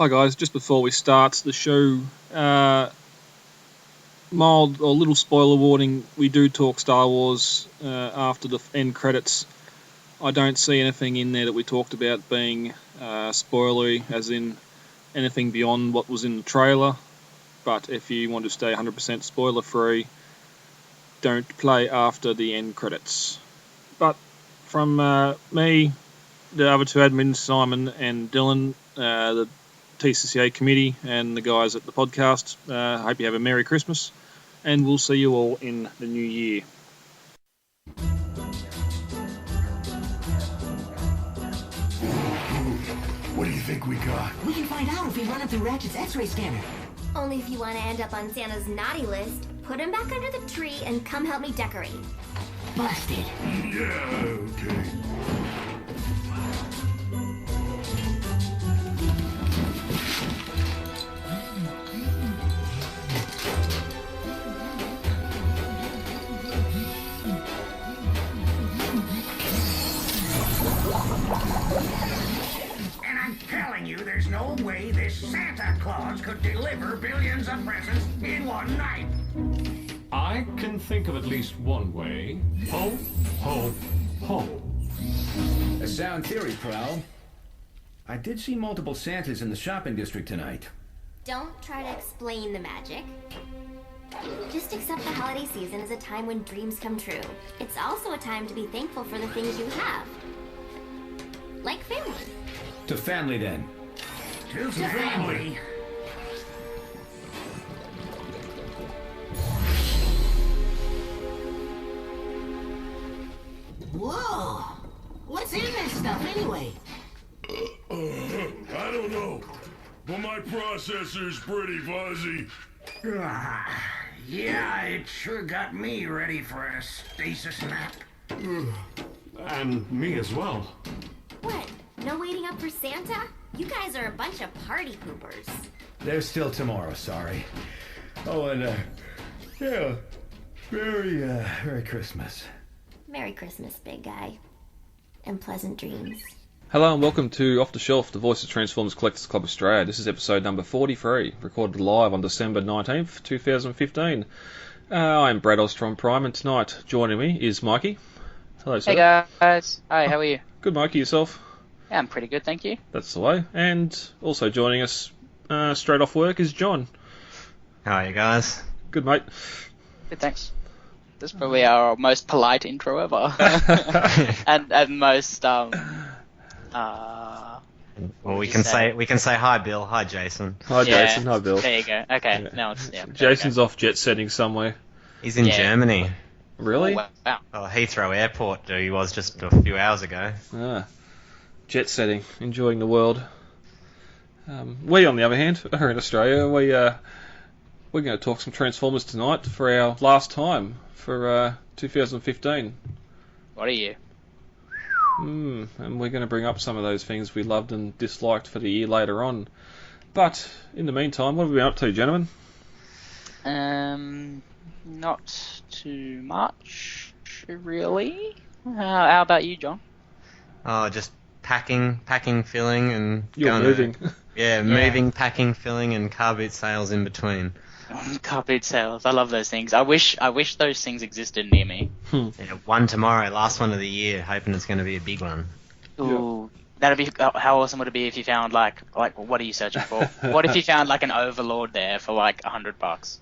Hi guys, just before we start the show, mild or little spoiler warning, we do talk Star Wars after the end credits. I don't see anything in there that we talked about being spoilery, as in anything beyond what was in the trailer, but if you want to stay 100% spoiler free, don't play after the end credits. But from me, the other two admins, Simon and Dylan, the TCCA committee and the guys at the podcast, hope you have a Merry Christmas, and we'll see you all in the new year. What do you think we got? We can find out if we run it through Ratchet's X-ray scanner. Only if you want to end up on Santa's naughty list. Put him back under the tree and come help me decorate. Busted. Yeah, okay. And I'm telling you, there's no way this Santa Claus could deliver billions of presents in one night. I can think of at least one way. Ho, ho, ho. A sound theory, Prowl. I did see multiple Santas in the shopping district tonight. Don't try to explain the magic. Just accept the holiday season as a time when dreams come true. It's also a time to be thankful for the things you have. Like family. To family, then. To family. Whoa! What's in this stuff, anyway? I don't know, but my processor's pretty fuzzy. Yeah, it sure got me ready for a stasis nap. And me as well. What? No waiting up for Santa? You guys are a bunch of party poopers. There's still tomorrow, sorry. Oh, and, yeah, Merry Christmas. Merry Christmas, big guy. And pleasant dreams. Hello and welcome to Off the Shelf, the Voice of Transformers Collectors Club Australia. This is episode number 43, recorded live on December 19th, 2015. I'm Brad Ostrom Prime, and tonight joining me is Mikey. Hello, sir. Hey guys. Hi, how are you? Good, Mikey. Yourself? Yeah, I'm pretty good, thank you. That's the way. And also joining us straight off work is John. How are you guys? Good, mate. Good, thanks. This is probably our most polite intro ever. and most Well, we can say hi, Bill. Hi, Jason. Hi, Jason. Hi, Bill. There you go. Okay, Yeah. now it's Jason's off jet setting somewhere. He's in Germany. Really? Oh, wow. Oh, Heathrow Airport. He was just a few hours ago. Jet setting, enjoying the world. We, on the other hand, are in Australia. We're going to talk some Transformers tonight for our last time for 2015. What are you? And we're going to bring up some of those things we loved and disliked for the year later on. But in the meantime, what have we been up to, gentlemen? Not too much, really. How about you, John? Oh, just packing, filling, and You're moving. Moving, packing, filling, and car boot sales in between. Car boot sales. I love those things. I wish those things existed near me. Yeah, one tomorrow, last one of the year, hoping it's going to be a big one. Ooh, that'd be how awesome would it be if you found like what are you searching for? What if you found like an Overlord there for like $100?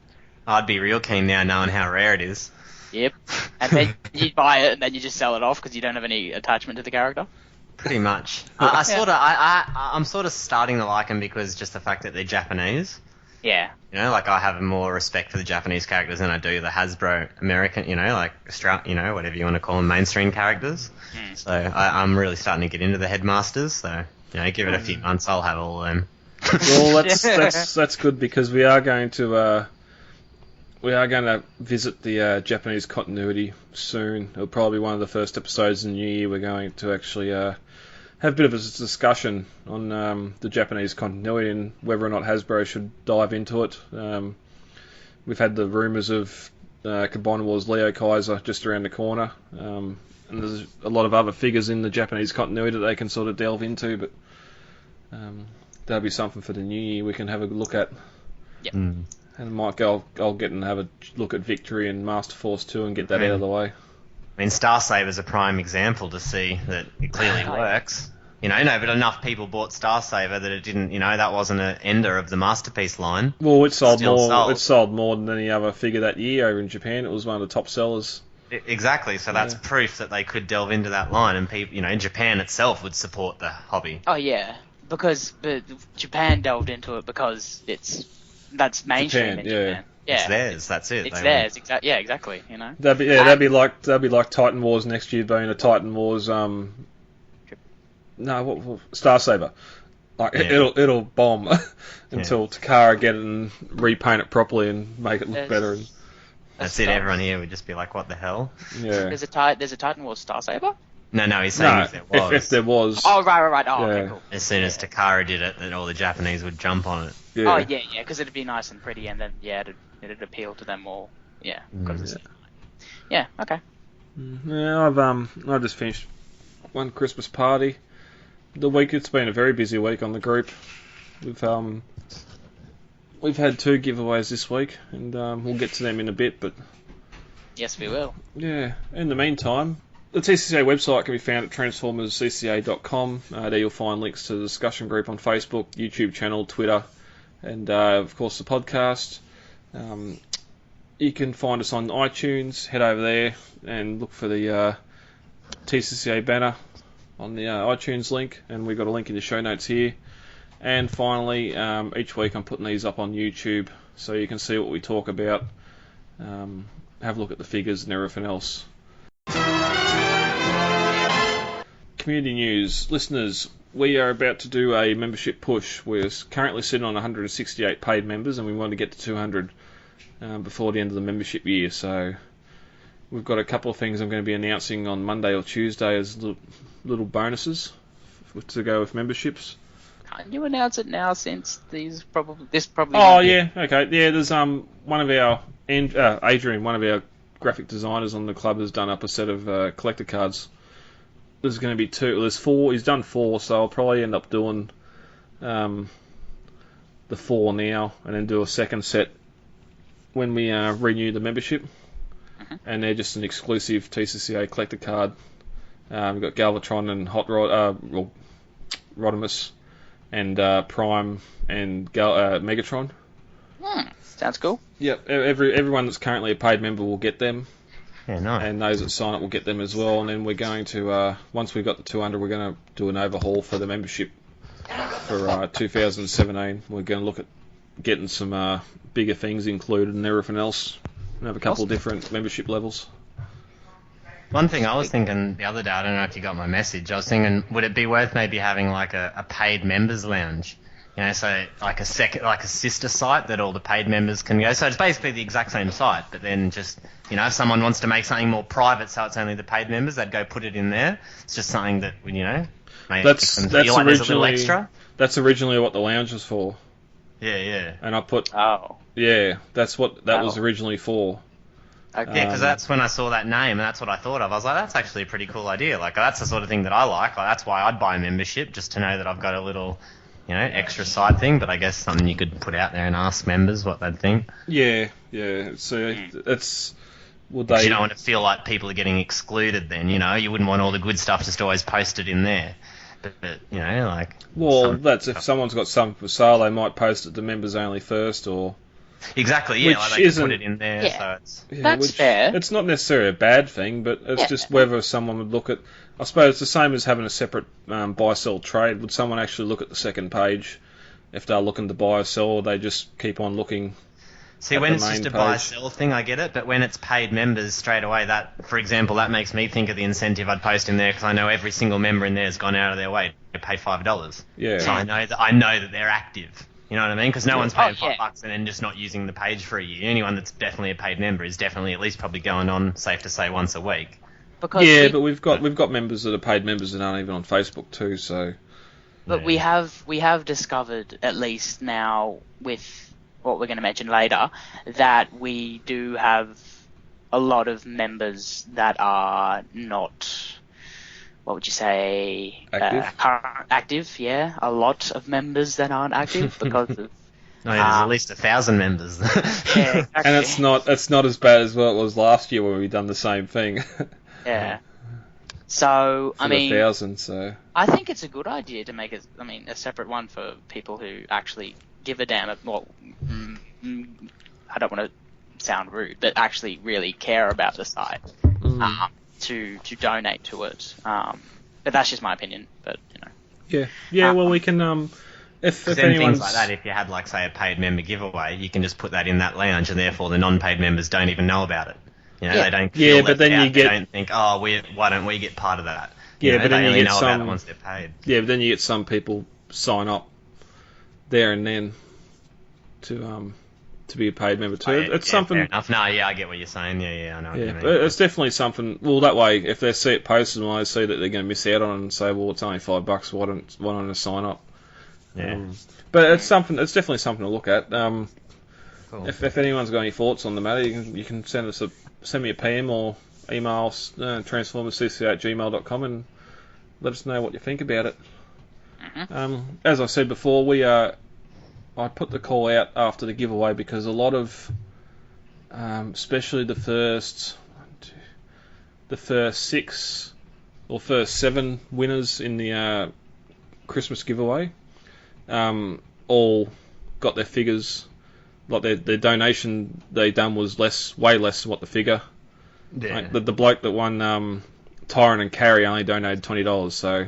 I'd be real keen now, knowing how rare it is. Yep. And then you buy it and then you just sell it off because you don't have any attachment to the character. Pretty much. I'm sort of starting to like them because just the fact that they're Japanese. Yeah. You know, like I have more respect for the Japanese characters than I do the Hasbro American, like whatever you want to call them, mainstream characters. So I'm really starting to get into the Headmasters. So, give it a few months, I'll have all of them. Well, that's good because we are going to visit the Japanese continuity soon. It'll probably be one of the first episodes in the new year. We're going to actually have a bit of a discussion on the Japanese continuity and whether or not Hasbro should dive into it. We've had the rumours of Combiner Wars Leo Kaiser just around the corner, and there's a lot of other figures in the Japanese continuity that they can sort of delve into, but that'll be something for the new year we can have a look at. Yep. And I'll get and have a look at Victory and Master Force 2 and get that out of the way. I mean, Star Saber's a prime example to see that it clearly works. But enough people bought Star Saber that it didn't, that wasn't an ender of the Masterpiece line. Well, it sold more. It sold more than any other figure that year over in Japan. It was one of the top sellers. Exactly. So that's proof that they could delve into that line, and people, Japan itself would support the hobby. Oh yeah, because Japan delved into it because that's mainstream in Japan. Yeah. It's theirs. That's it. It's theirs. Exactly. Yeah, exactly. That'd be like Titan Wars next year being a Titan Wars. Star Saber. It'll bomb until Takara get it and repaint it properly and make it look better. And that's it. Everyone here would just be like, "What the hell?" Yeah. There's a Titan Wars Star Saber. No, he's saying if there was. If there was. Oh right. Oh, okay, cool. As soon as Takara did it, then all the Japanese would jump on it. Yeah. Oh yeah, because it'd be nice and pretty, and then it'd appeal to them all. Yeah. Yeah. Okay. Yeah, I've just finished one Christmas party. It's been a very busy week on the group. We've had 2 giveaways this week, and we'll get to them in a bit. But yes, we will. Yeah. In the meantime, the TCCA website can be found at transformerscca.com. There you'll find links to the discussion group on Facebook, YouTube channel, Twitter, and of course the podcast. You can find us on iTunes. Head over there and look for the TCCA banner on the iTunes link, and we've got a link in the show notes here. And finally, each week I'm putting these up on YouTube so you can see what we talk about, have a look at the figures and everything else. Community news. Listeners, we are about to do a membership push. We're currently sitting on 168 paid members, and we want to get to 200 before the end of the membership year. So we've got a couple of things I'm going to be announcing on Monday or Tuesday as little bonuses to go with memberships. Can't you announce it now since this probably? Oh yeah, okay, yeah. There's one of our Adrian, one of our graphic designers on the club, has done up a set of collector cards. There's going to be 2. There's 4. He's done 4, so I'll probably end up doing the 4 now, and then do a second set when we renew the membership. And they're just an exclusive TCCA collector card. We've got Galvatron and Hot Rod, Rodimus, and Prime and Megatron. Sounds cool. Yep, everyone that's currently a paid member will get them. Yeah, nice. And those that sign up will get them as well. And then we're going to, once we've got the 200, we're going to do an overhaul for the membership for 2017. We're going to look at getting some bigger things included and everything else. And have a couple of different membership levels. One thing I was thinking the other day, I don't know if you got my message, I was thinking, would it be worth maybe having like a paid members lounge? So like a sister site that all the paid members can go. So it's basically the exact same site, but then just, if someone wants to make something more private so it's only the paid members, they'd go put it in there. It's just something that, that's feel like there's a little extra. That's originally what the lounge was for. Yeah. And I put... Oh. Yeah, that's what that was originally for. Okay. Yeah, because that's when I saw that name, and that's what I thought of. I was like, that's actually a pretty cool idea. Like, that's the sort of thing that I like. That's why I'd buy a membership, just to know that I've got a little... extra side thing, but I guess something you could put out there and ask members what they'd think. Yeah. So it's... You don't want to feel like people are getting excluded then, You wouldn't want all the good stuff just always posted in there. But Well, that's if someone's got something for sale, they might post it to members only first, or... Exactly, yeah, which they can put it in there. Yeah. So it's... That's fair. It's not necessarily a bad thing, but it's just whether someone would look at... I suppose it's the same as having a separate buy-sell trade. Would someone actually look at the second page if they're looking to buy or sell, or they just keep on looking? See, when it's just a buy-sell thing, I get it, but when it's paid members straight away, that, for example, that makes me think of the incentive I'd post in there, because I know every single member in there has gone out of their way to pay $5. Yeah. So I know that they're active. You know what I mean? Because no one's paying $5 and then just not using the page for a year. Anyone that's definitely a paid member is definitely at least probably going on, safe to say, once a week. But we've got members that are paid members that aren't even on Facebook too. So, but we have discovered, at least now with what we're going to mention later, that we do have a lot of members that are not what would you say? Active? Current active, yeah. A lot of members that aren't active because of. I mean, there's at least 1,000 members. Yeah, exactly. And it's not as bad as what it was last year when we done the same thing. Yeah. So, For I mean, 1,000, so I think it's a good idea to make a separate one for people who actually give a damn. Well, I don't want to sound rude, but actually really care about the site to donate to it. But that's just my opinion. But yeah. Well, we can if then anyone's things like that, if you had like say a paid member giveaway, you can just put that in that lounge, and therefore the non-paid members don't even know about it. You know, they don't. Yeah, feel but then left you out. get. They don't think, oh, why don't we get part of that? Yeah, but then they you only get know about some. it once they're paid. Yeah, but then you get some people sign up there and then to be a paid member too. It's something. Fair enough. No, yeah, I get what you're saying. Yeah, I know what you mean. It's definitely something. Well, that way, if they see it posted and I see that they're going to miss out on it and say, well, it's only $5, why don't I sign up? Yeah. But it's something. It's definitely something to look at. Cool. If anyone's got any thoughts on the matter, you can send me a PM or email transformerscca@gmail.com and let us know what you think about it. As I said before, I put the call out after the giveaway because a lot of, especially the first 6 or first 7 winners in the Christmas giveaway, all got their figures. Like their donation they done was way less than what the figure. Yeah. Like the bloke that won Tyron and Carrie only donated $20, so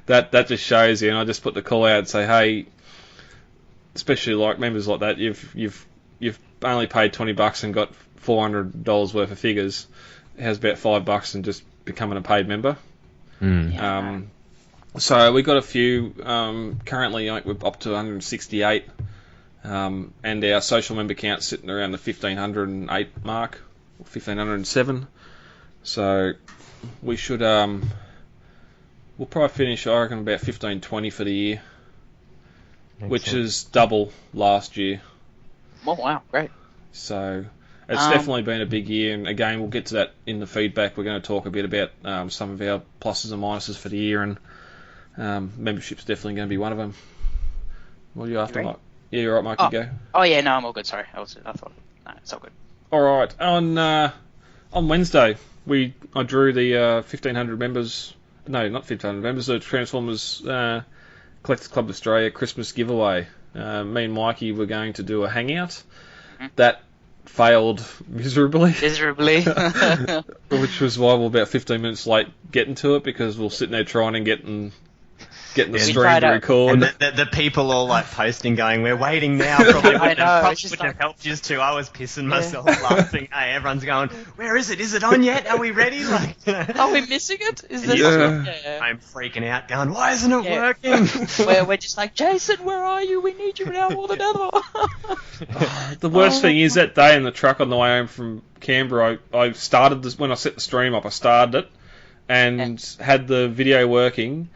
that just shows you. And I just put the call out and say, hey, especially like members like that, you've only paid $20 and got $400 worth of figures. It has about $5 and just becoming a paid member. So we got a few currently. I think we're up to 168. And our social member count's sitting around the 1,508 mark, or 1,507. So we should, we'll probably finish, I reckon, about 1,520 for the year, which is double last year. Oh, wow, great. So it's definitely been a big year, and again, we'll get to that in the feedback. We're going to talk a bit about some of our pluses and minuses for the year, and membership's definitely going to be one of them. What are you after, Mike? Yeah, you're right, Mike. You go. Oh yeah, no, I'm all good. Sorry, I thought no, it's all good. All right. On Wednesday, I drew the 1,500 members. No, not 1,500 members. The Transformers Collectors Club Australia Christmas giveaway. Me and Mikey were going to do a hangout. That failed miserably. Which was why we're about 15 minutes late getting to it, because we're sitting there trying and getting the stream to record. And the people all like posting going, we're waiting now. Probably wouldn't have helped you too. I was pissing myself laughing. Hey, everyone's going, where is it? Is it on yet? Are we ready? Like, are we missing it? Is this I'm freaking out going, why isn't it working? We're just like, Jason, where are you? We need you now more than ever. The worst thing is that day in the truck on the way home from Canberra, I started this, when I set the stream up, I started it and had the video working.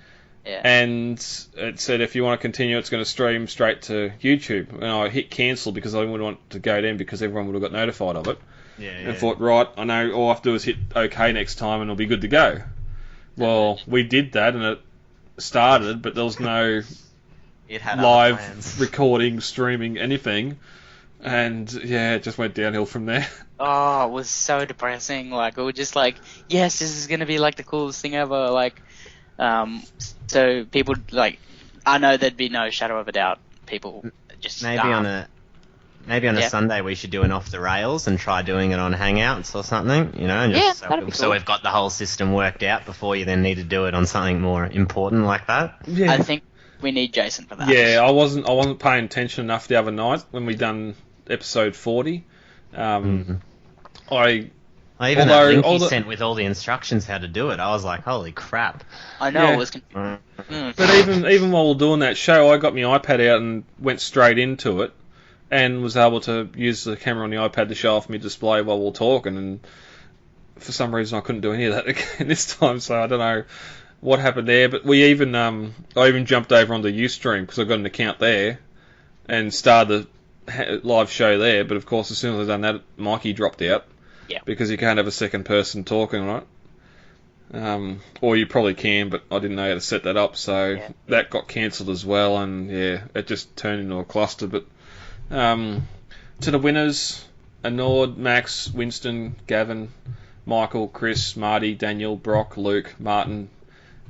Yeah. And it said if you want to continue, it's going to stream straight to YouTube. And I hit cancel because I wouldn't want to go down because everyone would have got notified of it. And thought, right, I know all I have to do is hit OK next time and it'll be good to go. Well, we did that and it started, but there was no live recording, streaming, anything. And yeah, it just went downhill from there. Oh, it was so depressing. Like, we were just like, yes, this is going to be like the coolest thing ever. Like, so people, like, I know there'd be no shadow of a doubt. People just maybe on a Sunday we should do an off the rails and try doing it on Hangouts or something, you know, and just so we've got the whole system worked out before you then need to do it on something more important like that. Yeah. I think we need Jason for that. Yeah, I wasn't paying attention enough the other night when we done episode 40. I even that link he sent with all the instructions how to do it, I was like, holy crap. I know, it was confusing. But even while we were doing that show, I got my iPad out and went straight into it and was able to use the camera on the iPad to show off my display while we were talking, and for some reason I couldn't do any of that again this time, so I don't know what happened there. But we even I even jumped over onto Ustream because I got an account there and started the live show there, but of course as soon as I done that, Mikey dropped out. Yeah. Because you can't have a second person talking, right? Or you probably can, but I didn't know how to set that up, so that got cancelled as well, and it just turned into a cluster. But to the winners, Anord, Max, Winston, Gavin, Michael, Chris, Marty, Daniel, Brock, Luke, Martin,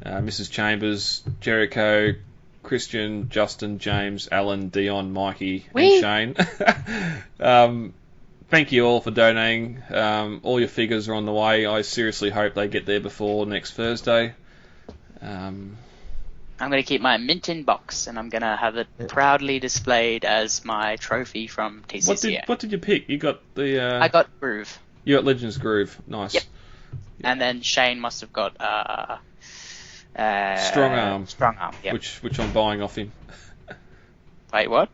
Mrs. Chambers, Jericho, Christian, Justin, James, Alan, Dion, Mikey, and Shane. Thank you all for donating. All your figures are on the way. I seriously hope they get there before next Thursday. I'm going to keep my mint-in box, and I'm going to have it proudly displayed as my trophy from TCCA. What did you pick? You got the... I got Groove. You got Legends Groove. Nice. Yep. And then Shane must have got... Strong Arm. Strong Arm, yeah. Which I'm buying off him. Wait, what?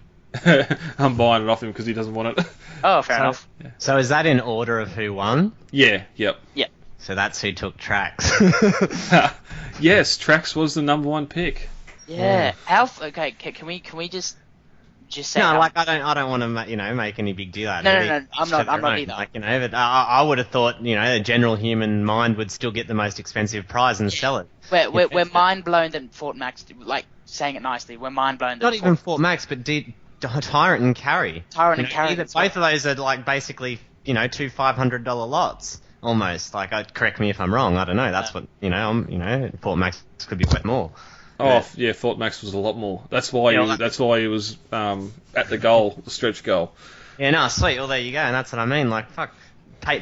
I'm buying it off him because he doesn't want it. Oh, fair enough. Yeah. So is that in order of who won? Yeah, yep. Yep. So that's who took Trax. Yes, Trax was the number one pick. Yeah. Okay, can we just say... No, I don't want to, make any big deal out of it. No, I'm not either. But I would have thought, a general human mind would still get the most expensive prize and sell it. We're mind blown that Fort Max, saying it nicely, we're mind blown that... Not even Fort Max, but Tyrant and Carry. Tyrant and Carry. Both of those are basically, two $500 lots. Almost. Correct me if I'm wrong. I don't know. That's what, Fort Max could be worth more. Oh, yeah, Fort Max was a lot more. That's why he was at the goal, the stretch goal. Yeah, no, sweet. Well, there you go. And that's what I mean.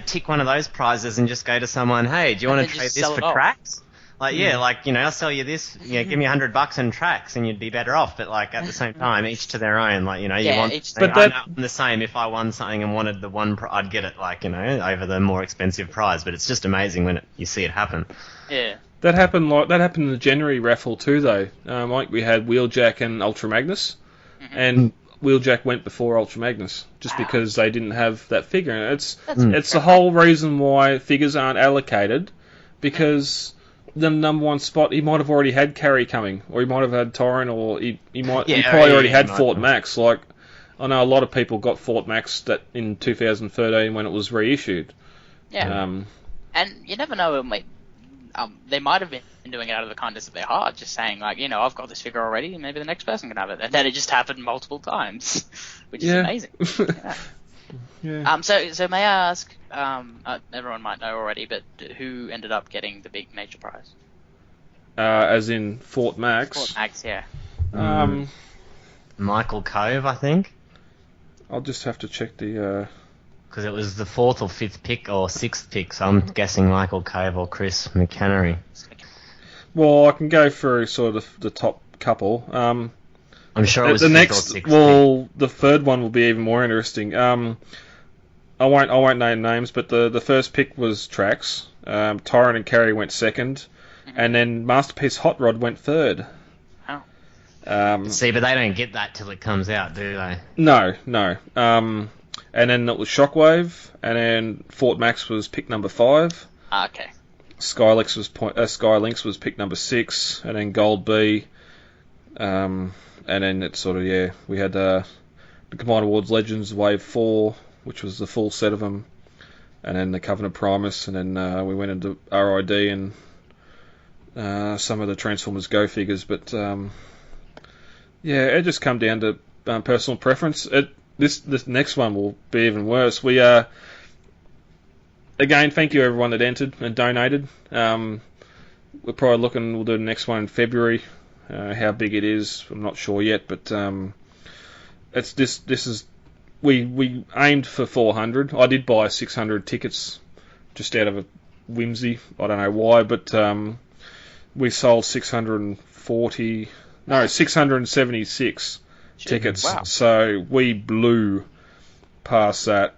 Tick one of those prizes and just go to someone, hey, do you want to trade this for Trax? I'll sell you this, give me $100 in Trax and you'd be better off. But, at the same time, each to their own. You want... But I'm the same. If I won something and wanted the one, I'd get it, over the more expensive prize. But it's just amazing when you see it happen. Yeah. That happened in the January raffle too, though. We had Wheeljack and Ultra Magnus, and Wheeljack went before Ultra Magnus just because they didn't have that figure. And it's the whole reason why figures aren't allocated, because the number one spot he might have already had Carry coming, or he might have had Torrent, or he probably already had Fort Max. I know a lot of people got Fort Max that in 2013 when it was reissued. Yeah, and you never know. They might have been doing it out of the kindness of their heart, just saying, I've got this figure already, maybe the next person can have it. And then it just happened multiple times, which is amazing. Yeah. So may I ask, everyone might know already, but who ended up getting the big major prize? As in Fort Max? Fort Max, yeah. Michael Cove, I think. I'll just have to check the... Because it was the 4th or 5th pick or 6th pick, so I'm guessing Michael Cove or Chris McCannery. Well, I can go through sort of the top couple. I'm sure it was the 5th next. or 6th Well, the third one will be even more interesting. I won't name names, but the first pick was Trax. Tyrant and Carry went second, and then Masterpiece Hot Rod went third. See, but they don't get that till it comes out, do they? No. And then it was Shockwave, and then Fort Max was pick number 5. Okay. Skylynx was pick number 6, and then Gold B, and then it's sort of we had the Combined Awards Legends Wave 4, which was the full set of them, and then the Covenant Primus, and then we went into RID and some of the Transformers Go figures, but it just come down to personal preference. This next one will be even worse. We again, thank you everyone that entered and donated. We're probably we'll do the next one in February. How big it is, I'm not sure yet, but it's this is we aimed for 400. I did buy 600 tickets just out of a whimsy. I don't know why, but we sold 676 tickets. Wow. So we blew past that.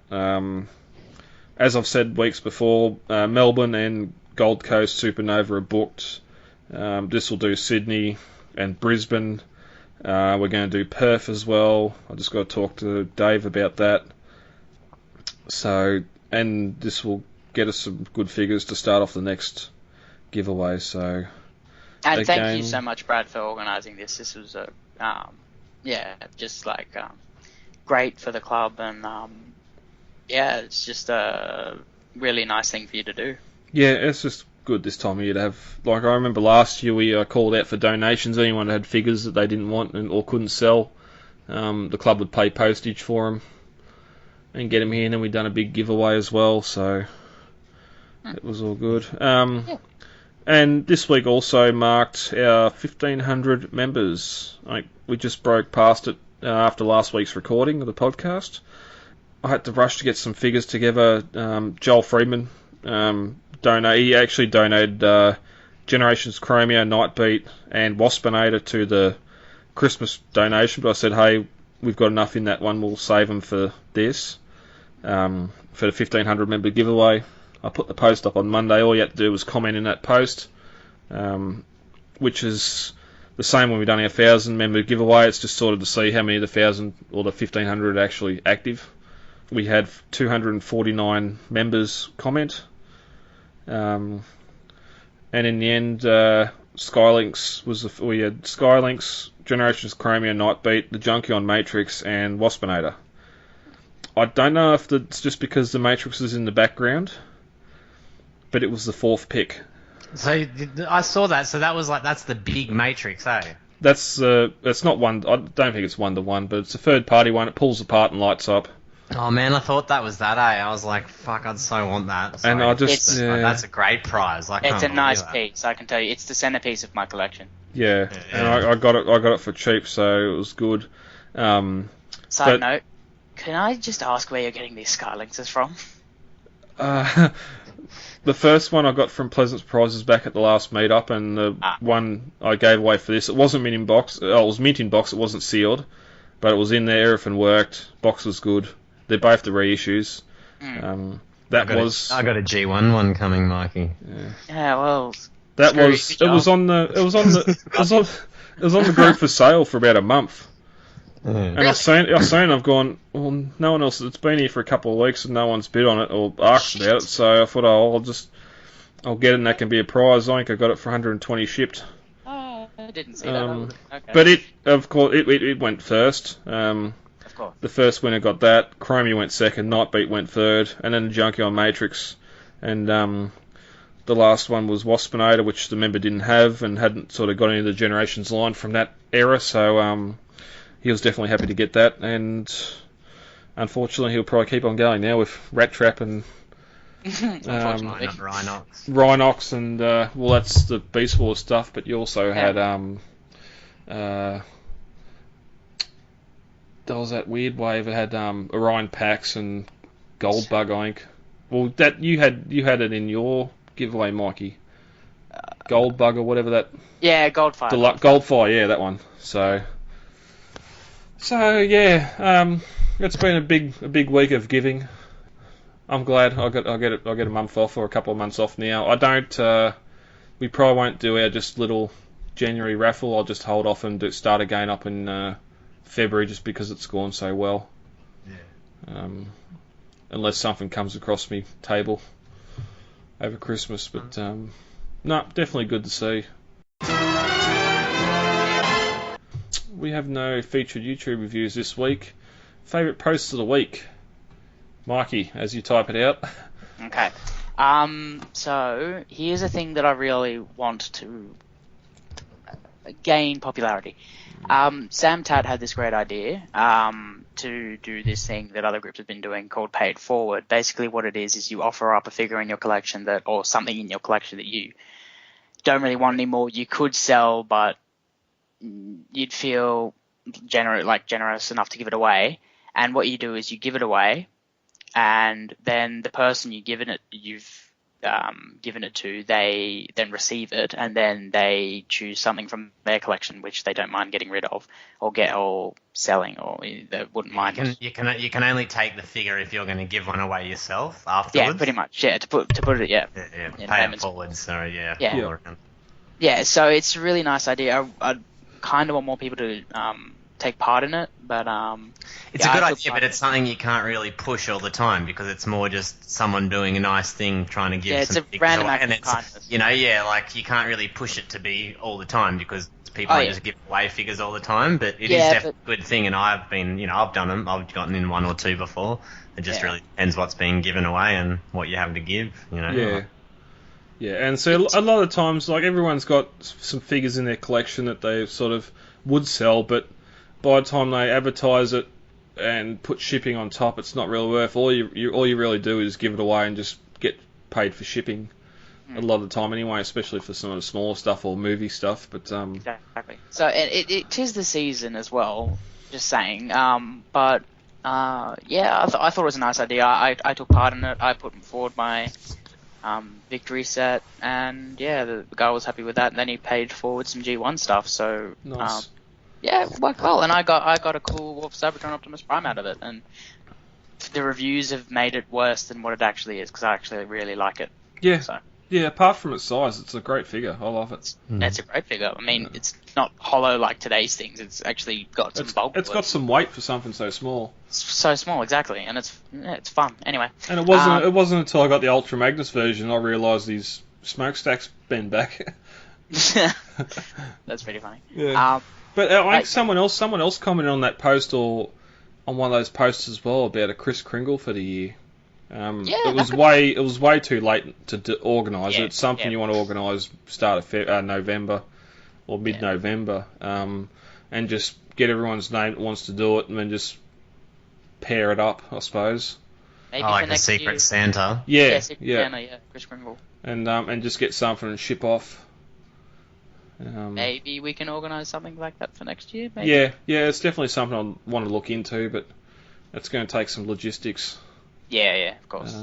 As I've said weeks before, Melbourne and Gold Coast Supernova are booked. This will do Sydney and Brisbane. We're going to do Perth as well. I just got to talk to Dave about that. So, and this will get us some good figures to start off the next giveaway. So, and thank you so much, Brad, for organising this. This was great for the club, and it's just a really nice thing for you to do. Yeah, it's just good this time of year to have. Like, I remember last year we called out for donations. Anyone that had figures that they didn't want or couldn't sell, the club would pay postage for them and get them here. And then we'd done a big giveaway as well, so it was all good. And this week also marked our 1,500 members. We just broke past it after last week's recording of the podcast. I had to rush to get some figures together. Joel Friedman he actually donated Generations Chromio, Nightbeat, and Waspinator to the Christmas donation. But I said, hey, we've got enough in that one. We'll save them for this, for the 1,500 member giveaway. I put the post up on Monday. All you had to do was comment in that post, which is the same when we've done our 1,000 member giveaway. It's just sort of to see how many of the 1,000 or the 1,500 are actually active. We had 249 members comment, and in the end, Skylinks we had Skylinks, Generations Chromio, Nightbeat, the Junkion Matrix, and Waspinator. I don't know if it's just because the Matrix is in the background, but it was the fourth pick. So I saw that. So that was that's the big Matrix, eh? That's not one. I don't think it's 1-to-1, but it's a third party one. It pulls apart and lights up. Oh man, I thought that was that, I was like, fuck, I'd so want that. Sorry. And I just... that's a great prize. It's a nice piece, I can tell you. It's the centerpiece of my collection. Yeah. And I got it for cheap, so it was good. Side note, can I just ask where you're getting these Skylinks from? The first one I got from Pleasant Surprises back at the last meetup, and the one I gave away for this, it wasn't mint in box. It was mint in box, it wasn't sealed, but it was in there, everything worked, box was good. They're both the reissues. I got a G1 one coming, Mikey. Yeah, well. It was on the group for sale for about a month. And I've seen. I've gone. Well, no one else. It's been here for a couple of weeks and no one's bid on it or asked about it. So I thought, I'll get it and that can be a prize. I think I got it for 120 shipped. Oh, I didn't see that. Okay. But it went first. Of course. The first winner got that. Chromie went second. Nightbeat went third, and then the Junkion Matrix, and the last one was Waspinator, which the member didn't have and hadn't sort of got into the Generations line from that era. So he was definitely happy to get that, and unfortunately he'll probably keep on going now with Rat Trap and Rhinox and that's the Beast Wars stuff. But you also had there was that weird wave that had Orion Pax and Gold Bug, I think. Well, that you had it in your giveaway, Mikey. Gold Bug or whatever that. Yeah, Goldfire. Goldfire, yeah, that one. So yeah, it's been a big week of giving. I'm glad I'll get a month off or a couple of months off now. I don't. We probably won't do our just little January raffle. I'll just hold off and start again up in February, just because it's gone so well. Yeah. Unless something comes across me table over Christmas, but no, definitely good to see. We have no featured YouTube reviews this week. Favourite posts of the week, Mikey, as you type it out. Okay. So here's a thing that I really want to gain popularity. Sam Tat had this great idea to do this thing that other groups have been doing called Pay It Forward. Basically what it is you offer up a figure in your collection or something in your collection that you don't really want anymore. You could sell, but you'd feel generous enough to give it away. And what you do is you give it away, and then the person you've given it to, they then receive it, and then they choose something from their collection which they don't mind getting rid of, or selling, or they wouldn't mind. You can only take the figure if you're going to give one away yourself afterwards. Yeah, pretty much. Yeah, to put it. Yeah. Pay it forward. So yeah. Yeah. Yeah. So it's a really nice idea. I kind of want more people to take part in it, but it's a good idea, but it's something you can't really push all the time because it's more just someone doing a nice thing, trying to give some it's a random act of kindness. You can't really push it to be all the time because people just give away figures all the time. But it is definitely a good thing, and I've been, I've done them. I've gotten in one or two before. It just really depends what's being given away and what you have to give. Yeah. Yeah, and so a lot of times, like, everyone's got some figures in their collection that they sort of would sell, but by the time they advertise it and put shipping on top, it's not really worth. All you really do is give it away and just get paid for shipping. A lot of the time, anyway, especially for some of the smaller stuff or movie stuff. But exactly. So it is the season as well. Just saying. But yeah, I thought it was a nice idea. I took part in it. I put forward my victory set, and yeah, the guy was happy with that. And then he paid forward some G1 stuff. So nice. Yeah, it worked well, and I got a cool Wolf Cybertron Optimus Prime out of it, and the reviews have made it worse than what it actually is, because I actually really like it. Yeah. So. Yeah, apart from its size, it's a great figure. I love it. It's a great figure. I mean, it's not hollow like today's things. It's actually got some bulk. It's got some weight for something so small. It's so small, exactly, and it's fun. Anyway. And it wasn't until I got the Ultra Magnus version I realised these smokestacks bend back. That's pretty funny. Yeah. But I think someone else commented on that post or on one of those posts as well about a Kris Kringle for the year. It was way too late to organise it. It's something you want to organise start of November or mid-November, and just get everyone's name that wants to do it, and then just pair it up, I suppose. Maybe like a Secret Santa. Yeah, Santa, Kris Kringle. And just get something and ship off. Maybe we can organise something like that for next year. Maybe? Yeah, it's definitely something I want to look into, but it's going to take some logistics. Yeah, of course.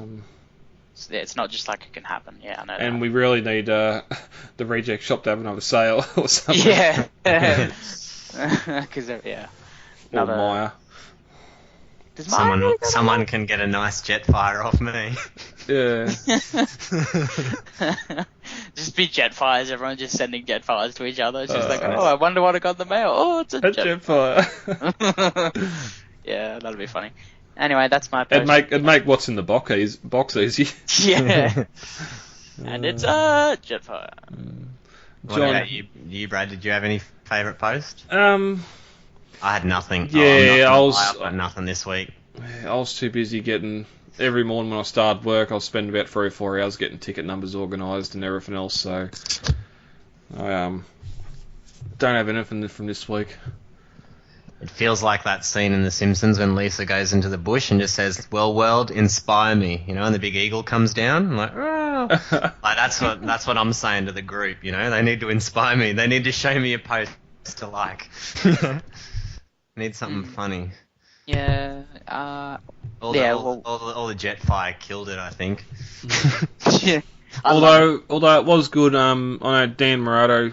It's not just like it can happen. Yeah, I know. And we really need the reject shop to have another sale or something. Yeah, because yeah. Or Maya. Someone can get a nice Jetfire off me. Yeah. Just be Jetfires. Everyone just sending Jetfires to each other. It's just like, oh, I wonder what I got in the mail. Oh, it's a Jetfire. Yeah, that'll be funny. Anyway, that's my post. It'd make what's in the box easy. Yeah. And it's a Jetfire. What about you, Brad? Did you have any favourite post? I had nothing. Yeah, I've got nothing this week. I was too busy getting... Every morning when I started work, I'll spend about 3 or 4 hours getting ticket numbers organised and everything else, so... I don't have anything from this week. It feels like that scene in The Simpsons when Lisa goes into the bush and just says, "Well, world, inspire me," and the big eagle comes down. I'm like, oh. Like that's what I'm saying to the group. They need to inspire me. They need to show me a post to like. Need something funny. Yeah. All the Jetfire killed it, I think. Yeah. Although it was good. I know Dan Morato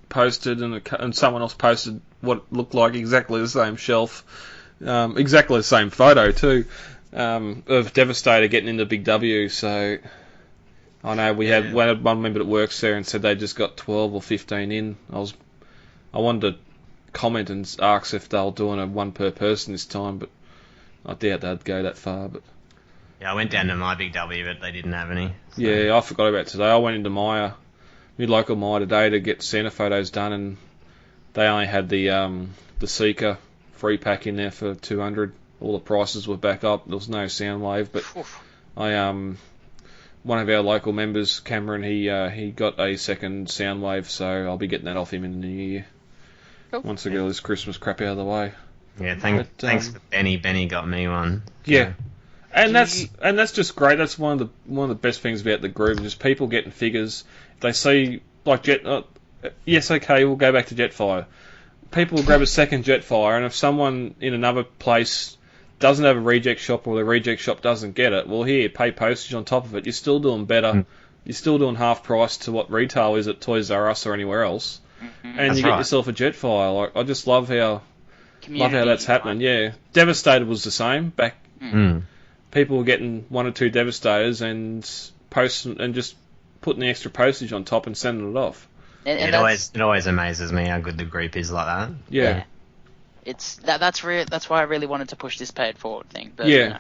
posted and someone else posted what looked like exactly the same shelf, exactly the same photo too, of Devastator getting into Big W. So I know we had one member that works there and said they just got 12 or 15 in. I wanted to comment and ask if they were doing a one per person this time, but I doubt they'd go that far. But yeah, I went down to my Big W, but they didn't have any. So. Yeah, I forgot about today. I went into Myer, mid-local Myer today to get Santa photos done, and they only had the Seeker free pack in there for 200. All the prices were back up. There was no sound wave, but one of our local members, Cameron, he got a second sound wave, so I'll be getting that off him in the new year. Cool. Once I get all this Christmas crap out of the way. Yeah, thanks for Benny. Benny got me one. Yeah, and that's just great. That's one of the best things about the group. Just people getting figures. If they see like yes, okay, we'll go back to Jetfire. People will grab a second Jetfire, and if someone in another place doesn't have a reject shop or the reject shop doesn't get it, well, here, pay postage on top of it. You're still doing better. You're still doing half price to what retail is at Toys R Us or anywhere else. And that's you get yourself a Jetfire. Like, I just love how that's happening. Yeah, Devastator was the same back. People were getting 1 or 2 Devastators and posting and just putting the extra postage on top and sending it off. And it always amazes me how good the group is like that. Yeah. It's that's why I really wanted to push this pay it forward thing. But, yeah.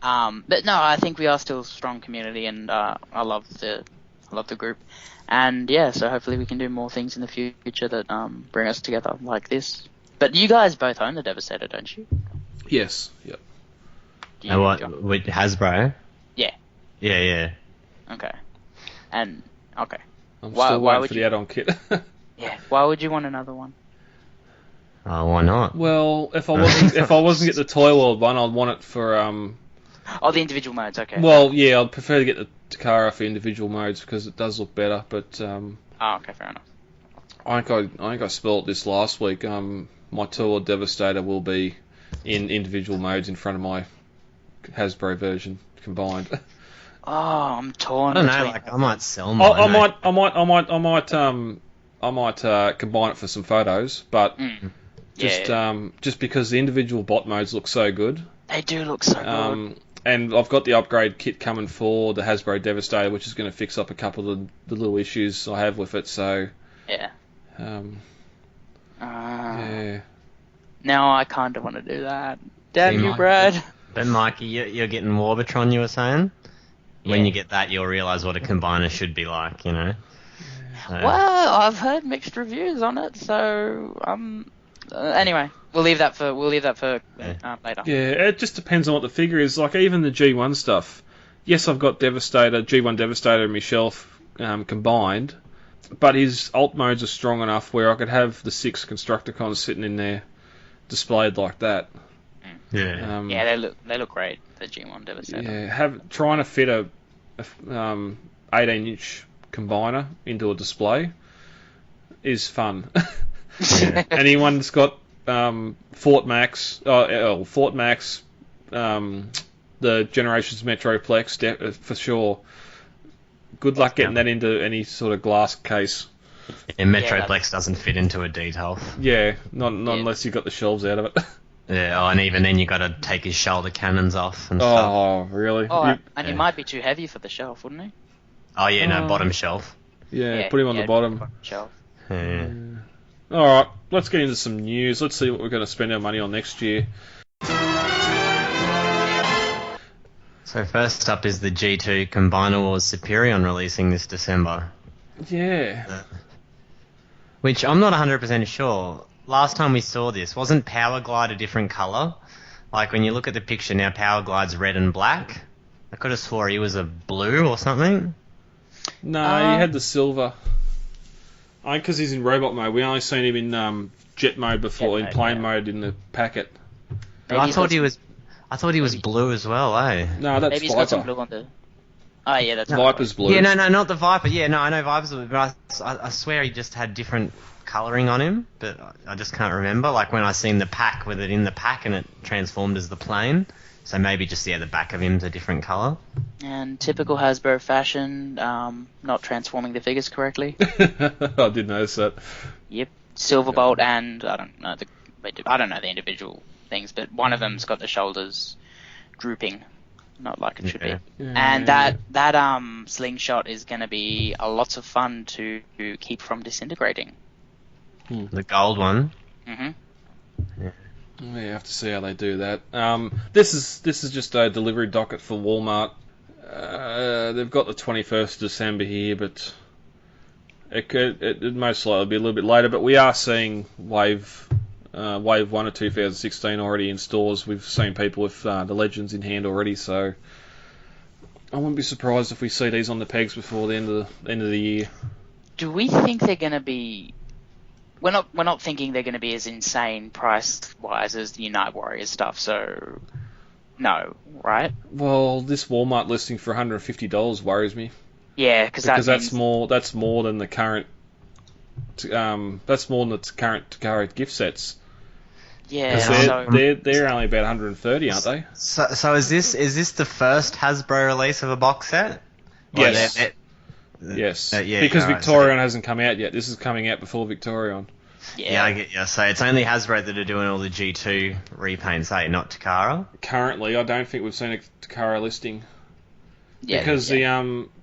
But no, I think we are still a strong community, and I love the group. And yeah, so hopefully we can do more things in the future that bring us together like this. But you guys both own the Devastator, don't you? Yes. Yep. And what with Hasbro? Yeah. Yeah. Okay. And okay. I'm Why still waiting would for the you- add-on kit. Yeah. Why would you want another one? Why not? Well, if I wasn't get the Toy World one, I'd want it for Oh, the individual modes. Okay. Well, yeah, I'd prefer to get the Takara for individual modes because it does look better. But Oh, okay, fair enough. I think I spelled this last week. My Toy World Devastator will be in individual modes in front of my Hasbro version combined. Oh, I'm torn. I don't know. between- Like I might sell mine. I might combine it for some photos, but just because the individual bot modes look so good. They do look so good. And I've got the upgrade kit coming for the Hasbro Devastator, which is going to fix up a couple of the little issues I have with it. So Yeah. yeah. Now I kind of want to do that. Damn See, you, Mike- Brad. But Mikey, you're getting Warbitron, you were saying? When you get that, you'll realise what a combiner should be like, you know? So- Well, I've heard mixed reviews on it, so anyway, we'll leave that for later. Yeah, it just depends on what the figure is. Like, even the G1 stuff. Yes, I've got G1 Devastator and my shelf combined, but his alt modes are strong enough where I could have the 6 Constructicons sitting in there displayed like that. Yeah. Yeah, they look great. The G1 Devastator. Yeah, trying to fit a 18-inch combiner into a display is fun. Anyone that's got Fort Max, the Generations Metroplex, for sure. Good luck getting that into any sort of glass case. And Metroplex doesn't fit into a detail. Yeah, not unless you've got the shelves out of it. Yeah, and even then you got to take his shoulder cannons off and stuff. Oh, really? Oh, and he might be too heavy for the shelf, wouldn't he? Oh yeah, no, bottom shelf. Yeah, put him on the bottom. Shelf. Yeah. Alright, let's get into some news. Let's see what we're going to spend our money on next year. So first up is the G2 Combiner Wars Superion releasing this December. Yeah. Which I'm not 100% sure. Last time we saw this, wasn't Power Glide a different colour? Like when you look at the picture now, Power Glide's red and black. I could have swore he was a blue or something. No, he had the silver. Because he's in robot mode. We only seen him in jet mode before, in plane mode in the packet. But I thought he was blue as well, eh? No, that's Maybe he's got some Viper. blue on the. Oh yeah, that's Viper's blue. Yeah, no, not the Viper. Yeah, no, I know Viper's blue, but I swear he just had different colouring on him, but I just can't remember. Like when I seen the pack with it in the pack and it transformed as the plane. So maybe just, the back of him's a different colour. And typical Hasbro fashion, not transforming the figures correctly. I did notice that. Yep, Silverbolt and I don't know the individual things, but one of them's got the shoulders drooping, not like it should be. And that slingshot is going to be a lot of fun to keep from disintegrating. The gold one. We have to see how they do that. This is just a delivery docket for Walmart. They've got the 21st of December here, but it most likely be a little bit later. But we are seeing Wave 1 of 2016 already in stores. We've seen people with the Legends in hand already, so I wouldn't be surprised if we see these on the pegs before the end of the year. Do we think they're going to be? We're not thinking they're going to be as insane price-wise as the Unite Warriors stuff. So, no, right? Well, this Walmart listing for $150 worries me. Yeah, because that's more than the current. That's more than the current Takara gift sets. Yeah, they're only about 130, aren't they? So is this the first Hasbro release of a box set? Yes. Yes. Because right, Victorion hasn't come out yet. This is coming out before Victorion. Yeah, I get you. So it's only Hasbro that are doing all the G2 repaints, not Takara? Currently, I don't think we've seen a Takara listing. Yeah,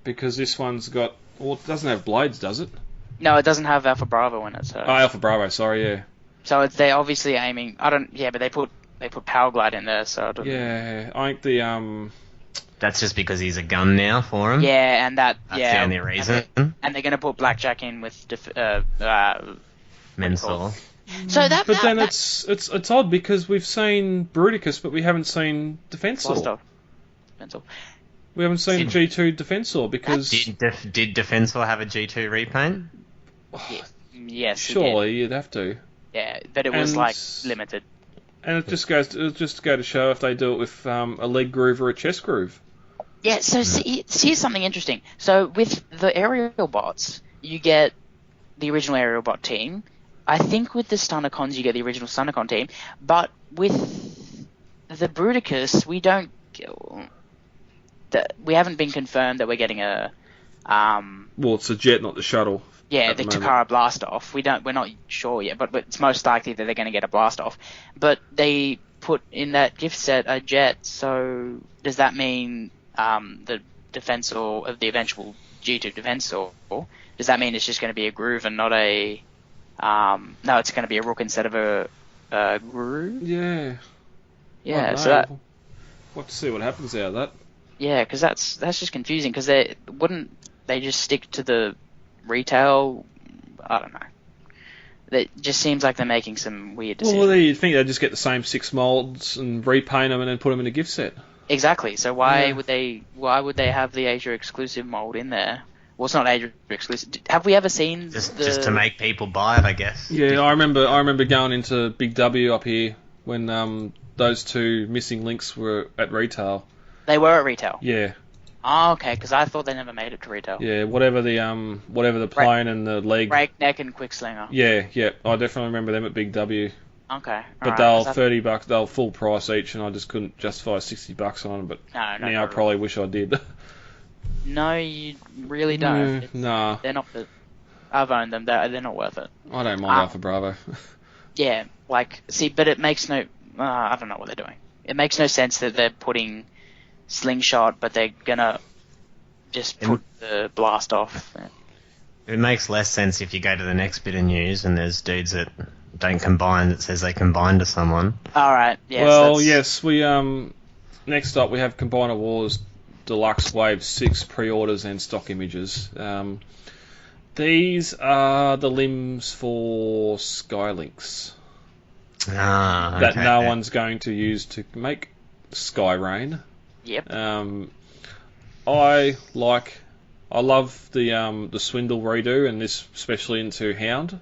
because this one's got... Well, it doesn't have blades, does it? No, it doesn't have Alpha Bravo in it. So. Oh, Alpha Bravo, sorry, yeah. So they're obviously aiming... but they put Power Glide in there, so... I don't Yeah, I think the... That's just because he's a gun now for him? Yeah, and that's the only reason. And they're going to put Blackjack in with... Mensor. So that... But then it's odd because we've seen Bruticus, but we haven't seen Defensor. Defensor. We haven't seen G2 Defensor because... Did Defensor have a G2 repaint? Yes, surely you'd have to. Yeah, but it was like limited. And it just goes to show if they do it with a leg groove or a chest groove. Yeah, so here's something interesting. So with the aerial bots, you get the original aerial bot team. I think with the Stunnercons, you get the original Stunnercon team. But with the Bruticus, we haven't been confirmed that we're getting a... well, it's a jet, not the shuttle. Yeah, the Takara Blastoff. We're not sure yet, but it's most likely that they're going to get a Blastoff. But they put in that gift set a jet, so does that mean the Defensor of the eventual G2 Defensor, does that mean it's just going to be a groove and not a... no, it's going to be a Rook instead of a groove? Yeah. Yeah, so that... We'll have to see what happens out of that. Yeah, because that's just confusing, because wouldn't they just stick to the retail? I don't know. It just seems like they're making some weird decisions. Well, you'd think they'd just get the same 6 molds and repaint them and then put them in a gift set. Exactly. So why would they have the Asia exclusive mold in there? Well, it's not Asia exclusive. Have we ever seen just to make people buy it, I guess? Yeah, I remember going into Big W up here when those 2 missing links were at retail. They were at retail? Yeah. Oh, okay, because I thought they never made it to retail. Yeah, whatever the plane and the leg... Breakneck and Quickslinger. Yeah, I definitely remember them at Big W. Okay. But they were $30, they were full price each, and I just couldn't justify $60 on them, but now I probably wish I did. No, you really don't. Nah. They're not... I've owned them, they're not worth it. I don't mind Alpha Bravo. Yeah, but it makes no... I don't know what they're doing. It makes no sense that they're putting Slingshot, but they're gonna just put the blast off. It makes less sense if you go to the next bit of news and there's dudes that don't combine that says they combine to someone. Alright, yes. Well, yes, we next up we have Combiner Wars Deluxe Wave 6 pre-orders and stock images. These are the limbs for Skylinks. That no one's going to use to make Skyrain. Yep. I love the Swindle redo, and this especially into Hound.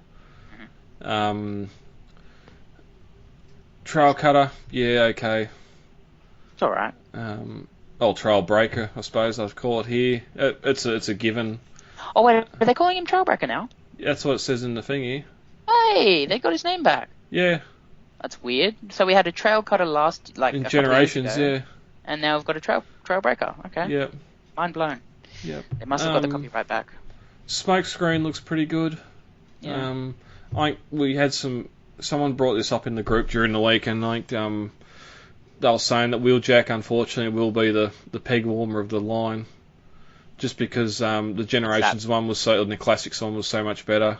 Trail Cutter, yeah, okay. It's alright. Trail Breaker, I suppose I'd call it here. It's a given. Oh wait, are they calling him Trailbreaker now? That's what it says in the thingy. Hey, they got his name back. Yeah. That's weird. So we had a Trail Cutter last, in Generations, yeah. And now we've got a Trailbreaker. Okay. Yep. Mind blown. Yep. They must have got the copyright back. Smokescreen looks pretty good. Yeah. We had someone brought this up in the group during the week, and they were saying that Wheeljack unfortunately will be the peg warmer of the line, just because the Generations one was and the Classics one was so much better.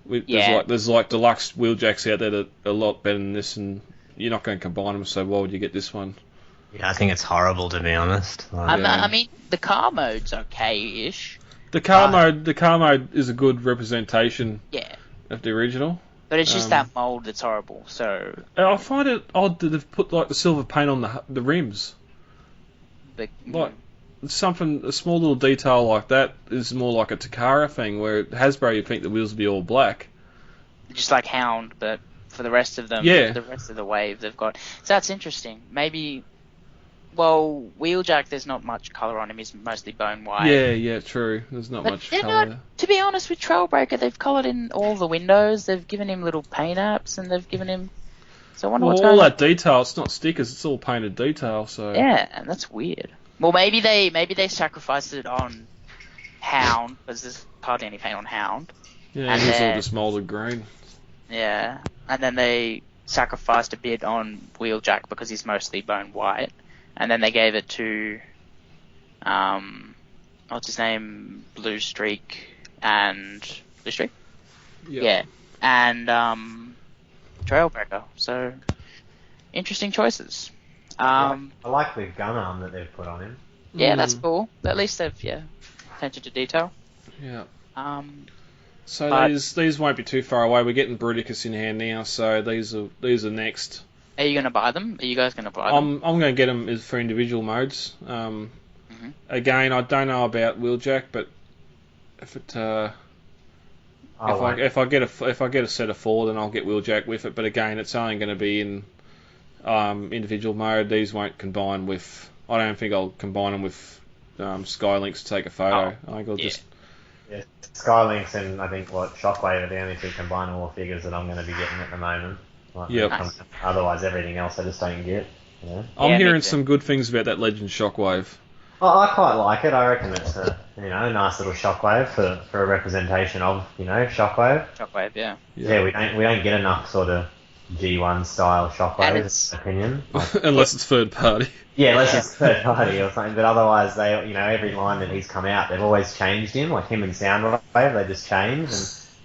There's deluxe Wheeljacks out there that are a lot better than this, and you're not going to combine them, so why would you get this one? Yeah, I think it's horrible, to be honest. I mean, the car mode's okay-ish. The car mode is a good representation. Yeah. Of the original. But it's just that mold that's horrible. So I find it odd that they've put the silver paint on the rims. A small little detail like that is more like a Takara thing, where Hasbro you'd think the wheels would be all black. Just like Hound, but for the rest of them, the rest of the wave they've got. So that's interesting. Maybe. Well, Wheeljack, there's not much colour on him. He's mostly bone white. Yeah, true. There's not much colour. To be honest, with Trailbreaker, they've coloured in all the windows. They've given him little paint apps, and they've given him. So I wonder what's going on. All that detail. It's not stickers. It's all painted detail. So yeah, and that's weird. Well, maybe they sacrificed it on Hound, because there's hardly any paint on Hound. Yeah, and he's all just moulded green. Yeah, and then they sacrificed a bit on Wheeljack because he's mostly bone white. And then they gave it to, what's his name? Blue Streak? Yep. Yeah. And, Trailbreaker. So, interesting choices. I like the gun arm that they've put on him. Yeah, that's cool. At least they've, attention to detail. Yeah. So these won't be too far away. We're getting Bruticus in hand now, so these are next. Are you going to buy them? Are you guys going to buy them? I'm going to get them for individual modes. Again, I don't know about Wheeljack, but if it if I get a set of 4, then I'll get Wheeljack with it. But again, it's only going to be in individual mode. These won't combine with. I don't think I'll combine them with Skylinks to take a photo. I think I'll just. Yeah, Skylinks and I think Shockwave are the only 2 combinable figures that I'm going to be getting at the moment. Otherwise, everything else I just don't get. Yeah. I'm hearing some good things about that Legend Shockwave. I quite like it. I reckon it's a nice little Shockwave for a representation of Shockwave. Shockwave, yeah. Yeah, we don't get enough sort of G1 style Shockwaves, in my opinion. Unless it's third party. Yeah, unless it's third party or something. But otherwise, they every line that he's come out, they've always changed him. Like him and Soundwave, they just change,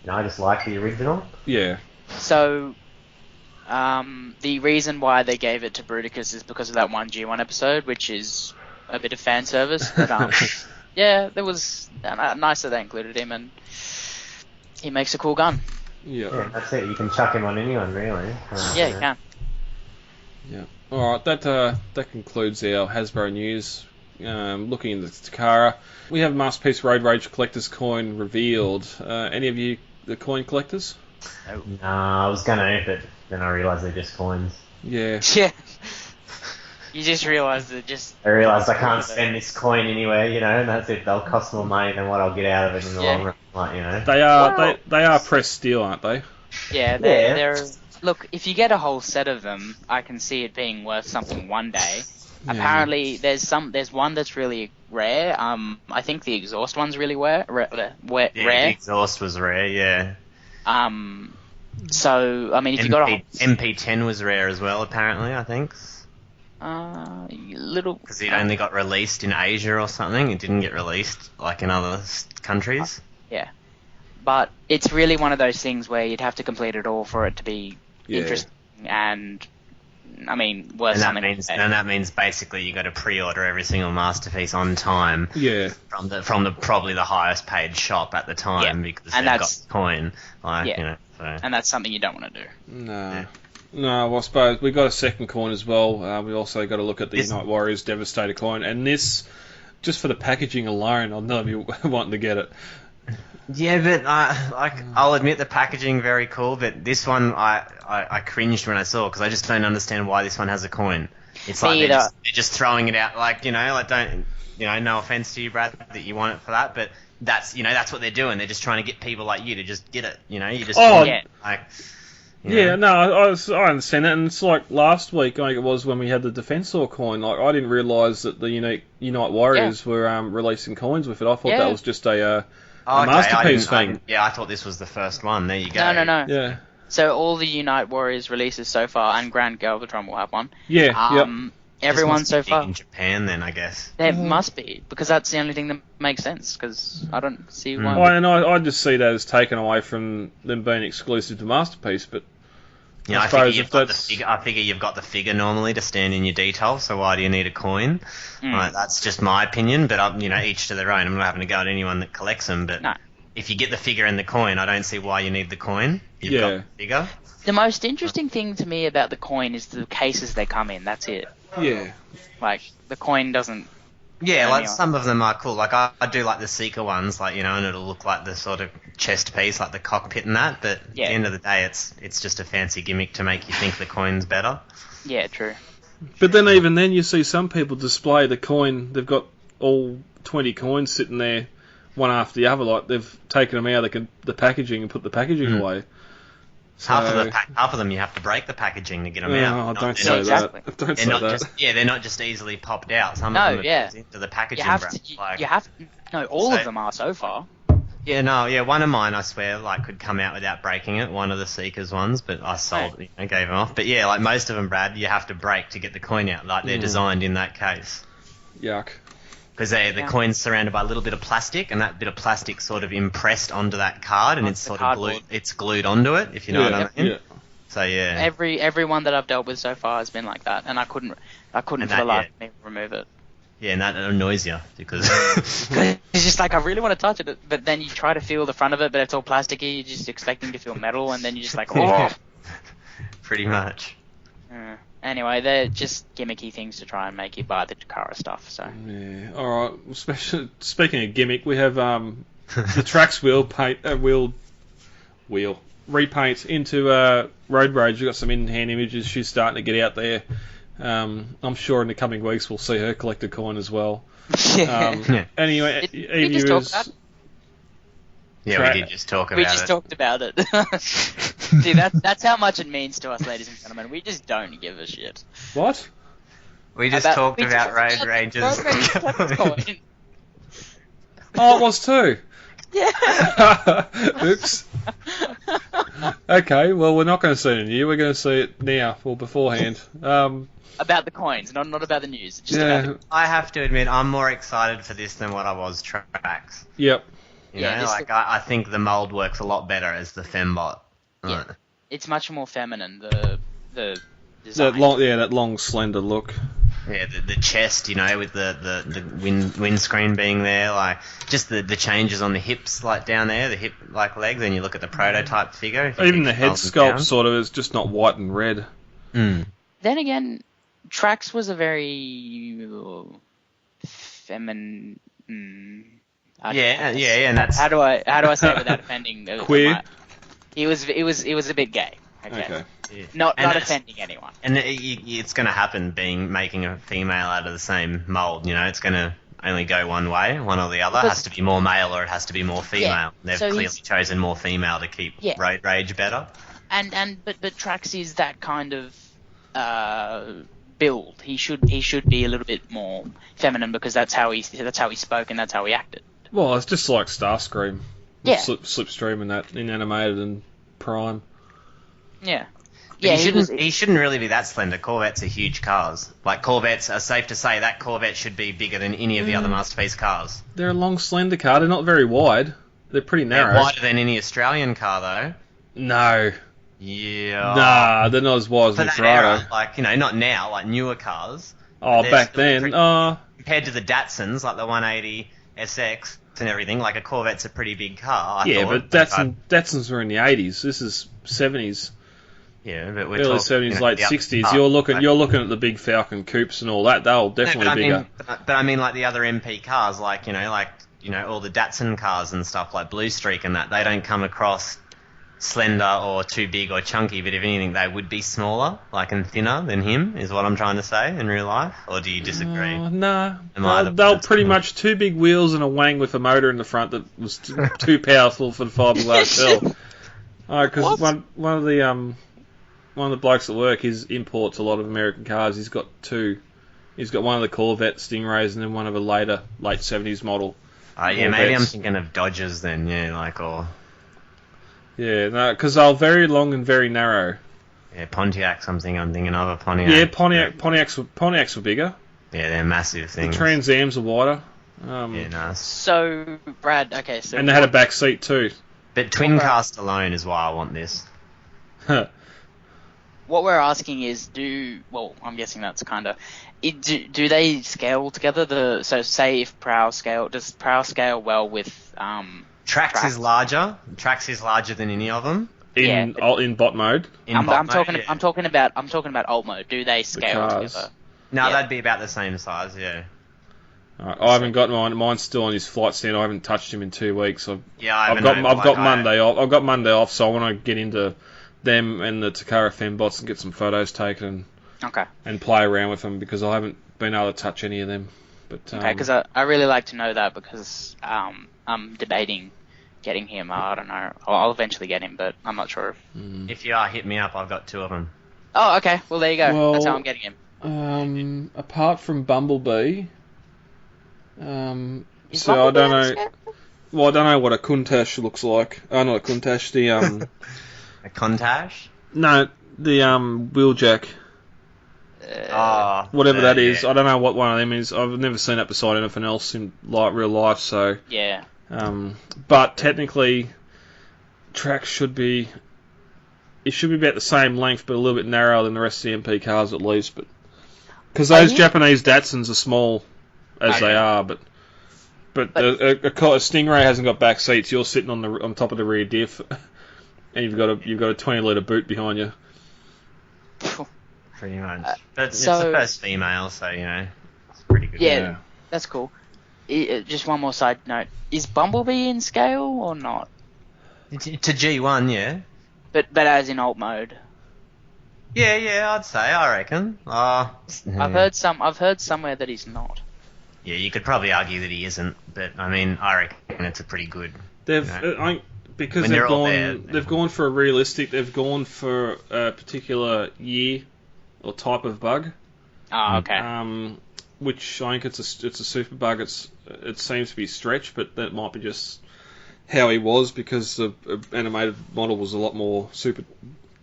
and I just like the original. Yeah. So, the reason why they gave it to Bruticus is because of that one G1 episode, which is a bit of fan service. But yeah, there was nice that they included him, and he makes a cool gun. Yeah, that's it. You can chuck him on anyone, really. Yeah, you can. Yeah. All right, that concludes our Hasbro news. Looking into Takara, we have Masterpiece Road Rage Collector's coin revealed. Any of you the coin collectors? No, I was gonna, but then I realised they're just coins. Yeah. Yeah. You just realised that just... I realised I can't spend this coin anywhere, and that's it. They'll cost more money than what I'll get out of it in the long run. Like, They are pressed steel, aren't they? Yeah, they're... Look, if you get a whole set of them, I can see it being worth something one day. Yeah. Apparently, there's one that's really rare. I think the exhaust one's really rare. The exhaust was rare, yeah. So, I mean, if you got a... MP10 was rare as well, apparently, I think. Because it only got released in Asia or something. It didn't get released like in other countries. Yeah, but it's really one of those things where you'd have to complete it all for it to be interesting, and I mean, worth something. And that means basically you got to pre-order every single Masterpiece on time. Yeah. From the probably the highest paid shop at the time because they've got the coin. And that's something you don't want to do. No. Yeah. No, well, I suppose we got a second coin as well. We also got to look at the Unite Warriors Devastator coin, and this, just for the packaging alone, I'll know you wanting to get it. Yeah, but I'll admit the packaging very cool, but this one I cringed when I saw because I just don't understand why this one has a coin. It's like they're just throwing it out, no offense to you, Brad, that you want it for that, but that's what they're doing. They're just trying to get people like you to just get it. You just want it. Yeah, no, I understand that, and it's like last week, I think it was when we had the Defensor coin. Like, I didn't realise that the Unite Warriors were releasing coins with it. I thought that was just a Masterpiece thing. I thought this was the first one. There you go. No. Yeah. So all the Unite Warriors releases so far, and Grand Galvatron will have one. Yeah. Everyone so far in Japan, then I guess there must be, because that's the only thing that makes sense. Because I don't see why. I just see that as taken away from them being exclusive to Masterpiece, but. Yeah, I figure you've got the figure normally to stand in your detail, so why do you need a coin? That's just my opinion, but each to their own. I'm not having to go at anyone that collects them, but if you get the figure and the coin, I don't see why you need the coin. You've got the figure. The most interesting thing to me about the coin is the cases they come in. That's it. Yeah. Like, the coin doesn't... Yeah, like some of them are cool. Like I do like the Seeker ones, and it'll look like the sort of chest piece, like the cockpit and that. But at the end of the day, it's just a fancy gimmick to make you think the coin's better. Yeah, true. But then even then, you see some people display the coin. They've got all 20 coins sitting there, one after the other. Like they've taken them out of the packaging and put the packaging away. So, half of them you have to break the packaging to get them out. Don't say that. Don't say that. They're not just easily popped out. Some of them are into the packaging. All of them are so far. One of mine I swear could come out without breaking it. One of the Seekers ones, but I sold it, gave them off. But most of them, Brad, you have to break to get the coin out. Like they're designed in that case. Yuck. Because the coin's surrounded by a little bit of plastic, and that bit of plastic sort of impressed onto that card, and it's sort of glued onto it, if you know what I mean. Yeah. So every one that I've dealt with so far has been like that, and I couldn't for the life of me remove it. Yeah, and that annoys you because it's just like I really want to touch it, but then you try to feel the front of it, but it's all plasticky. You're just expecting to feel metal, and then you're just like, oh. Pretty much. Anyway, they're just gimmicky things to try and make you buy the Takara stuff. So Yeah. All right. Especially, speaking of gimmick, we have the Trax wheel repaint into Road Rage. We've got some in-hand images. She's starting to get out there. I'm sure in the coming weeks we'll see her collect a coin as well. Anyway, we just talked about it. Yeah, we did just talk about it. We just talked about it. See, that's how much it means to us, ladies and gentlemen. We just don't give a shit. What? We just talked about Road Rage's coin. Oh, it was too. Yeah. Oops. Okay, well, we're not going to see it in you. We're going to see it now or beforehand. About the coins, not about the news. Just about I have to admit, I'm more excited for this than what I was Trax. Yep. You know, I think the mold works a lot better as the fembot. Yeah. It's much more feminine. The design. That long, slender look. Yeah, the chest, you know, with the windscreen being there, like just the changes on the hips, like down there, the hip like legs. And you look at the prototype figure. Even the head sculpt sort of is just not white and red. Mm. Then again, Trax was a very feminine. And that's how do I say it without offending? Queer. It was a bit gay. Okay. Yeah. Not offending anyone. And it's going to happen making a female out of the same mold. You know, it's going to only go one way, one or the other. It has to be more male or it has to be more female. Yeah. They've clearly chosen more female to keep Road Rage better. But Trax is that kind of build. He should be a little bit more feminine because that's how he spoke and that's how he acted. Well, it's just like Starscream. Yeah. Slipstream and that in animated and Prime. Yeah. Yeah, he shouldn't really be that slender. Corvettes are huge cars. Like, Corvettes are safe to say that Corvette should be bigger than any of the other Masterpiece cars. They're a long, slender car. They're not very wide. They're pretty narrow. They're wider than any Australian car, though. No. Yeah. Nah, they're not as wide as the Ferrari. Like, you know, not now, like newer cars. Oh, back then. Compared to the Datsuns, like the 180 SX and everything, like a Corvette's a pretty big car, I thought. But Datsuns were in the 80s. This is 70s. Yeah, but we're early talking, 70s, late 60s. You're looking at the big Falcon coupes and all that. They'll definitely bigger. But I mean, like the other MP cars, like all the Datsun cars and stuff, like Blue Streak and that. They don't come across slender or too big or chunky. But if anything, they would be smaller, like and thinner than him. Is what I'm trying to say in real life. Or do you disagree? Nah. They'll pretty much 2 big wheels and a wang with a motor in the front that was too powerful for the fiberglass shell. Because one of the blokes at work, he imports a lot of American cars. He's got 2. He's got one of the Corvette Stingrays and then one of a late 70s model. Yeah, maybe I'm thinking of Dodgers then, or... Yeah, no, because they're very long and very narrow. Yeah, Pontiacs, I'm thinking of a Pontiac. Yeah, Pontiacs were bigger. Yeah, they're massive things. The Trans Ams are wider. Yeah, nice. So, Brad, okay, so... And they had a back seat too. But twin cast alone is why I want this. What we're asking is, I'm guessing that's kind of... Do they scale together? So say if does Prow scale well with... Trax is larger. Trax is larger than any of them. In bot mode. I'm talking about alt mode. Do they scale together? No, they'd be about the same size. Yeah. Right, I haven't got mine. Mine's still on his flight stand. I haven't touched him in 2 weeks. I've got Monday off. I've got Monday off, so I want to get into them and the Takara fembots and get some photos taken. Okay. And play around with them because I haven't been able to touch any of them. But okay, because I really like to know that because I'm debating getting him. I don't know. I'll eventually get him, but I'm not sure. If you are, hit me up. I've got 2 of them. Oh, okay. Well, there you go. That's how I'm getting him. Apart from Bumblebee, Is I don't Bumblebee know. Well, I don't know what a Countach looks like. Oh, not a Countach. The a Countach? No, the Wheeljack. Whatever that is. I don't know what one of them is. I've never seen that beside anything else in real life. So yeah. But technically, Trax should be about the same length, but a little bit narrower than the rest of the MP cars at least. But because those Japanese Datsuns are small as they are, but a Stingray hasn't got back seats. You're sitting on top of the rear diff, and you've got a 20-litre boot behind you. pretty much. But it's so- the first female, so it's pretty good. Yeah, that's cool. Just one more side note: is Bumblebee in scale or not? To G1, yeah. But as in alt mode. Yeah, I'd say, I reckon. I've heard somewhere that he's not. Yeah, you could probably argue that he isn't, but I mean, I reckon it's a pretty good. Because When they're all there, they've gone for a realistic. They've gone for a particular year or type of bug. Oh, okay. Which I think it's a super bug. It seems to be stretched, but that might be just how he was, because the animated model was a lot more super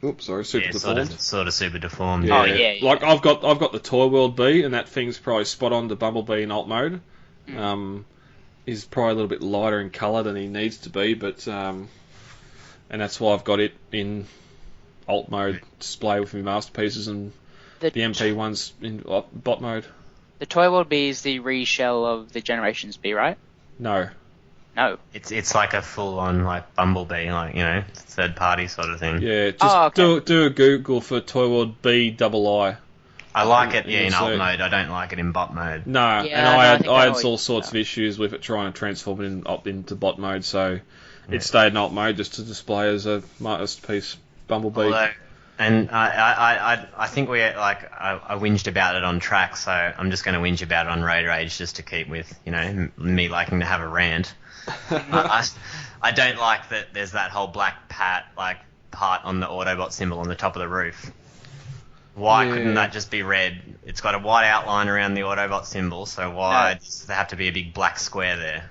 deformed. Sort of super deformed. Yeah. Oh, yeah. Like I've got the Toy World B, and that thing's probably spot on to Bumblebee in alt mode. He's probably a little bit lighter in colour than he needs to be, but and that's why I've got it in alt mode display with my masterpieces, and the MP one's in bot mode. The Toy World B is the reshell of the Generations B, right? No. It's like a full on like Bumblebee, like third party sort of thing. Yeah, just do a Google for Toy World B II. I like it in alt mode. I don't like it in bot mode. No, I had all sorts of issues with it trying to transform it into bot mode, so it stayed in alt mode just to display as a masterpiece Bumblebee. And I think I whinged about it on track, so I'm just going to whinge about it on Road Rage just to keep with me liking to have a rant. I don't like that there's that whole black part on the Autobot symbol on the top of the roof. Why couldn't that just be red? It's got a white outline around the Autobot symbol, so why does there have to be a big black square there?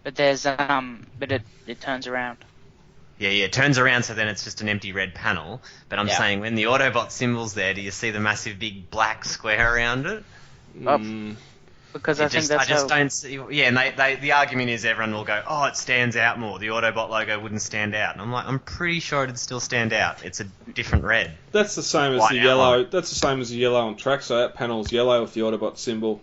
But there's but it turns around. Yeah, it turns around, so then it's just an empty red panel. But I'm saying, when the Autobot symbol's there, do you see the massive big black square around it? Because I think that's don't see. Yeah, and the argument is everyone will go, oh, it stands out more. The Autobot logo wouldn't stand out, and I'm like, I'm pretty sure it'd still stand out. It's a different red. That's the same as the yellow. That's the same as the yellow on track. So that panel's yellow with the Autobot symbol.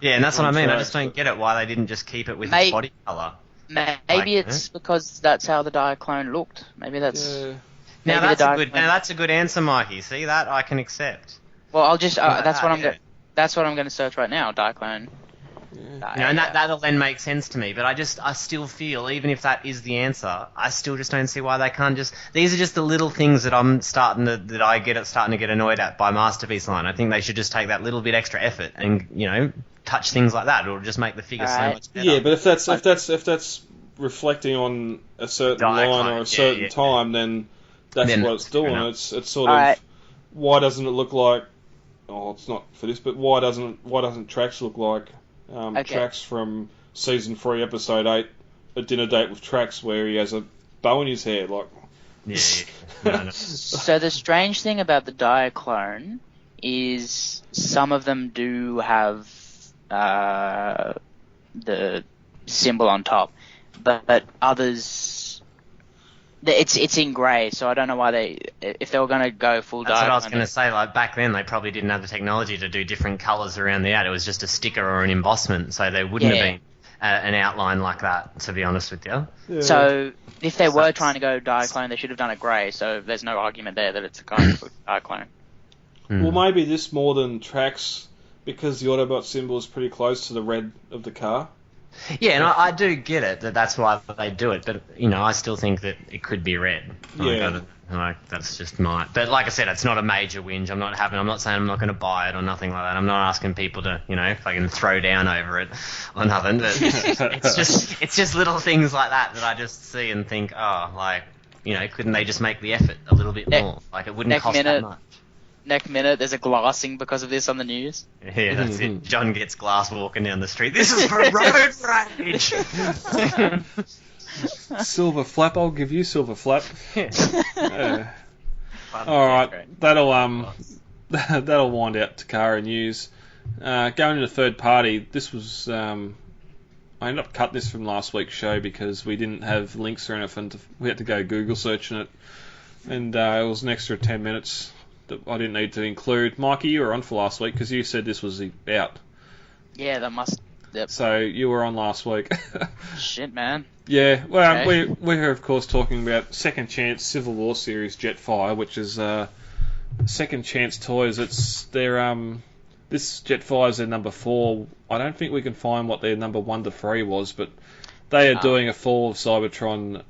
Yeah, and that's what I mean. I just don't get it why they didn't just keep it with its body color. Maybe it's because that's how the Diaclone looked. Maybe that's. Yeah. Now that's a good answer, Mikey. See that I can accept. Well, I'll just that's what I'm going to search right now. Diaclone. Yeah. And that'll then make sense to me. But I still feel, even if that is the answer, I still just don't see why they can't just. These are just the little things that I'm starting to get annoyed at by Masterpiece Line. I think they should just take that little bit extra effort and touch things like that. It'll just make the figure so much better. Yeah, but if that's reflecting on a certain line or a certain time, then that's what it's doing. It's sort of why doesn't it look like? Oh, it's not for this, but why doesn't Trax look like Trax from season 3, episode 8, A Dinner Date with Trax, where he has a bow in his hair, like. Yeah. So the strange thing about the Diaclone is some of them do have the symbol on top, but others, it's in grey. So I don't know why if they were going to go full. That's what I was going to say. Like back then, they probably didn't have the technology to do different colours around the ad. It was just a sticker or an embossment, so there wouldn't have been an outline like that. To be honest with you. Yeah. So if they were trying to go Diaclone, they should have done it grey. So there's no argument there that it's a kind of Diaclone. Well, maybe this more than Trax, because the Autobot symbol is pretty close to the red of the car. Yeah, and I do get it that's why they do it, but I still think that it could be red. That's just my. But like I said, it's not a major whinge. I'm not saying I'm not going to buy it or nothing like that. I'm not asking people to fucking throw down over it or nothing. But it's just little things like that I just see and think, couldn't they just make the effort a little bit more? Like it wouldn't cost that much. Next minute, there's a glassing because of this on the news. Yeah, that's it. John gets glass walking down the street. This is for road rage. Silver Flap, I'll give you Silver Flap. All right, that'll wind out Takara news. Going into third party, this was I ended up cutting this from last week's show because we didn't have links or anything. We had to go Google searching it, and it was an extra 10 minutes. That I didn't need to include. Mikey, you were on for last week because you said this was out. Yeah, that must. Yep. So you were on last week. Shit, man. Yeah, well, okay. We're of course talking about Second Chance Civil War series Jetfire, which is Second Chance Toys. It's their this Jetfire's their number 4. I don't think we can find what their number 1 to 3 was, but they are doing a Fall of Cybertron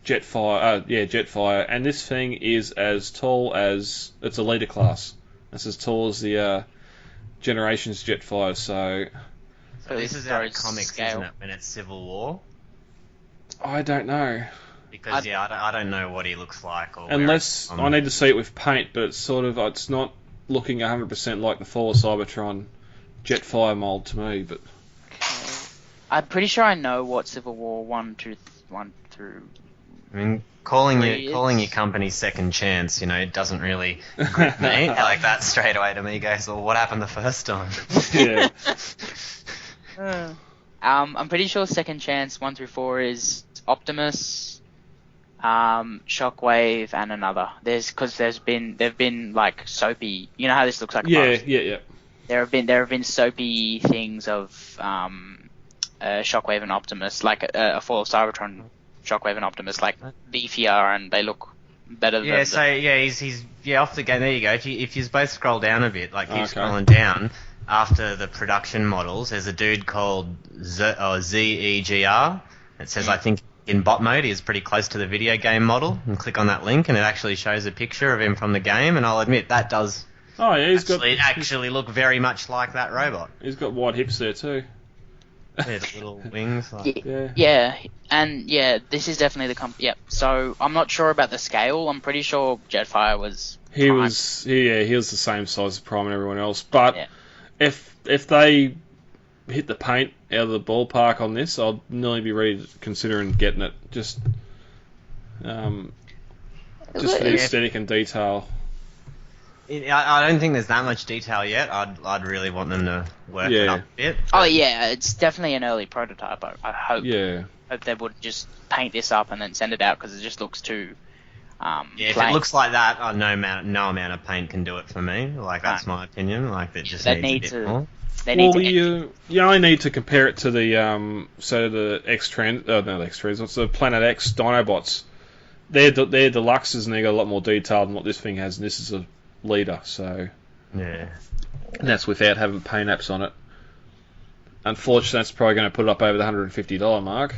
Jetfire, and this thing is as tall as it's a leader class. It's as tall as the Generations Jetfire. So this is out of comics, scale. isn't it? When it's Civil War. I don't know. Because I don't know what he looks like. Or unless I need to see it with paint, but it's not looking 100% like the Fall of Cybertron Jetfire mold to me. But I'm pretty sure I know what Civil War 1 through. I mean, calling your company Second Chance, it doesn't really grip me like that straight away to me. Goes, well, what happened the first time? Yeah. I'm pretty sure Second Chance 1 through 4 is Optimus, Shockwave, and another. They've been like soapy. You know how this looks like? Yeah. There have been soapy things of Shockwave and Optimus, like a Fall of Cybertron. Shockwave and Optimus, like beefier, and they look better than. He's off the game. There you go. If you both scroll down a bit, keep scrolling down after the production models, there's a dude called ZEGR. It says I think in bot mode he is pretty close to the video game model. And click on that link, and it actually shows a picture of him from the game. And I'll admit that does. Oh yeah, he's actually look very much like that robot. He's got wide hips there too. Yeah, the little wings. This is definitely the Yep. So I'm not sure about the scale. I'm pretty sure Jetfire was. He was the same size as Prime and everyone else. But if they hit the paint out of the ballpark on this, I'd nearly be ready to considering getting it. Just for the aesthetic and detail. I don't think there's that much detail yet. I'd really want them to work it up a bit. Oh yeah, it's definitely an early prototype. I hope. Yeah. Hope they would just paint this up and then send it out because it just looks too. If it looks like that, no amount of paint can do it for me. That's my opinion. It just needs a bit more. You only need to compare it to the X-Trans. What's the Planet X Dinobots? They're deluxes and they got a lot more detail than what this thing has, and this is a leader, so yeah, and that's without having paint apps on it. Unfortunately, that's probably going to put it up over the $150 mark.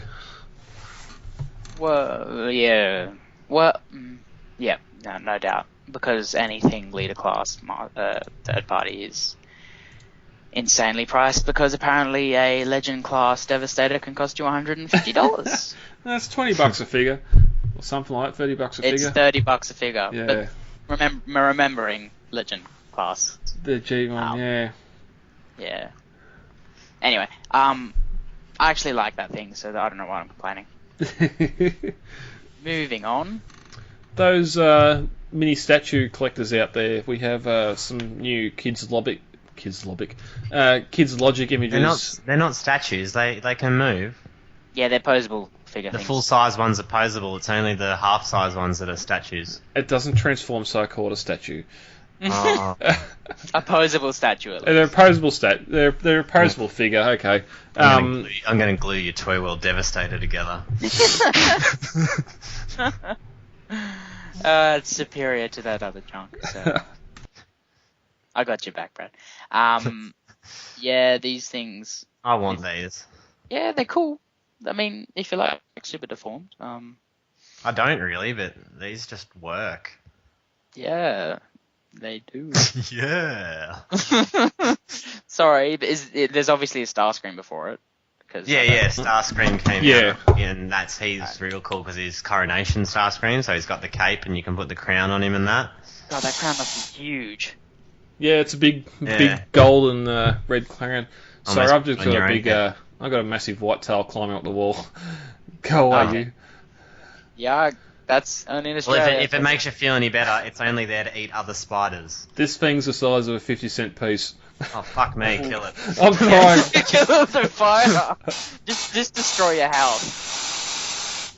Well, yeah, no doubt, because anything leader class third party is insanely priced. Because apparently a Legend class Devastator can cost you $150. That's $20 a figure, or something like that. $30 a figure. It's $30 a figure. Yeah. But remembering Legend class. The G1, yeah. Yeah. Anyway, I actually like that thing, so I don't know why I'm complaining. Moving on. Those mini statue collectors out there, we have some new Kids Logic images. They're not statues. They can move. Yeah, they're posable figure The things. full-size ones are posable. It's only the half-size ones that are statues. It doesn't transform, so I call it a statue. Oh. A posable statue, at least. They're a posable They're a posable figure. Okay. I'm going to glue your Toy World Devastator together. It's superior to that other junk. So. I got your back, Brad. Yeah, these things. I want these. Yeah, they're cool. I mean, if you like super deformed. I don't really, but these just work. Yeah, they do. Yeah. Sorry, but there's obviously a Starscream before it. Starscream came out, and he's real cool because he's Coronation Starscream, so he's got the cape and you can put the crown on him and that. God, that crown must be huge. Yeah, it's a big gold and red crown. Sorry, I've just got I've got a massive white tail climbing up the wall. Go away, you. Yeah, that's only in Australia. Well, if it makes you feel any better, it's only there to eat other spiders. This thing's the size of a 50-cent piece. Oh, fuck me, kill it. I'm crying. Kill it with fire. Just destroy your house.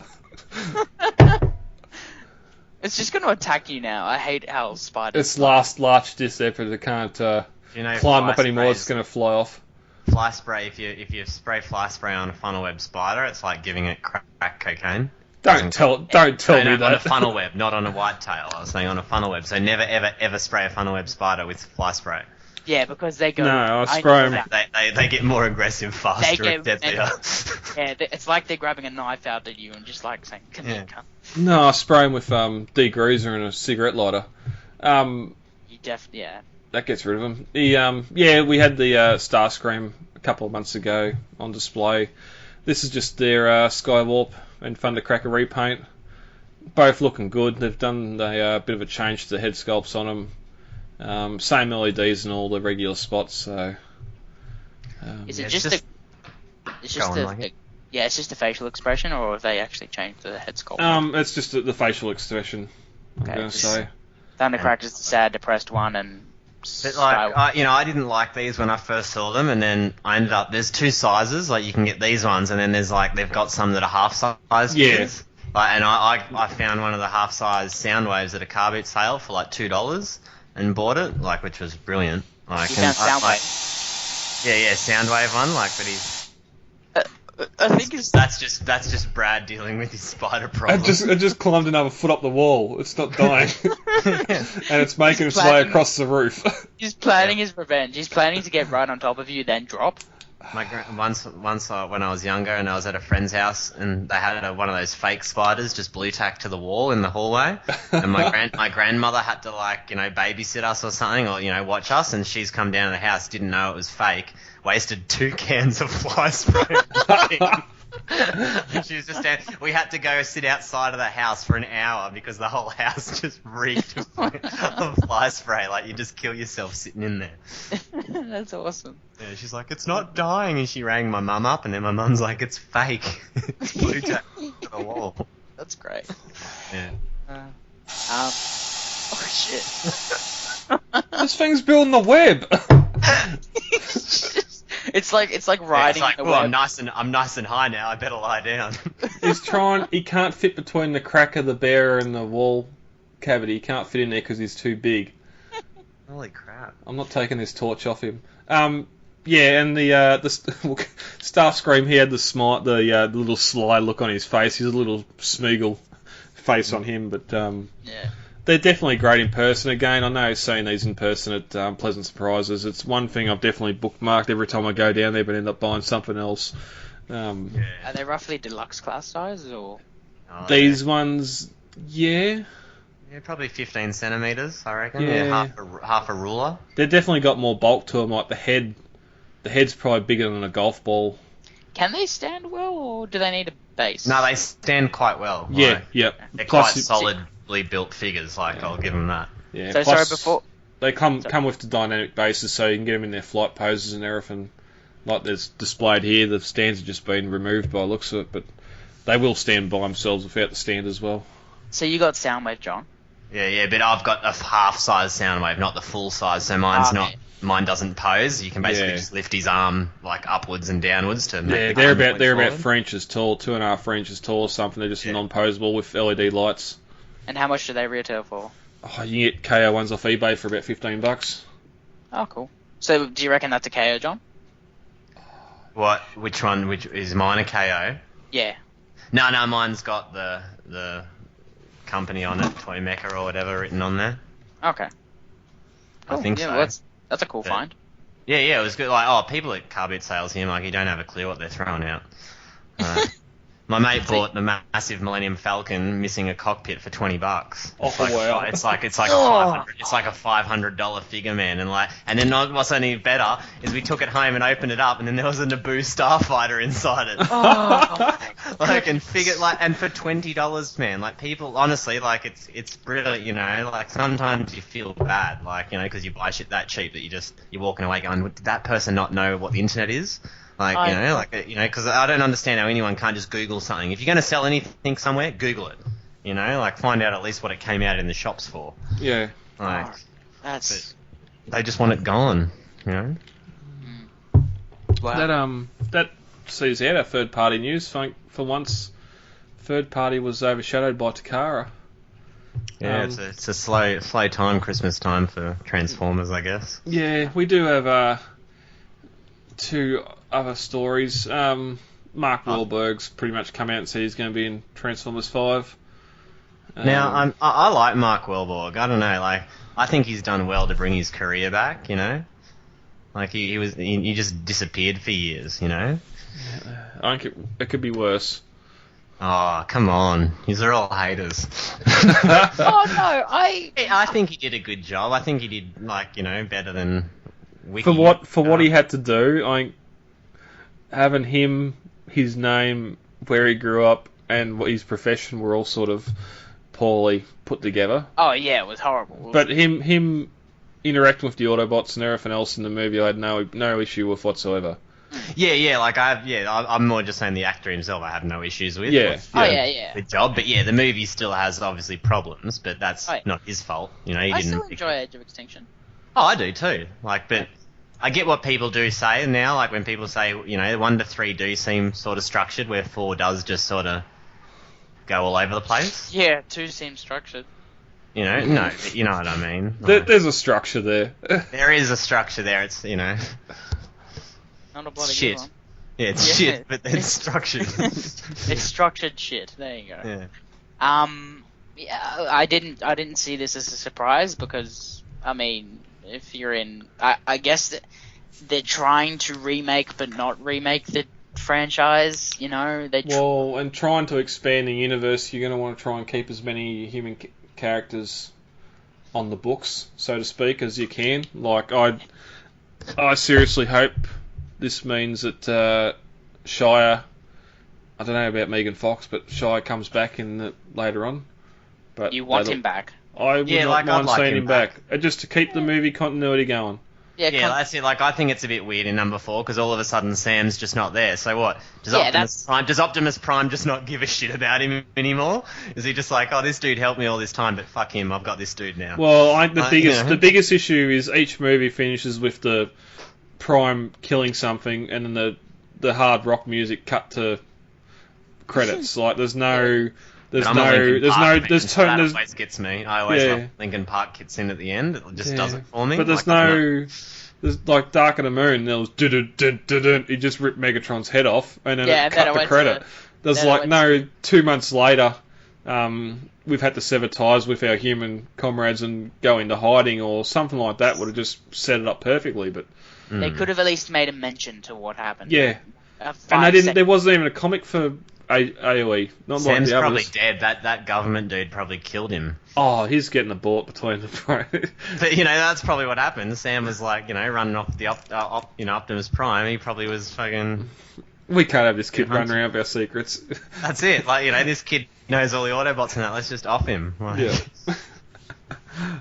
It's just going to attack you now. I hate how spiders... It's last ditch effort. It can't climb up anymore. It's going to fly off. Fly spray, if you spray fly spray on a funnel web spider, it's like giving it crack cocaine. Don't tell me that. On a funnel web, not on a whitetail. I was saying on a funnel web. So never, ever spray a funnel web spider with fly spray. Yeah, because they go. No, I spray them. They get more aggressive faster and deadlier. Yeah, it's like they're grabbing a knife out at you and just like saying, "Come here, come." No, I spray them with degreaser and a cigarette lighter. Yeah. That gets rid of them. We had the Starscream a couple of months ago on display. This is just their Skywarp and Thundercracker repaint. Both looking good. They've done a bit of a change to the head sculpts on them. Same LEDs and all the regular spots. So is it just a facial expression, or have they actually changed the head sculpt? It's just the facial expression. I'm going to say. Thundercracker's the sad, depressed one, and. But I didn't like these when I first saw them, and then I ended up. There's two sizes. Like you can get these ones, and then there's they've got some that are half size. Yeah. And I found one of the half size Soundwaves at a car boot sale for $2, and bought it, which was brilliant. You found Soundwave. Yeah, Soundwave one. But he's. I think that's just Brad dealing with his spider problem. It just climbed another foot up the wall. It's not dying, and it's making its way across the roof. He's planning his revenge. He's planning to get right on top of you, then drop. Once when I was younger, and I was at a friend's house, and they had one of those fake spiders just blue tacked to the wall in the hallway, and my grandmother had to babysit us or something, or watch us, and she's come down to the house, didn't know it was fake. Wasted 2 cans of fly spray. She was just we had to go sit outside of the house for an hour because the whole house just reeked of fly spray. You just kill yourself sitting in there. That's awesome. Yeah, she's like, it's not dying, and she rang my mum up, and then my mum's like, it's fake. It's blue tack to the wall. That's great. Yeah. Oh shit. This thing's building the web. It's like riding. It's I'm nice and high now. I better lie down. He can't fit between the cracker, the bear, and the wall cavity. He can't fit in there because he's too big. Holy crap! I'm not taking this torch off him. And the Starscream, he had the little sly look on his face. He's a little Smeagol face on him, but they're definitely great in person. Again, I know seeing these in person at Pleasant Surprises, it's one thing I've definitely bookmarked every time I go down there, but end up buying something else. Are they roughly deluxe class size, or? These ones, yeah. Yeah, probably 15 centimeters, I reckon. Yeah. Half a ruler. They've definitely got more bulk to them. Like the head's probably bigger than a golf ball. Can they stand well, or do they need a base? No, they stand quite well. Yeah, yep. They're quite solidly built figures. I'll give them that. Yeah. So Plus, before they come with the dynamic bases, so you can get them in their flight poses and everything. Like there's displayed here, the stands have just been removed by the looks of it, but they will stand by themselves without the stand as well. So you got Soundwave, John? Yeah, but I've got a half-size Soundwave, not the full size, so mine doesn't pose. You can basically just lift his arm upwards and downwards to make they're about 4 inches tall, 2.5 3 inches tall or something. They're just non-posable with LED lights. And how much do they retail for? Oh, you can get KO ones off eBay for about $15. Oh, cool. So do you reckon that's a KO, John? What? Which one? Which is mine a KO? Yeah. No, mine's got the company on it, Toy Mecha or whatever, written on there. Okay. Cool. I think so. Well, that's a cool find. Yeah, it was good. People at car boot sales here, you don't have a clue what they're throwing out. My mate bought the massive Millennium Falcon missing a cockpit for $20. Oh wow! It's like a $500 figure, man, and then what's only better is we took it home and opened it up, and then there was a Naboo starfighter inside it. And for $20, man, people honestly, it's brilliant, sometimes you feel bad, because you buy shit that cheap that you're walking away going, did that person not know what the internet is? Because I don't understand how anyone can't just Google something. If you're going to sell anything somewhere, Google it. Find out at least what it came out in the shops for. Yeah. They just want it gone, Wow. That sees out our third party news. For once, third party was overshadowed by Takara. Yeah, it's a slow time, Christmas time for Transformers, I guess. Yeah, we do have 2 other stories. Mark Wahlberg's pretty much come out and said he's going to be in Transformers 5. Now, I like Mark Wahlberg. I don't know, like, I think he's done well to bring his career back, you know? Like, he just disappeared for years, you know? I think it could be worse. Oh, come on. These are all haters. Oh, no, I think he did a good job. I think he did, like, you know, better than Wiki. For what he had to do, I think having him, his name, where he grew up, and what his profession were all sort of poorly put together. Oh, yeah, it was horrible. But him interacting with the Autobots and everything else in the movie, I had no issue with whatsoever. Yeah, like I'm more just saying the actor himself I have no issues with. Yeah. The job, but yeah, the movie still has obviously problems, but that's not his fault. You know, he didn't. I still enjoy Age of Extinction. Oh, I do too. Like, but I get what people do say now. Like when people say, you know, 1 to 3 do seem sort of structured, where 4 does just sort of go all over the place. Yeah, 2 seems structured. You know, no, but you know what I mean. There's a structure there. There is a structure there. It's, you know. Not a bloody shit. good one. Yeah, it's shit, but it's structured. It's structured shit. There you go. Yeah. Yeah, I didn't see this as a surprise because, I mean, if you're in, I guess that they're trying to remake but not remake the franchise. You know, and trying to expand the universe, you're going to want to try and keep as many human characters on the books, so to speak, as you can. Like I seriously hope this means that Shia, I don't know about Megan Fox, but Shia comes back later on. But you want him back? I would not mind seeing him back. Just to keep the movie continuity going. Yeah, that's it. Like, I think it's a bit weird in number 4 because all of a sudden Sam's just not there. So what? Does Optimus Prime just not give a shit about him anymore? Is he just like, oh, this dude helped me all this time, but fuck him, I've got this dude now? Well, I think the biggest issue is each movie finishes with the Prime killing something, and then the hard rock music cut to credits. Like that always gets me. I always love Linkin Park gets in at the end. It just does it for me. But there's like Dark of the Moon. There was he just ripped Megatron's head off, and then it cut the credit. There's 2 months later. We've had to sever ties with our human comrades and go into hiding, or something like that would have just set it up perfectly. But they could have at least made a mention to what happened. Yeah, and they didn't. There wasn't even a comic for AOE. Not Sam's like the probably others. dead. That government dude probably killed him. Oh, he's getting a bullet between the. But you know that's probably what happened. Sam was like, you know, running off the Optimus Prime. He probably was fucking. We can't have this kid running around with our secrets. That's it. Like, you know, this kid knows all the Autobots and that. Let's just off him. Like.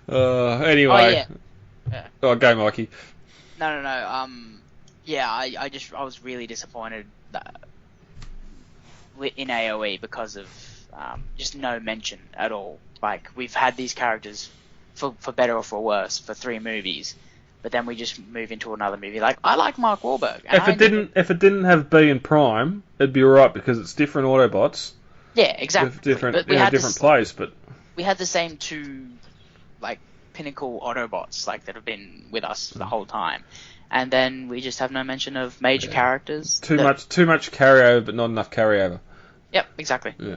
Yeah. Anyway. Oh, go, Mikey. No. Yeah, I was really disappointed in AOE because of just no mention at all. Like, we've had these characters for better or for worse for 3 movies, but then we just move into another movie. Like, I like Mark Wahlberg. If it didn't have B and Prime, it'd be alright because it's different Autobots. Yeah, exactly. With different place, but we had the same 2 like pinnacle Autobots like that have been with us the whole time, and then we just have no mention of major characters. Too much carryover, but not enough carryover. Yep, exactly. Yeah.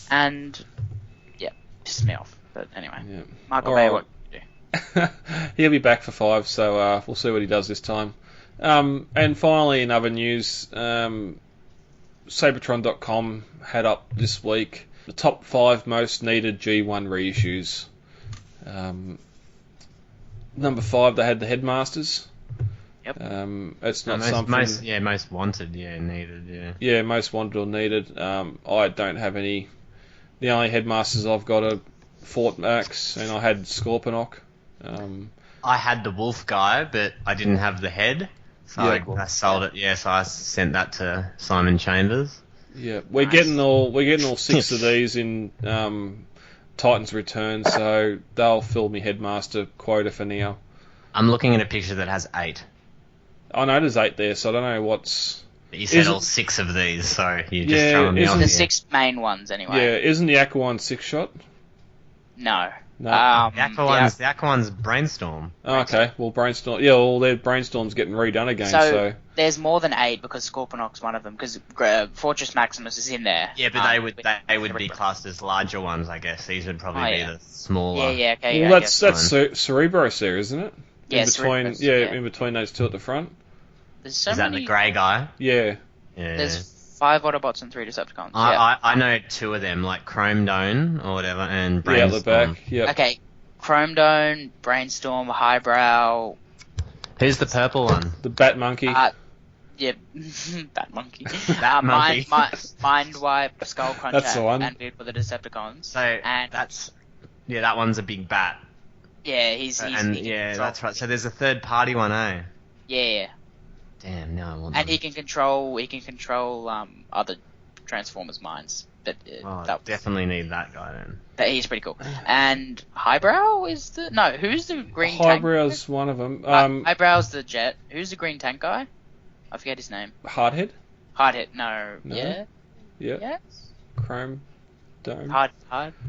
And pissed me off. But anyway, Michael Bay, right. What do you do? He'll be back for 5, so we'll see what he does this time. And finally, in other news, Sabertron.com had up this week the top 5 most needed G1 reissues. Number 5, they had the Headmasters. Yep. It's not something. Most wanted, needed, yeah. Yeah, most wanted or needed. I don't have any. The only Headmasters I've got are Fort Max, and I had Scorponok. I had the Wolf guy, but I didn't have the head, so I sold it. Yeah, so I sent that to Simon Chambers. Yeah, we're getting all 6 of these in Titan's Return, so they'll fill me Headmaster quota for now. I'm looking at a picture that has 8. I know there's 8 there, so I don't know what's... But you said all 6 of these, so you're just throwing me off. The 6 main ones, anyway. Yeah, isn't the Aqua one 6-shot? No. No. The Aqua one's Brainstorm. Oh, okay. Well, Brainstorm. Yeah, well, their Brainstorm's getting redone again. So there's more than 8 because Scorponok's one of them. Because Fortress Maximus is in there. Yeah, but they would be classed as larger ones, I guess. These would probably be the smaller. Yeah, okay. Well, that's Cerebros there, isn't it? Yeah, in between those two at the front. There's so is that the grey guy? Yeah. There's 5 Autobots and 3 Decepticons. I know 2 of them, like Chrome Dome or whatever, and Brainstorm. Yeah, at the back. Yep. Okay, Chrome Dome, Brainstorm, Highbrow. Who's the purple one? The Bat Monkey. Yeah, Bat Monkey. Monkey. Mindwipe, Skullcruncher, That's the one. and Beard for the Decepticons. So that one's a big bat. Yeah, he's that's right. So there's a third party one, eh? Yeah. Damn, no, I want. And he can control other Transformers' minds. But definitely need that guy then. But he's pretty cool. And Highbrow is who's the green Highbrow's tank? one of them. Highbrow's the jet. Who's the green tank guy? I forget his name. Hardhead? Hardhead, no. Yeah? Yeah. Yes? Chrome Dome? Hard?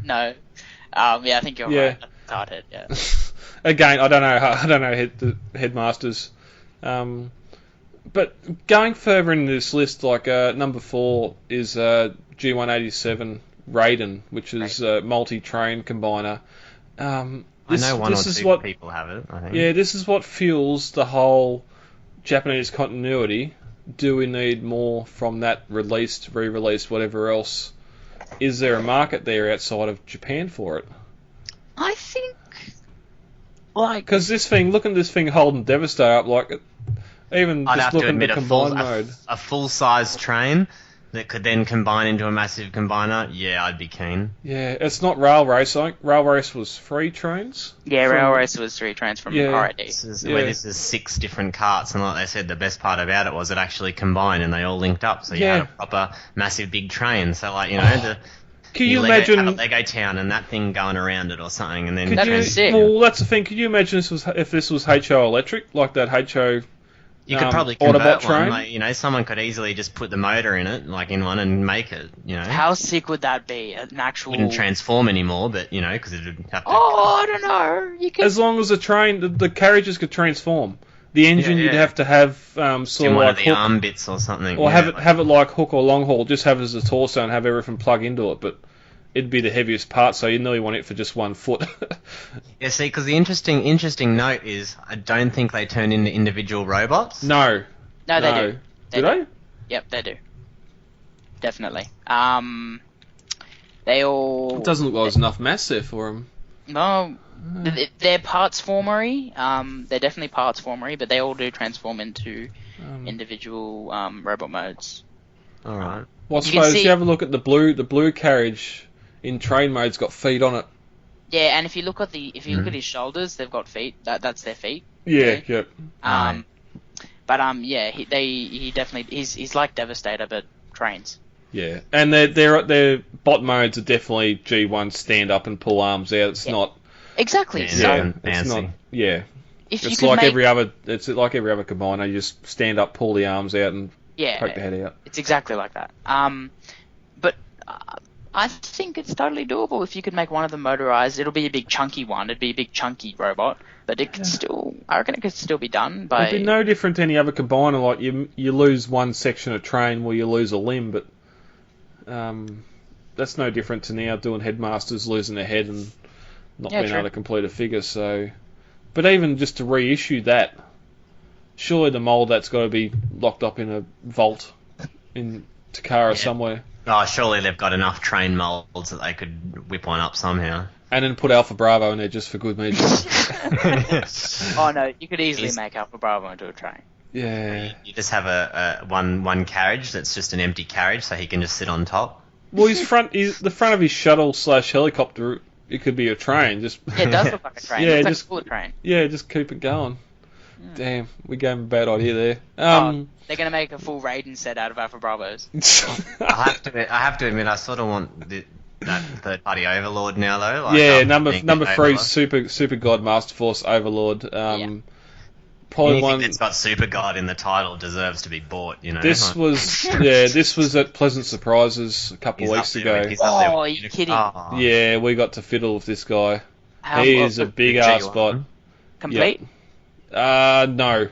No. I think you're right. That's Hardhead, yeah. Again, I don't know the headmasters. But going further into this list, like number 4 is G187 Raiden, which is a multi-train combiner. I know one or two people have it, I think. Yeah, this is what fuels the whole Japanese continuity. Do we need more from that released, re-released, whatever else? Is there a market there outside of Japan for it? I think... Because look at this thing holding Devastator up, like... Even I'd just have to looking admit at the combined mode. A full-size train that could then combine into a massive combiner, yeah, I'd be keen. Yeah, it's not Rail Race. I think Rail Race was 3 trains. Yeah, Rail Race was 3 trains from RID. This is 6 different carts, and like they said, the best part about it was it actually combined and they all linked up, so you had a proper, massive, big train. So, like, can you imagine have a Lego town and that thing going around it or something, and then well, that's the thing. Could you imagine if this was HO Electric, like that HO? You could probably convert Autobot train? one. Like, someone could easily just put the motor in it, like in one, and make it. How sick would that be? An actual wouldn't transform anymore, but because it would have to. I don't know. You could... As long as the train, the carriages could transform. The engine you'd have to have sort of one like of the arm bits or something, or have it like hook or long haul. Just have it as a torso and have everything plug into it, but. It'd be the heaviest part, so you nearly want it for just 1 foot. Yeah, see, because the interesting note is, I don't think they turn into individual robots. No, they do. Do they? Yep, they do. Definitely. They all. It doesn't look like there's enough mass there for them. No, they're parts formery. They're definitely parts formery, but they all do transform into individual robot modes. All right. Well, I suppose you have a look at the blue carriage. In train mode's got feet on it. Yeah, and if you look at his shoulders, they've got feet. That's their feet. Yeah, yep. He definitely he's like Devastator, but trains. Yeah, and their bot modes are definitely G1 stand up and pull arms out. It's not exactly. It's not. Yeah. It's like every other combiner. You just stand up, pull the arms out, and poke the head out. It's exactly like that. But I think it's totally doable if you could make one of them motorized. It'll be a big chunky one. It'd be a big chunky robot, but it could still. I reckon it could still be done by. It'd be no different to any other combiner. Like you lose one section of train, where you lose a limb, but that's no different to now doing headmasters losing a head and not being able to complete a figure. So, but even just to reissue that, surely the mold that's got to be locked up in a vault in Takara somewhere. Oh, surely they've got enough train molds that they could whip one up somehow. And then put Alpha Bravo in there just for good measure. Oh no, you could easily make Alpha Bravo into a train. Yeah. You just have a one carriage that's just an empty carriage, so he can just sit on top. Well, the front of his shuttle / helicopter, it could be a train. Just it does look like a train. It looks like a train. Yeah, just keep it going. Damn, we gave him a bad idea there. They're going to make a full Raiden set out of Alpha Bravos. I have to admit, I sort of want that third-party Overlord now, though. Like, number 3, Super God Master Force Overlord. Probably anything that's got Super God in the title deserves to be bought. This was at Pleasant Surprises a couple of weeks ago. Oh, are you kidding? Yeah, we got to fiddle with this guy. He is a big ass bot. Complete? No.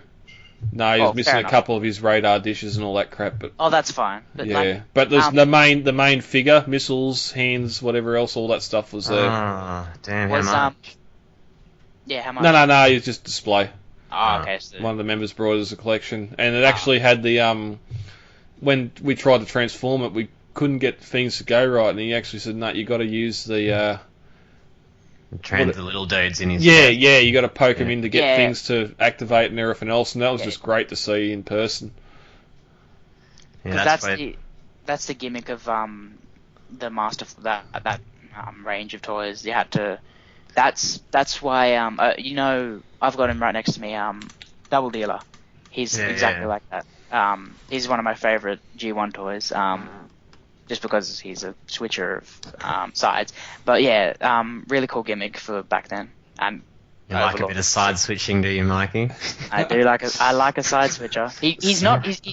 No, he's missing fair a enough. couple of his radar dishes and all that crap. But Oh, that's fine. But yeah, but there's the main figure, missiles, hands, whatever else, all that stuff was there. Oh, damn, Was, how much? Yeah, how much? No, it's just display. Oh, okay. So, One of the members brought it as a collection, and it actually had the when we tried to transform it, we couldn't get things to go right, and he actually said, "No, you got to use the." The little dudes in his. Yeah, you got to poke him in to get Yeah. things to activate and everything else, and that was Yeah. just great to see in person. Yeah, that's the gimmick of the master that range of toys. You had to. That's why I've got him right next to me. Double Dealer. He's exactly like that. He's one of my favorite G1 toys. Just because he's a switcher of sides. But yeah, really cool gimmick for back then. And You like a bit of side switching, do you, Mikey? I do like a side switcher. He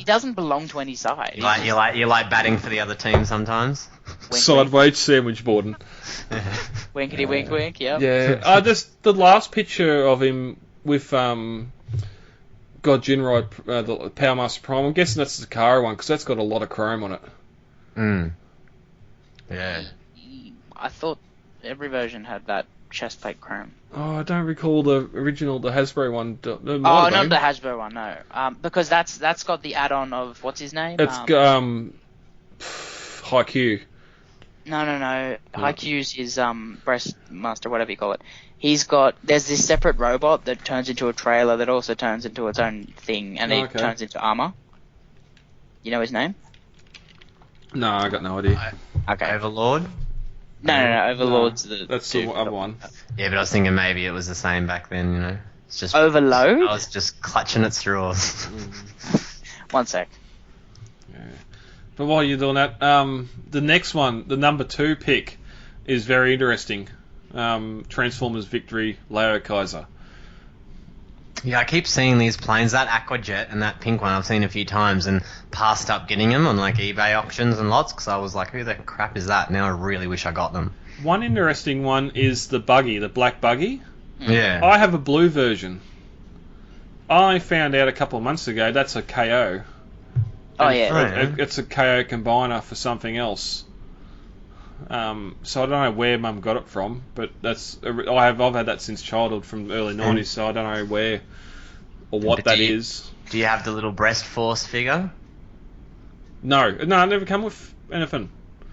doesn't belong to any side. You like batting for the other team sometimes? Wink, Sideways sandwich boarding. Winkety wink wink. Yep. Yeah. Just the last picture of him with God Jinrai, the Power Master Prime. I'm guessing that's the Kara one because that's got a lot of chrome on it. Yeah. I thought every version had that chest plate chrome. Oh, I don't recall the original, the Hasbro one. Not the Hasbro one, no. Because that's got the add-on of what's his name? It's Haikyuu. No. Haikyuu's his breast master, whatever you call it. There's this separate robot that turns into a trailer that also turns into its own thing, and it turns into armor. You know his name? No, I got no idea. Okay. Overlord? No. Overlord's That's the other one. Yeah, but I was thinking maybe it was the same back then, you know. It's just Overload? I was just clutching at straws. One sec. Yeah. But while you're doing that, the next one, the number 2 pick, is very interesting. Transformers Victory Leo Kaiser. Yeah, I keep seeing these planes, that Aquajet and that pink one I've seen a few times and passed up getting them on like eBay auctions and lots because I was like, who the crap is that? Now I really wish I got them. One interesting one is the buggy, the black buggy. Yeah. I have a blue version. I found out a couple of months ago that's a KO. Oh, yeah. It's a KO combiner for something else. So I don't know where Mum got it from, but I've had that since childhood from the early 90s, so I don't know where or what that is. Do you have the little breast force figure? No, it never come with anything.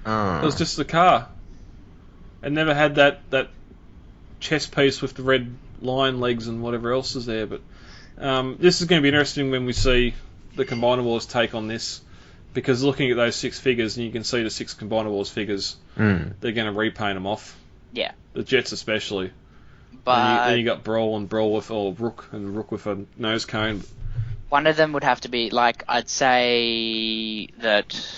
Oh. It was just the car. It never had that chest piece with the red lion legs and whatever else is there. But this is going to be interesting when we see the Combiner Wars take on this, because looking at those 6 figures, and you can see the 6 Combiner Wars figures, they're going to repaint them off. Yeah. The Jets especially. But then you got Brawl with Rook, and Rook with a nose cone. one of them would have to be, like, I'd say that...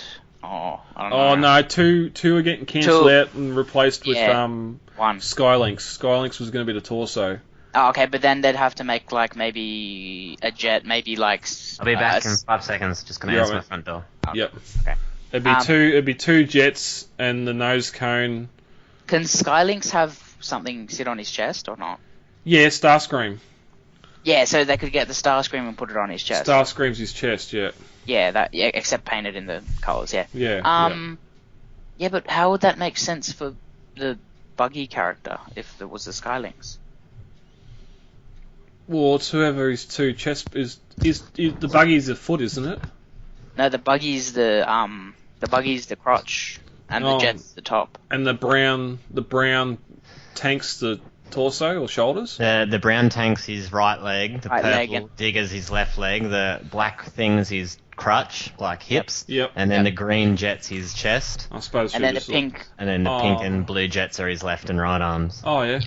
I don't know. Oh no, two are getting cancelled out and replaced with one. Skylinks. Skylinks was going to be the torso. Oh, okay, but then they'd have to make like maybe a jet, maybe like. I'll be back in 5 seconds. Just going to answer my front door. Oh, Yep. Okay. It'd be two jets and the nose cone. Can Skylinks have something sit on his chest or not? Yeah, Starscream. Yeah, so they could get the Starscream and put it on his chest. Starscream's his chest, yeah. Yeah, except painted in the colours, yeah. Yeah. Yeah, but how would that make sense for the Buggy character if there was the Skylinks? Well, it's whoever his two chest is the buggy's the foot, isn't it? No, the Buggy's the crotch and the Jet's the top. And the brown tank's the torso or shoulders? The brown tank's his right leg, the right purple leg, digger's his left leg, the black thing's his crutch, like hips, yep. And then the green jet's his chest. I suppose. And then the pink. And then the pink and blue jets are his left and right arms. Oh yeah.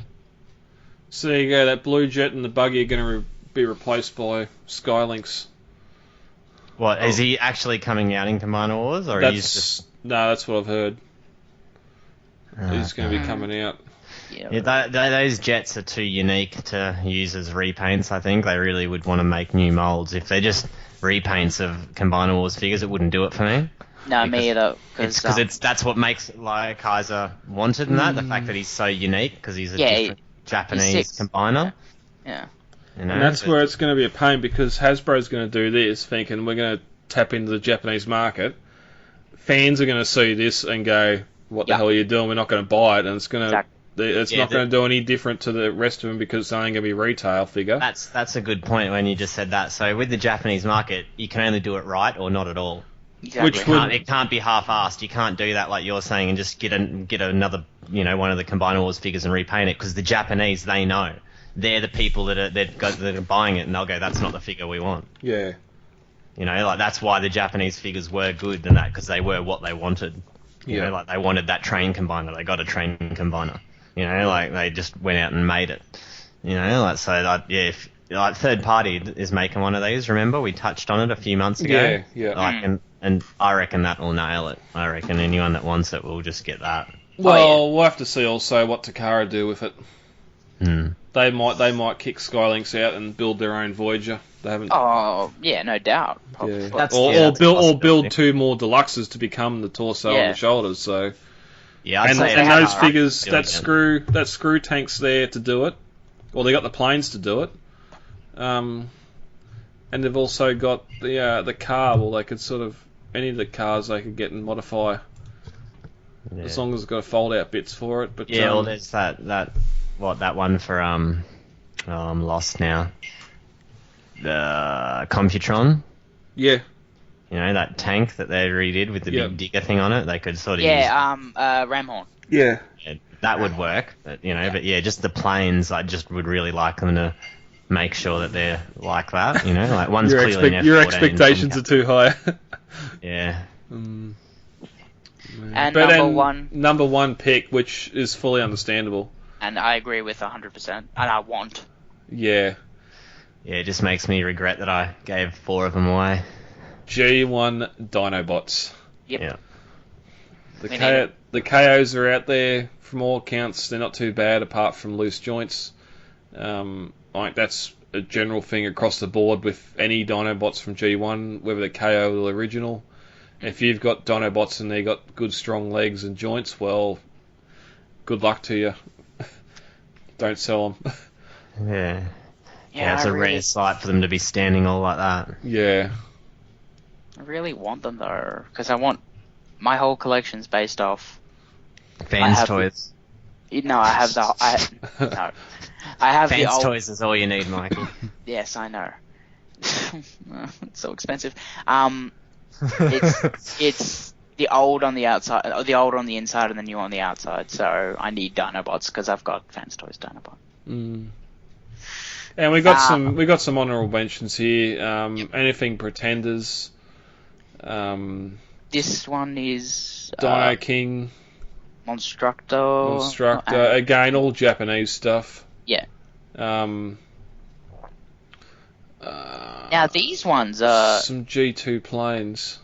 So there you go. That blue jet and the buggy are going to be replaced by Skylinks. What is he actually coming out in Combiner Wars, or he's just? No, that's what I've heard. He's going to be coming out. Yeah, those jets are too unique to use as repaints. I think they really would want to make new molds. If they're just repaints of Combiner Wars figures, it wouldn't do it for me. No, me either. Because that's what makes like Kaiser wanted in that, the fact that he's so unique, because he's a Japanese combiner. Yeah. And that's where it's going to be a pain, because Hasbro's going to do this thinking we're going to tap into the Japanese market. Fans are going to see this and go, what the hell are you doing? We're not going to buy it. And it's going to... It's not going to do any different to the rest of them, because it's only going to be retail figure. That's a good point when you just said that. So with the Japanese market, you can only do it right or not at all. Exactly. It can't be half-assed. You can't do that like you're saying and just get another, one of the Combiner Wars figures and repaint it, because the Japanese, they know. They're the people that are buying it, and they'll go, that's not the figure we want. Yeah. That's why the Japanese figures were good than that, because they were what they wanted. They wanted that train combiner. They got a train combiner. They just went out and made it. If third party is making one of these. Remember, we touched on it a few months ago. Yeah. And I reckon that will nail it. I reckon anyone that wants it will just get that. Well, we'll have to see also what Takara do with it. Hmm. They might kick Skylinks out and build their own Voyager. They haven't. Oh yeah, no doubt. Yeah. Or build two more deluxes to become the torso and the shoulders. So. Yeah, and those figures, that screw tank's there to do it. Well, they got the planes to do it. And they've also got the car. Well, they could any of the cars they could get and modify, as long as it's got fold out bits for it. But there's that one for I'm lost now. The Computron. Yeah. That tank that they redid with the big digger thing on it, they could sort of use... Ramhorn. Yeah. That would work, but just the planes, I just would really like them to make sure that they're like that, like one's clearly an F-14. Your expectations are too high. Yeah. And number one pick, which is fully understandable. And I agree with 100%, and I want. Yeah. Yeah, it just makes me regret that I gave 4 of them away. G1 Dinobots. Yep. Yeah. The KOs are out there. From all accounts, they're not too bad, apart from loose joints. I think that's a general thing across the board with any Dinobots from G1, whether they're KO or the original. If you've got Dinobots and they've got good strong legs and joints, well, good luck to you. Don't sell them. Yeah. Yeah, it's a rare sight for them to be standing all like that. Yeah. I really want them though, because I want my whole collection's based off Fans Toys. No, I have no. I have Fans the old... Toys is all you need, Michael. Yes, I know. It's so expensive. It's the old on the outside, the old on the inside, and the new on the outside. So I need Dinobots because I've got Fans Toys Dinobot. Mm. And we got some honourable mentions here. Anything Pretenders. This one is Dino King, Monstructor. Again, all Japanese stuff. Yeah. Now these ones are some G2 planes.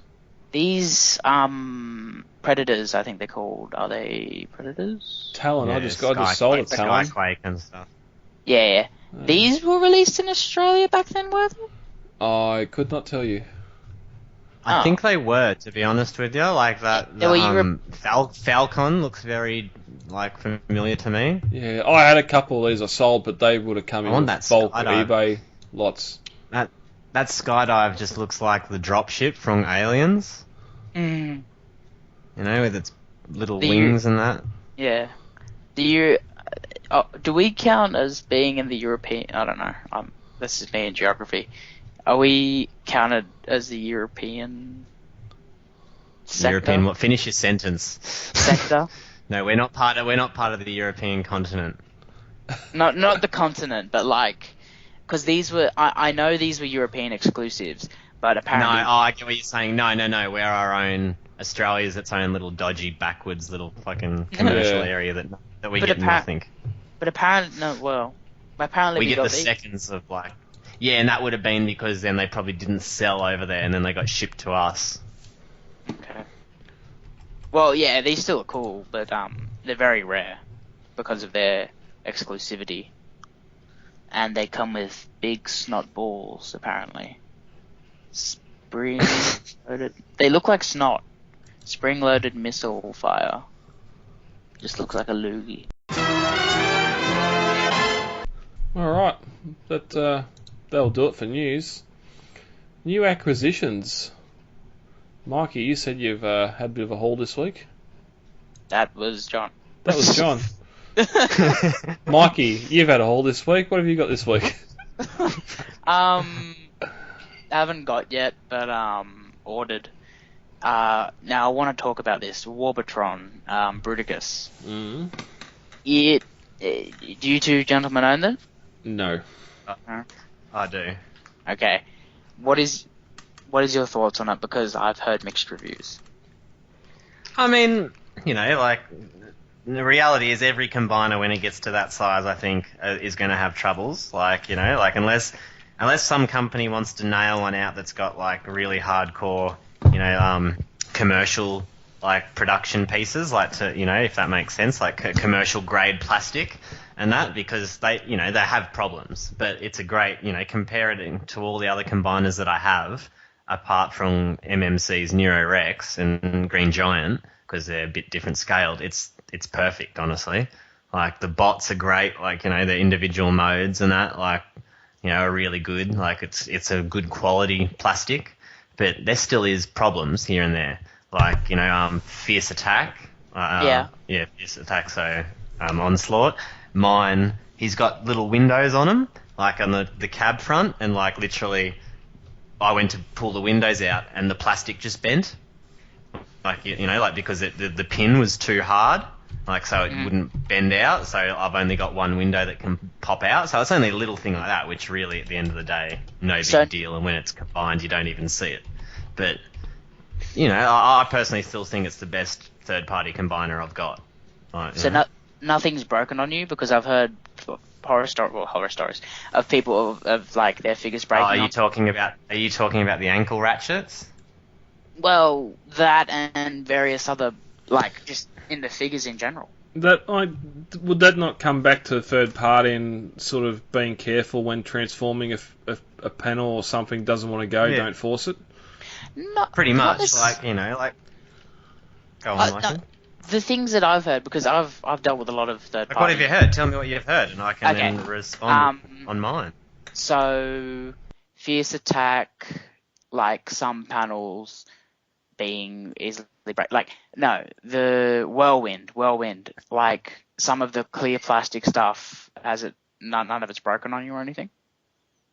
These Predators, I think they're called. Are they Predators? Talon. I just sold it. Talon. Skyquake and stuff. Yeah. These were released in Australia back then, were they? I could not tell you. I think they were, to be honest with you. Like that, Falcon looks very familiar to me. Yeah, I had a couple of these I sold, but they would have come in with bulk eBay lots. That skydive just looks like the dropship from Aliens. Mm. With its little wings and that. Yeah. Do we count as being in the European... I don't know. This is me in geography. Are we counted as the European sector? European what? Finish your sentence. Sector? No, we're not part of the European continent. Not the continent, but because these were... I know these were European exclusives, but apparently... No, I get what you're saying. No, we're our own... Australia's its own little dodgy, backwards little fucking commercial area that we get nothing. But apparently we get got the these. seconds of yeah, and that would have been because then they probably didn't sell over there, and then they got shipped to us. Okay. Well, yeah, these still are cool, but they're very rare because of their exclusivity, and they come with big snot balls apparently. Spring-loaded. They look like snot. Spring-loaded missile fire. Just looks like a loogie. that'll do it for news. New acquisitions. Mikey, you said you've had a bit of a haul this week. That was John. That was John. Mikey, you've had a haul this week. What have you got this week? Haven't got yet, but ordered. Now I want to talk about this Warbitron, Bruticus. Mm. Do you two gentlemen own that? No. I do. Okay. What is your thoughts on it? Because I've heard mixed reviews. I mean, like, the reality is every combiner when it gets to that size, I think, is going to have troubles. Like, like unless some company wants to nail one out that's got like really hardcore, commercial like production pieces, like to, if that makes sense, like commercial grade plastic and that, because they have problems. But it's a great, comparing to all the other combiners that I have, apart from MMC's Neurorex and Green Giant, because they're a bit different scaled, it's perfect, honestly. Like, the bots are great, like, the individual modes and that, like, are really good. Like, it's a good quality plastic, but there still is problems here and there. Like, Fierce Attack. Fierce Attack, so Onslaught. Mine, he's got little windows on him, like on the cab front, and like literally I went to pull the windows out and the plastic just bent. Like, like because the pin was too hard, like so it wouldn't bend out, so I've only got one window that can pop out. So it's only a little thing like that, which really at the end of the day, no big deal, and when it's combined you don't even see it. But I personally still think it's the best third-party combiner I've got. Nothing's broken on you? Because I've heard horror stories of people of like their figures breaking. Are you talking about the ankle ratchets? Well, that and various other, like, just in the figures in general. Would that not come back to third party and sort of being careful when transforming if a panel or something doesn't want to go, don't force it? Pretty much, go on, Michael. The things that I've heard, because I've dealt with a lot of third party. What have you heard? Tell me what you've heard, and I can then respond on mine. So, Fierce Attack, like some panels being easily the Whirlwind, like some of the clear plastic stuff, none of it's broken on you or anything?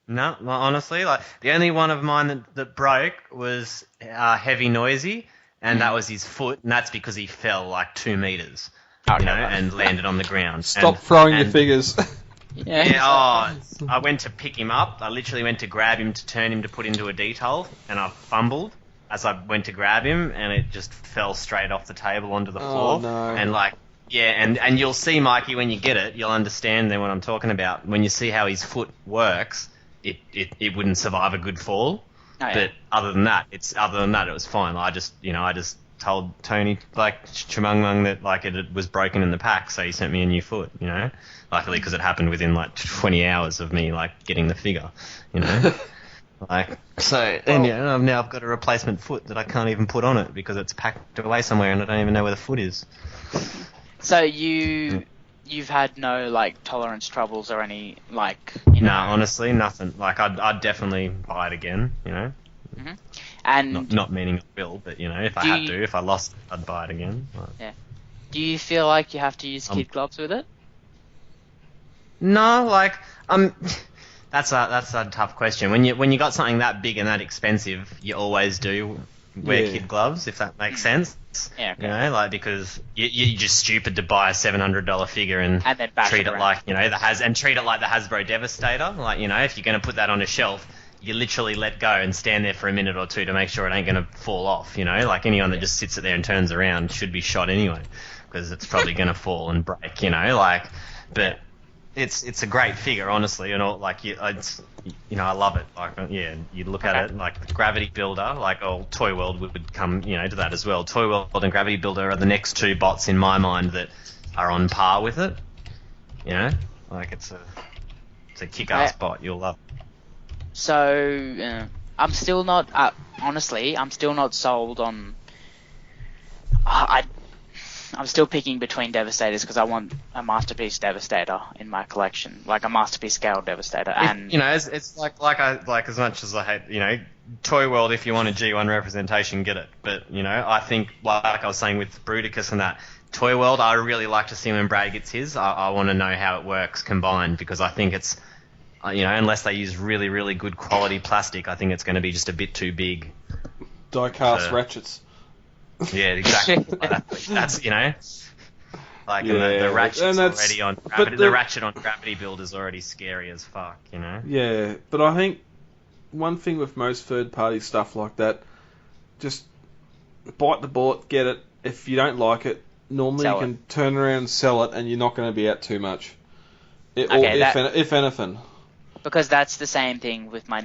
No, honestly, like the only one of mine that broke was Heavy Noisy, and that was his foot, and that's because he fell like 2 meters, and landed on the ground. Stop throwing your figures. I went to pick him up. I literally went to grab him to turn him to put into a detail, and I fumbled as I went to grab him, and it just fell straight off the table onto the floor. Oh, no. And and you'll see, Mikey, when you get it, you'll understand then what I'm talking about. When you see how his foot works, it wouldn't survive a good fall. Oh, yeah. But other than that, it was fine. I just told Tony, like, Chumung that, like, it was broken in the pack, so he sent me a new foot, Luckily, because it happened within, like, 20 hours of me, like, getting the figure, Like, so, and I've got a replacement foot that I can't even put on it because it's packed away somewhere and I don't even know where the foot is. So you've had no, like, tolerance troubles or any, like, No, honestly, nothing. Like, I'd definitely buy it again, Mm-hmm. And not meaning I will, but, if I lost it, I'd buy it again. Like, yeah. Do you feel like you have to use kid gloves with it? No, like, that's a tough question. When you got something that big and that expensive, you always do wear kid gloves, if that makes sense. Yeah, okay. Like, because you're just stupid to buy a $700 figure and then treat it like, treat it like the Hasbro Devastator. Like, if you're going to put that on a shelf, you literally let go and stand there for a minute or two to make sure it ain't going to fall off, Like, anyone that just sits it there and turns around should be shot anyway, because it's probably going to fall and break, but it's a great figure, honestly, and all, like, I love it. Like, you look at it, like, Gravity Builder, like, Toy World would come, to that as well. Toy World and Gravity Builder are the next two bots in my mind that are on par with it. Like, it's a kick-ass bot. You'll love it. So, I'm still not, honestly, I'm still not sold on, I I'm still picking between Devastators because I want a Masterpiece Devastator in my collection, like a Masterpiece scale Devastator. And It's like as much as I hate, Toy World. If you want a G1 representation, get it. But I think like I was saying with Bruticus and that Toy World, I really like to see when Brad gets his. I want to know how it works combined because I think it's, unless they use really really good quality plastic, I think it's going to be just a bit too big. Die-cast ratchets. Yeah, exactly. That's like the ratchet's already on gravity. The ratchet on gravity build is already scary as fuck. Yeah, but I think one thing with most third-party stuff like that, just bite the bullet, get it. If you don't like it, normally you can turn around and sell it, and you're not going to be out too much. If anything. Because that's the same thing with my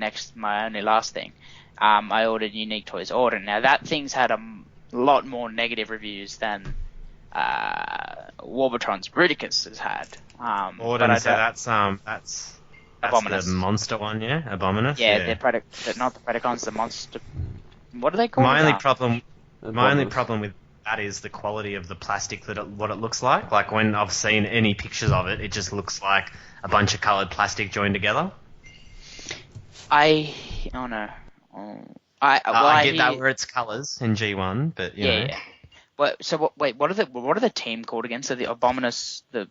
only last thing. I ordered Unique Toys Order. Now that thing's had a lot more negative reviews than Warbotron's Bruticus has had. Order, so that's the monster one, yeah? Abominus? Yeah, not the Predacons, the monster. What do they call it? My only problem with that is the quality of the plastic what it looks like. Like when I've seen any pictures of it, it just looks like a bunch of coloured plastic joined together. I get that where it's colours in G1, but you know. Wait, what are the team called again? So the Abominus, the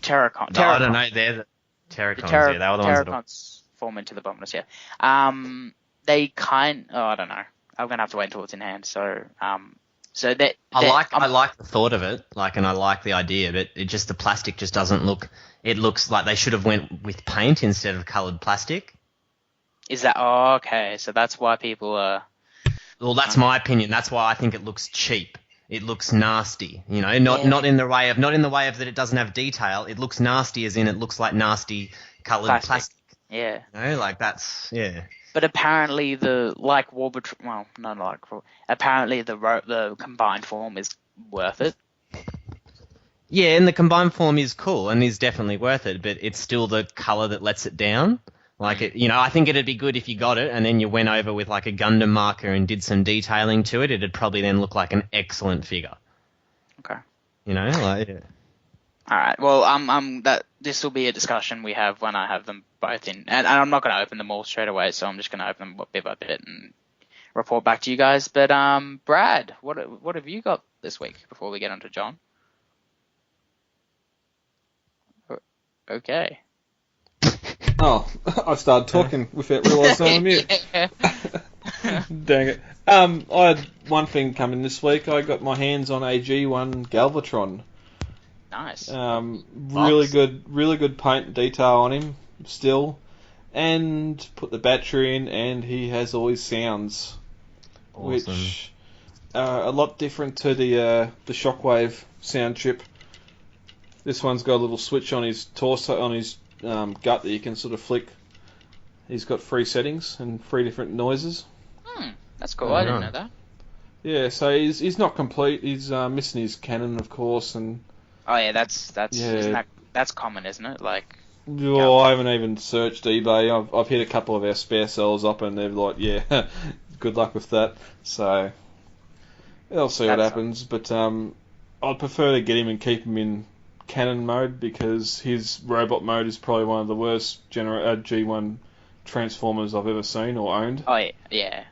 Terracons. No, I don't know. They're the Terracons. Yeah, they were the ones Terracons form into the Abominus. Yeah. I don't know. I'm gonna have to wait until it's in hand. So I like the thought of it, and I like the idea, but the plastic just doesn't look. It looks like they should have went with paint instead of coloured plastic. Is that okay? So that's why people are. Well, that's my opinion. That's why I think it looks cheap. It looks nasty. Not in the way of that it doesn't have detail. It looks nasty, as in it looks like nasty coloured plastic. Yeah. That's But apparently apparently the combined form is worth it. Yeah, and the combined form is cool and is definitely worth it, but it's still the colour that lets it down. I think it'd be good if you got it and then you went over with like a Gundam marker and did some detailing to it. It'd probably then look like an excellent figure. Okay. Yeah. All right. Well, this will be a discussion we have when I have them both in, and I'm not going to open them all straight away, so I'm just going to open them bit by bit and report back to you guys. But Brad, what have you got this week before we get on to John? Okay. Oh, I started talking without realising I'm on mute. Dang it. I had one thing coming this week. I got my hands on a G1 Galvatron. Nice. Really good paint and detail on him still. And put the battery in and he has all his sounds. Awesome. Which are a lot different to the Shockwave sound chip. This one's got a little switch on his torso, on his gut that you can sort of flick. He's got 3 settings and 3 different noises. That's cool. I didn't know that. Yeah, so he's not complete. He's missing his cannon, of course, and. Oh yeah, that's common, isn't it? Like. Oh, I haven't even searched eBay. I've hit a couple of our spare cells up, and they're like, yeah, good luck with that. So. I'll see what happens, but I'd prefer to get him and keep him in cannon mode because his robot mode is probably one of the worst G1 Transformers I've ever seen or owned. Oh yeah.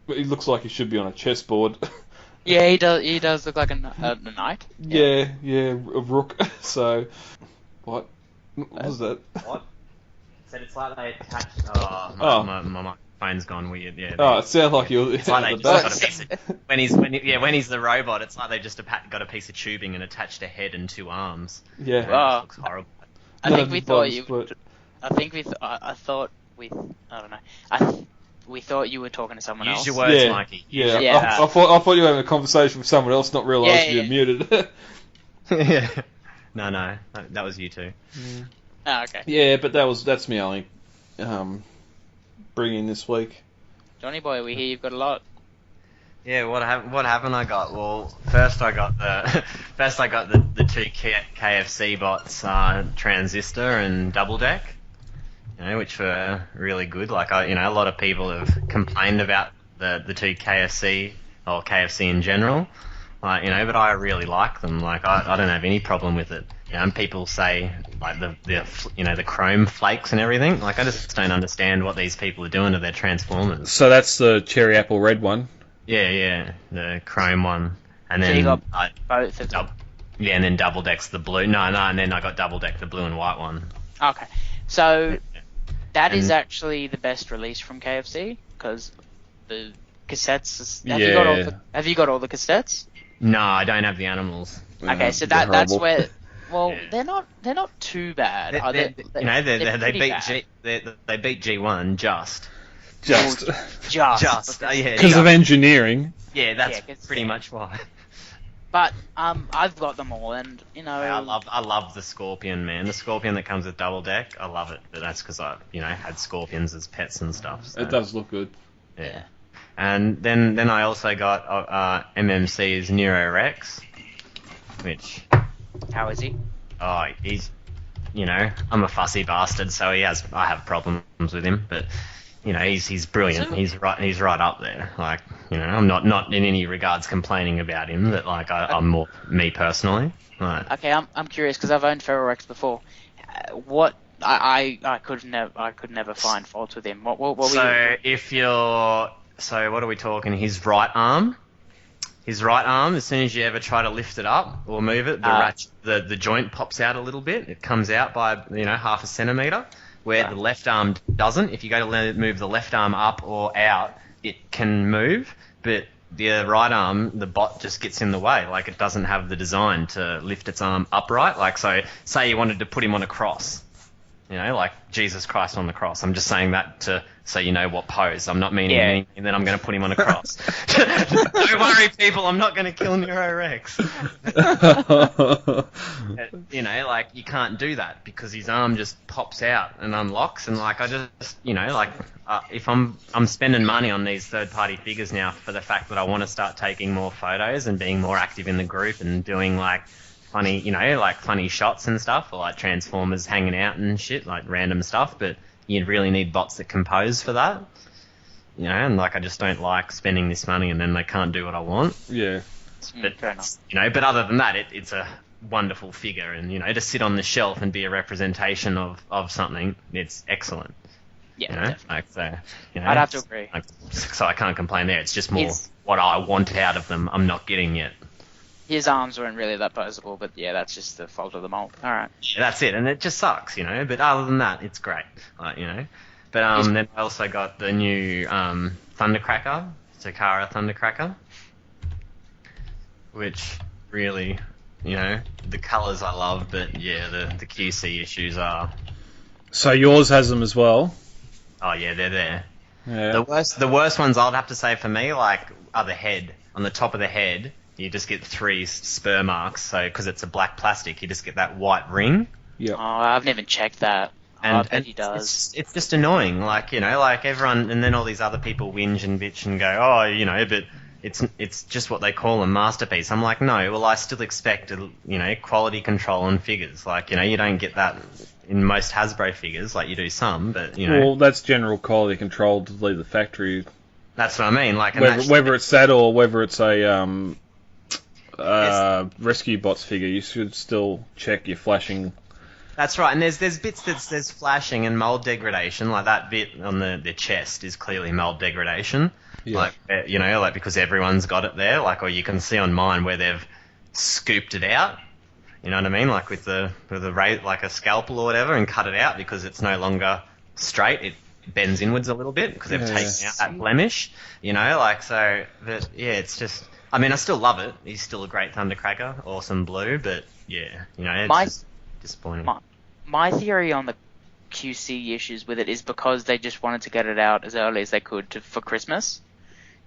He looks like he should be on a chessboard. Yeah, he does. He does look like a knight. Yeah, a rook. So, what was that? What? Said it's like they attached. My phone's gone weird. Yeah. It sounds like you're. It's like they just got a piece of, when he's the robot, it's like they just got a piece of tubing and attached a head and 2 arms. Yeah. It just looks horrible. I think we thought you. I thought we thought you were talking to someone else. Use your words, Mikey. Yeah. I thought you were having a conversation with someone else, not realising you're muted. Yeah. No, that was you two. Oh, okay. Yeah, but that's me only bringing this week. Johnny boy, we hear you've got a lot. Yeah, what haven't I got? Well, first I got the 2 KFC bots, Transistor and Double Deck, which were really good. Like a lot of people have complained about the 2 KFC or KFC in general. Like, but I really like them. Like, I don't have any problem with it. And people say like the chrome flakes and everything. Like, I just don't understand what these people are doing to their Transformers. So that's the cherry apple red one. Yeah, the chrome one, and So then you got both of them. yeah, and then double decks the blue. No, and then I got double deck the blue and white one. Okay, so that is actually the best release from KFC because the cassettes. Have you got all the cassettes? No, I don't have the animals. Okay, so that's where. Well, they're not too bad. They beat G1 just. Just. Yeah, because of engineering. Yeah, that's pretty much why. But I've got them all, and I love the Scorpion, man. The Scorpion that comes with double deck, I love it. But that's because I had Scorpions as pets and stuff. So. It does look good. Yeah, and then I also got MMC's Nero Rex, which. How is he? Oh, he's, I'm a fussy bastard, so I have problems with him, but. He's brilliant. He's right up there. Like, I'm not in any regards complaining about him, but like I'm more me personally. Right. Okay, I'm curious because I've owned Ferrorex before. What I could never find fault with him. What were so what are we talking? His right arm. His right arm, as soon as you ever try to lift it up or move it, the joint pops out a little bit. It comes out by half a centimeter. Where the left arm doesn't. If you go to move the left arm up or out, it can move, but the right arm, the bot just gets in the way. Like, it doesn't have the design to lift its arm upright. Like, so say you wanted to put him on a cross, like Jesus Christ on the cross. I'm just saying that so you know what pose. I'm not meaning anything, and then I'm going to put him on a cross. Don't worry, people, I'm not going to kill Nero Rex. Like, you can't do that because his arm just pops out and unlocks, and like I just, if I'm spending money on these third-party figures now for the fact that I want to start taking more photos and being more active in the group and doing like funny, funny shots and stuff, or like Transformers hanging out and shit, like random stuff, but you really need bots that compose for that. And like I just don't like spending this money and then they can't do what I want. Yeah. But but other than that, it's a wonderful figure, and to sit on the shelf and be a representation of something, it's excellent. Yeah, like so. I'd have to agree. So I can't complain there. It's just more what I want out of them. I'm not getting yet. His arms weren't really that posable, but yeah, that's just the fault of the mold. All right. Yeah, that's it, and it just sucks, But other than that, it's great, But then I also got the new Thundercracker, Takara Thundercracker, which really, the colours I love, but yeah, the QC issues are. So yours has them as well. Oh yeah, they're there. Yeah. The worst ones I'd have to say for me, like, are the head. On the top of the head, you just get 3 spur marks. So because it's a black plastic, you just get that white ring. Yeah. Oh, I've never checked that. I bet he does. It's just annoying. Like, like everyone, and then all these other people whinge and bitch and go, oh, but it's just what they call a masterpiece. I'm like, no, well, I still expect, quality control on figures. Like, you don't get that in most Hasbro figures, like you do some, but, Well, that's general quality control to leave the factory. That's what I mean. Like, whether it's that or whether it's a rescue bots figure, you should still check your flashing. That's right, and there's bits there's flashing and mold degradation. Like that bit on the chest is clearly mold degradation. Yeah. Like because everyone's got it there. Like, or you can see on mine where they've scooped it out. You know what I mean? Like with a like a scalpel or whatever, and cut it out because it's no longer straight. It bends inwards a little bit because they've taken out that blemish. Like so. But yeah, it's just. I mean, I still love it. He's still a great Thundercracker, awesome blue. But yeah, it's just disappointing. My theory on the QC issues with it is because they just wanted to get it out as early as they could for Christmas.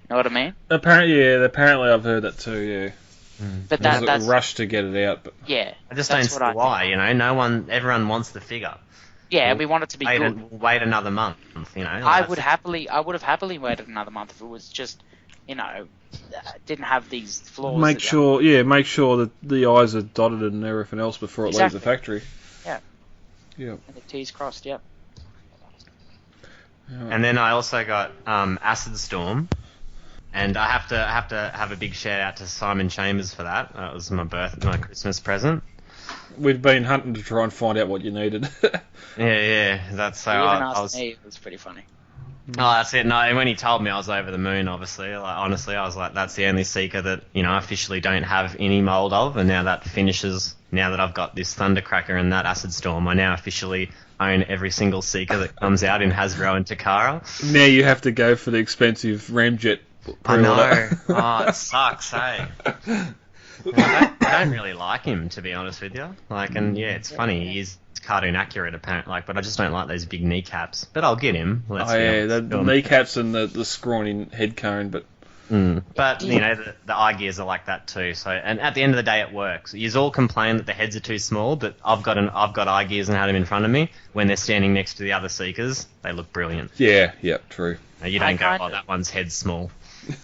You know what I mean? Apparently I've heard that too. Yeah. But that's a rush to get it out. But yeah, I just don't see why. Everyone wants the figure. Yeah, we want it to be good. Wait another month. I would have happily waited another month if it was just, didn't have these flaws. Make sure that the I's are dotted and everything else before it leaves the factory. Yeah. Yeah. And the T's crossed. Yep. And then I also got Acid Storm, And I have to have a big shout out to Simon Chambers for that. That was my Christmas present. We've been hunting to try and find out what you needed. Yeah, that's so. He even I asked was, me. It was pretty funny. oh, that's it. No, and when he told me, I was over the moon. Obviously, like honestly, I was like, that's the only Seeker that I officially don't have any mold of, and now that finishes. Now that I've got this Thundercracker and that Acid Storm, I now officially own every single Seeker that comes out in Hasbro and Takara. Now you have to go for the expensive Ramjet. I know. Oh, it sucks, hey. I don't really like him, to be honest with you. Like, and yeah, it's funny. He is cartoon accurate, apparently. Like, but I just don't like those big kneecaps. But I'll get him. The kneecaps and the scrawny head cone, but. But the eye gears are like that too. So, and at the end of the day, it works. You all complain that the heads are too small, but I've got eye gears and had them in front of me. When they're standing next to the other Seekers, they look brilliant. Yeah, true. You don't go, oh, that one's head's small.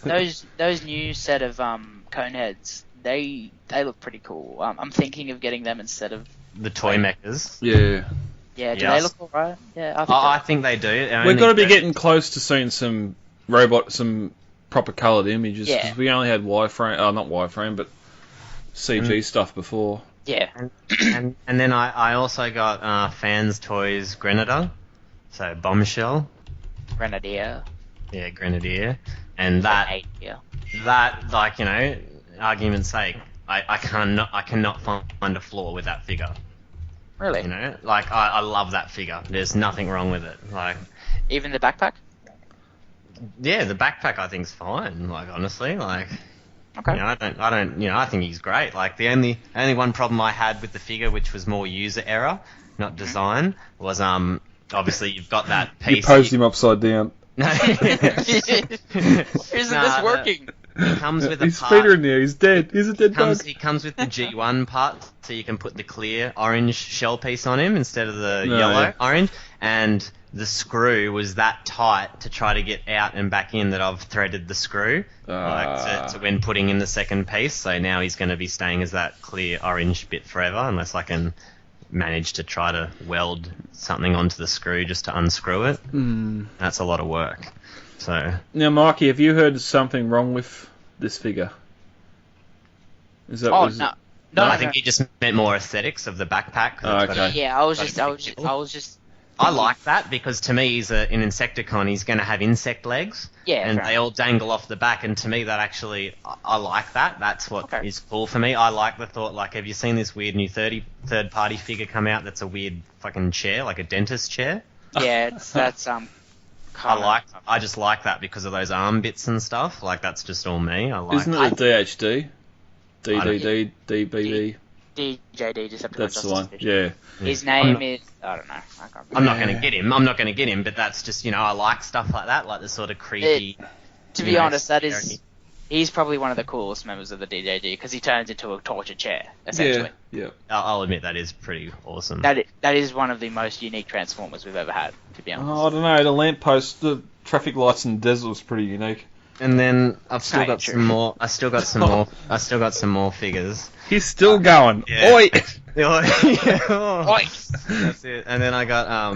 Those new set of cone heads, they look pretty cool. I'm thinking of getting them instead of the toy mechas. Yeah. Yeah, do they look alright? Yeah, I think they do. We've got to be getting close to seeing some proper coloured images, because we only had wireframe, not wireframe, but CG stuff before. Yeah. And then I also got Fans Toys Grenadier, so Bombshell. Grenadier. Yeah, Grenadier. And that, like, argument's sake, I cannot find a flaw with that figure. Really? Like, I love that figure. There's nothing wrong with it. Like, even the backpack? Yeah, the backpack I think's fine. Like, honestly, like, okay. I think he's great. Like, the only one problem I had with the figure, which was more user error, not design, was obviously you've got that piece. You posed him upside down. No. Isn't this working? He comes with a his part. His feet are in there. He's dead. He's a dead dog. He comes with the G1 part, so you can put the clear orange shell piece on him instead of the yellow orange. And the screw was that tight to try to get out and back in that I've threaded the screw to when putting in the second piece. So now he's going to be staying as that clear orange bit forever, unless I can manage to try to weld something onto the screw just to unscrew it. That's a lot of work. So now, Mikey, have you heard something wrong with this figure? Is that? No, I think he just meant more aesthetics of the backpack. Okay. Yeah, I was just. I like that because to me he's an Insecticon. He's going to have insect legs, and they all dangle off the back. And to me, that actually, I like that. That's what is cool for me. I like the thought. Like, have you seen this weird new third party figure come out? That's a weird fucking chair, like a dentist chair. Yeah, that's I just like that because of those arm bits and stuff. Like, that's just all me. I like. Isn't it a DHD? DDD, DBD? DJD, Decepticon That's Justice the one, Division. yeah. His name is... I don't know. I can't I'm not going to get him, but that's just, I like stuff like that, like the sort of creepy... to be honest, that is... He's probably one of the coolest members of the DJD, because he turns into a torture chair, essentially. Yeah. I'll admit that is pretty awesome. That is one of the most unique Transformers we've ever had, to be honest. Oh, I don't know, the lamppost, the traffic lights in the desert was pretty unique. And then I've still got some more. I still got some more figures. He's still going. Yeah. Oi! Oi! That's it. And then I got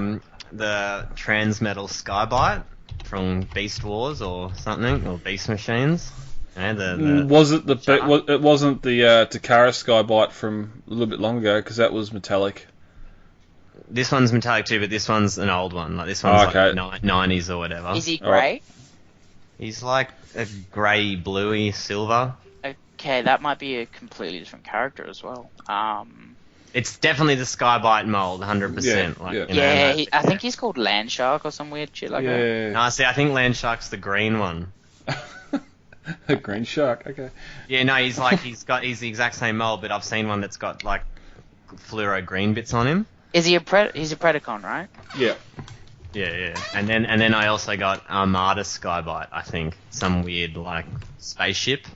the Transmetal Skybite from Beast Wars or something, or Beast Machines. Was it it wasn't the Takara Skybite from a little bit long ago, because that was metallic. This one's metallic too, but this one's an old one. Like, this one's like 90s or whatever. Is he grey? He's like a grey, bluey, silver. Okay, that might be a completely different character as well. It's definitely the Skybite mold, 100%. I think he's called Landshark or some weird shit like that. No, see, I think Landshark's the green one. A green shark, okay. Yeah, no, he's the exact same mold, but I've seen one that's got like fluoro green bits on him. Is he he's a Predacon, right? Yeah. Yeah. And then I also got Armada Skybite, I think. Some weird, like, spaceship,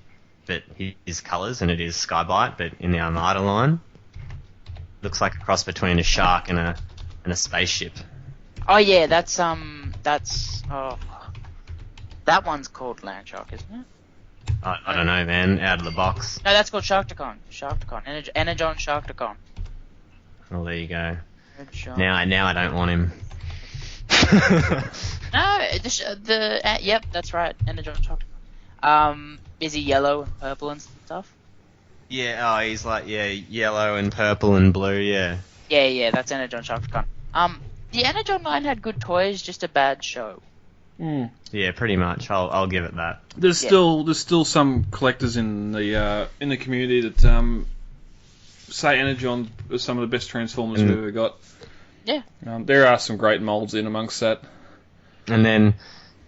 but his colours, and it is Skybite, but in the Armada line. Looks like a cross between a shark and a spaceship. Oh yeah, that's that one's called Landshark, isn't it? I don't know, man. Out of the box. No, that's called Sharktacon. Energon Sharktacon. Well, there you go. Now I don't want him. No, yep, that's right. Energon Sharktacon. Is he yellow and purple and stuff? Yeah, he's like, yellow and purple and blue, yeah. Yeah, that's Energon Shopcon. The Energon line had good toys, just a bad show. Yeah, pretty much. I'll give it that. There's still some collectors in the community that say Energon is some of the best Transformers we've ever got. Yeah. There are some great molds in amongst that. And then,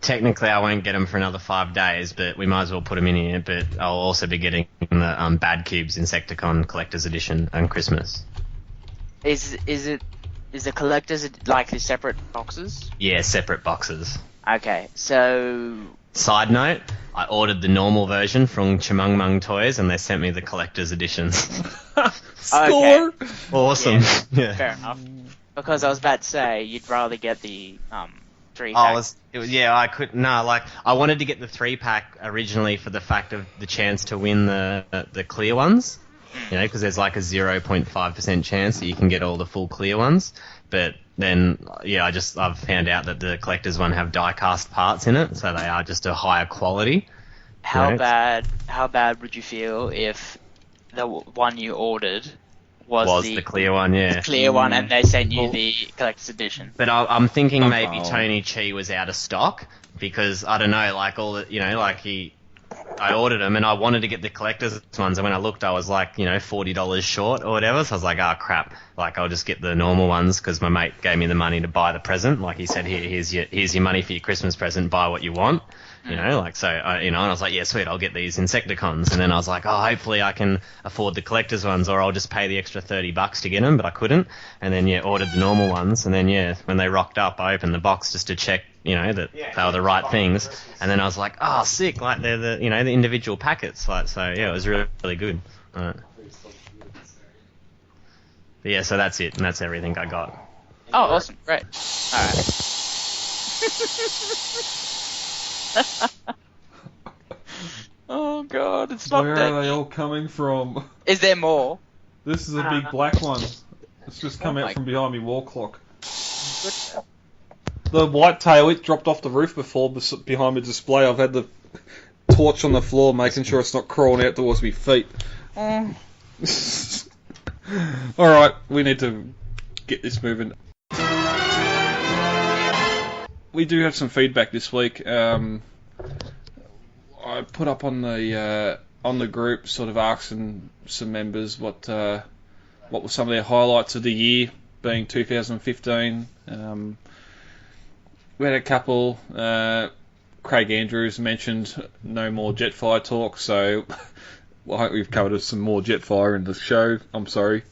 technically, I won't get them for another 5 days, but we might as well put them in here. But I'll also be getting the Bad Cubes Insecticon Collector's Edition on Christmas. Is the collector's like the separate boxes? Yeah, separate boxes. Okay, so... Side note, I ordered the normal version from Chumung Mung Toys, and they sent me the collector's editions. Score! Okay. Awesome. Yeah. Fair enough. Because I was about to say, you'd rather get the 3-pack. I wanted to get the 3-pack originally for the fact of the chance to win the clear ones. You know, because there's like a 0.5% chance that you can get all the full clear ones. But then, I've found out that the collector's one have die-cast parts in it, so they are just a higher quality. How bad would you feel if the one you ordered was the clear one, yeah. The clear one, and they sent you the collector's edition? But I'm thinking maybe Tony Chi was out of stock, because, I don't know, like all the, I ordered them and I wanted to get the collector's ones, and when I looked I was like, $40 short or whatever, so I was like, crap, like I'll just get the normal ones, because my mate gave me the money to buy the present, like he said, here's your money for your Christmas present, buy what you want, and I was like, yeah, sweet, I'll get these Insecticons, and then I was like, hopefully I can afford the collector's ones, or I'll just pay the extra $30 to get them, but I couldn't, and then ordered the normal ones, and then when they rocked up, I opened the box just to check, that they were the right things, and then I was like, sick, like they're the individual packets, like, so yeah, it was really, really good. But yeah, so that's it, and that's everything I got. Oh, awesome, great. Alright. Oh god, it's not Where are they all coming from? Is there more? This is a big black one. It's just come out from behind me wall clock. The white tail, it dropped off the roof before behind my display. I've had the torch on the floor making sure it's not crawling out towards me feet. Alright, we need to get this moving. We do have some feedback this week. I put up on the group, sort of asking some members what were some of their highlights of the year, being 2015. We had a couple. Craig Andrews mentioned no more Jetfire talk, so I hope we've covered some more Jetfire in the show. I'm sorry.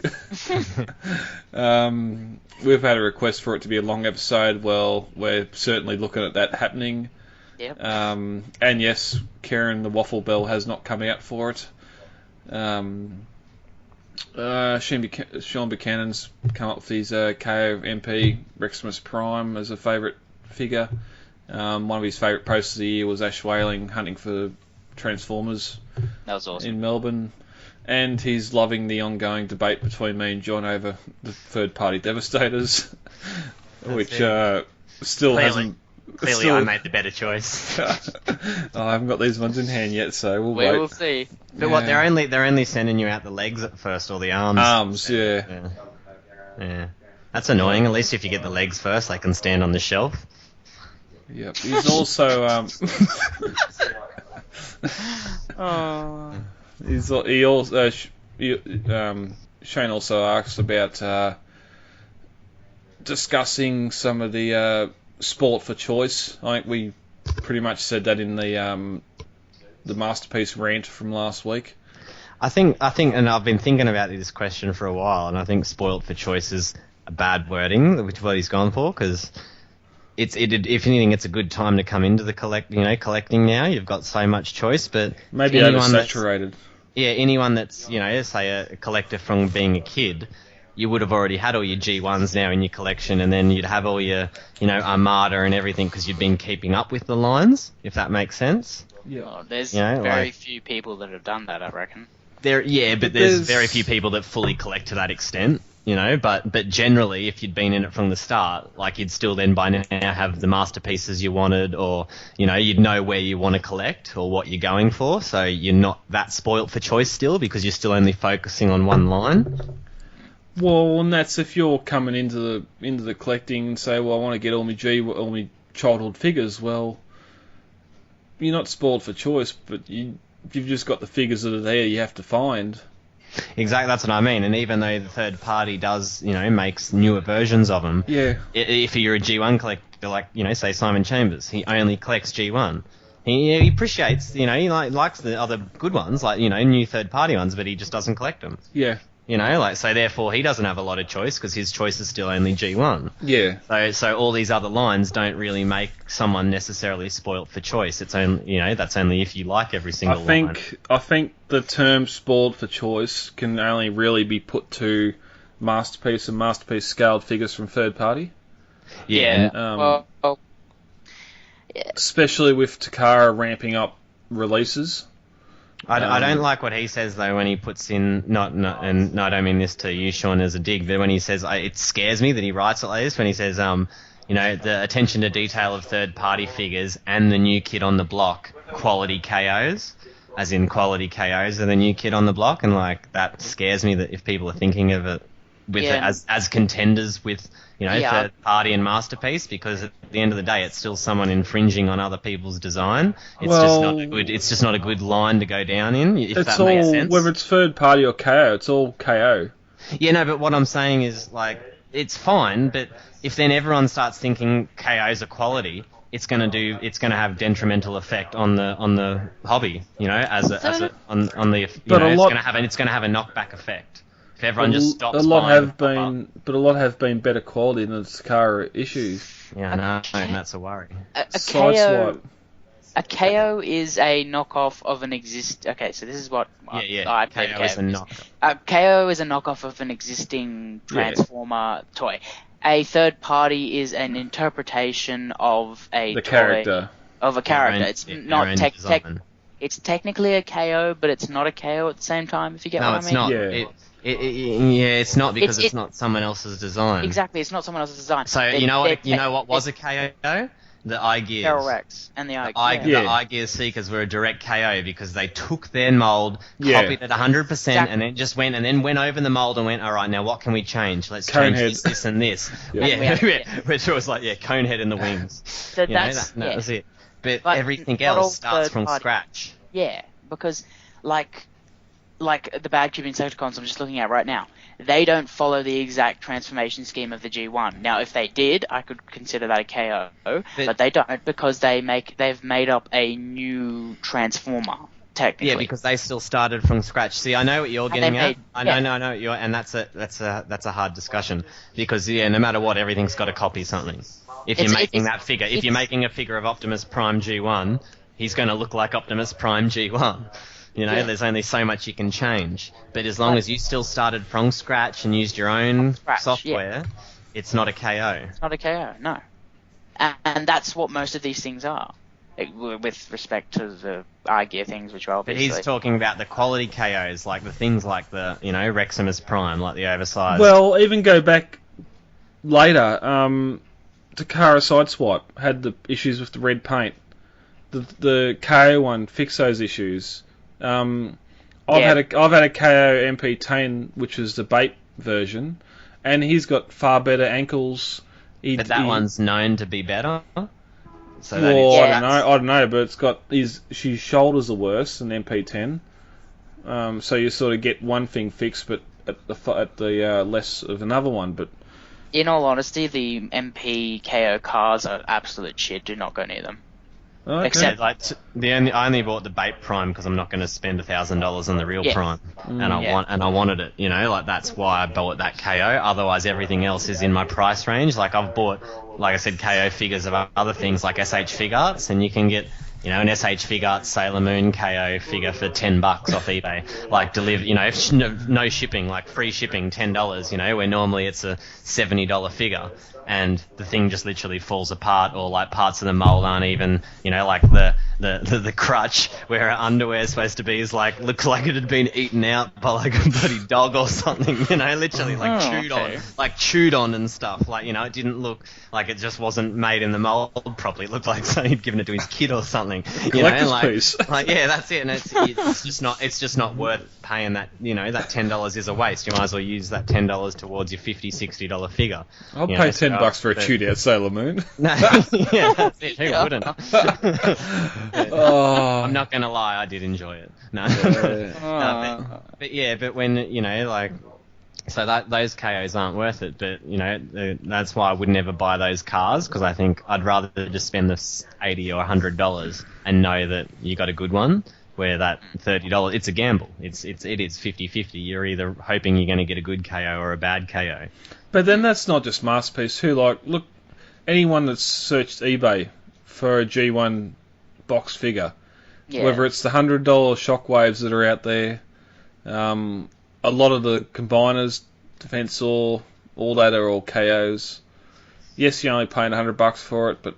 We've had a request for it to be a long episode. Well, we're certainly looking at that happening. Yep. And yes, Karen the Waffle Bell has not come out for it. Sean Buchanan's come up with his KO MP Reximus Prime as a favourite figure. One of his favourite posts of the year was Ash Whaling hunting for Transformers. That was awesome. In Melbourne. And he's loving the ongoing debate between me and John over the third-party Devastators, which still hasn't... Clearly, I made the better choice. I haven't got these ones in hand yet, so we'll we wait. will see. But what, they're only sending you out the legs at first, or the arms? Arms, yeah. That's annoying. At least if you get the legs first, they can stand on the shelf. Yep. He's also Shane also asked about discussing some of the sport for choice. I think we pretty much said that in the Masterpiece rant from last week. I think, and I've been thinking about this question for a while, and I think spoilt for choice is a bad wording, which is what he's gone for, because if anything, it's a good time to come into the collecting now. You've got so much choice, but maybe oversaturated. Yeah, anyone that's, say a collector from being a kid, you would have already had all your G1s now in your collection, and then you'd have all your, Armada and everything because you'd been keeping up with the lines, if that makes sense. Yeah. Oh, there's very few people that have done that, I reckon. There's very few people that fully collect to that extent. but generally, if you'd been in it from the start, like you'd still then by now have the masterpieces you wanted, or you'd know where you want to collect or what you're going for, so you're not that spoilt for choice still because you're still only focusing on one line. Well, and that's if you're coming into the collecting and say, well, I want to get all my childhood figures. Well, you're not spoiled for choice, but you've just got the figures that are there you have to find. Exactly, that's what I mean. And even though the third party does, makes newer versions of them, yeah. If you're a G1 collector, like, say Simon Chambers, he only collects G1. He appreciates, he likes the other good ones, like, new third party ones, but he just doesn't collect them. Yeah. So therefore he doesn't have a lot of choice because his choice is still only G1. Yeah. So all these other lines don't really make someone necessarily spoilt for choice. It's only, that's only if you like every single line. I think the term spoiled for choice can only really be put to Masterpiece and Masterpiece scaled figures from third party. Yeah. Especially with Takara ramping up releases. I don't like what he says though when he puts in and I don't mean this to you, Sean, as a dig, but when he says it scares me that he writes it like this when he says the attention to detail of third party figures and the new kid on the block quality KOs, as in quality KOs are the new kid on the block, and like that scares me that if people are thinking of it with it as contenders with third party and Masterpiece, because at the end of the day it's still someone infringing on other people's design. It's just not a good line to go down in, if that makes sense. Whether it's third party or KO, it's all KO. Yeah, no, but what I'm saying is, like, it's fine, but if then everyone starts thinking KOs are quality, it's going to have detrimental effect on the hobby, it's going to have a knockback effect. If everyone just stops a lot have been better quality than the Takara issues. Yeah, I know, and that's a worry. A KO is a knockoff of an Okay, so this is what I played. KO is a knockoff. KO is a knockoff of an existing Transformer toy. A third party is an interpretation of a character. It's not it's technically a KO, but it's not a KO at the same time. If you get what I mean. No, it's not. It's not because it's not someone else's design. Exactly, it's not someone else's design. So what was a KO? The iGears. Feral Rex and the iGears Seekers were a direct KO because they took their mold, copied it 100%, and then just went over the mold and went, all right, now what can we change? Let's change this and this. Which was like, Conehead in the wings. So that was it. But everything else starts from scratch. Yeah, because like the Bad Cube Insecticons I'm just looking at right now, they don't follow the exact transformation scheme of the G1. Now, if they did, I could consider that a KO, but they don't because they've made up a new Transformer, technically. Yeah, because they still started from scratch. See, I know what you're getting at. I know what you're, and that's a hard discussion because no matter what, everything's got to copy something. If you're making a figure of Optimus Prime G1, he's going to look like Optimus Prime G1. There's only so much you can change. But as long as you still started from scratch and used your own software, it's not a KO. It's not a KO, no. And that's what most of these things are, with respect to the iGear things, which are obviously... But he's talking about the quality KOs, like the things like the, Reximus Prime, like the oversized... Well, even go back later, Takara Sideswipe had the issues with the red paint. The KO one fixed those issues. I've had a KO MP10, which is the bait version, and he's got far better ankles. But that one's known to be better. So I don't know, but it's got his shoulders are worse than MP10. So you sort of get one thing fixed, but at the less of another one. But in all honesty, the MP KO cars are absolute shit. Do not go near them. Oh, okay. Except I only bought the bait Prime because I'm not going to spend $1,000 on the real Prime, and I wanted it. That's why I bought that KO. Otherwise, everything else is in my price range. Like I've bought, like I said, KO figures of other things like SH Fig Arts, and you can get you know, an SH Figart Sailor Moon KO figure for $10 off eBay, like deliver, you know, no shipping, like free shipping, $10, you know, where normally it's a $70 figure, and the thing just literally falls apart, or like parts of the mold aren't even, you know, like the crutch where her underwear is supposed to be is like, looks like it had been eaten out by like a bloody dog or something, you know, literally like chewed on and stuff, like, you know, it didn't look like it just wasn't made in the mold properly. It looked like somebody had given it to his kid or something, you know, like yeah, that's it, and it's just not worth paying that, you know, that $10 is a waste. You might as well use that $10 towards your $50-$60 figure. I'll pay $10 for a chewed out Sailor Moon. No, yeah, that's it. Who wouldn't? I'm not gonna lie, I did enjoy it. No, but when, you know, like, so that those KOs aren't worth it. But, you know, that's why I would never buy those cars, because I think I'd rather just spend the $80 or $100 and know that you got a good one. Where that $30, it's a gamble. It is 50-50. You're either hoping you're going to get a good KO or a bad KO. But then that's not just Masterpiece too. Like, look, anyone that's searched eBay for a G1 box figure, whether it's the $100 Shockwaves that are out there, a lot of the combiners, Defense all that are all KOs. Yes, you're only paying $100 for it, but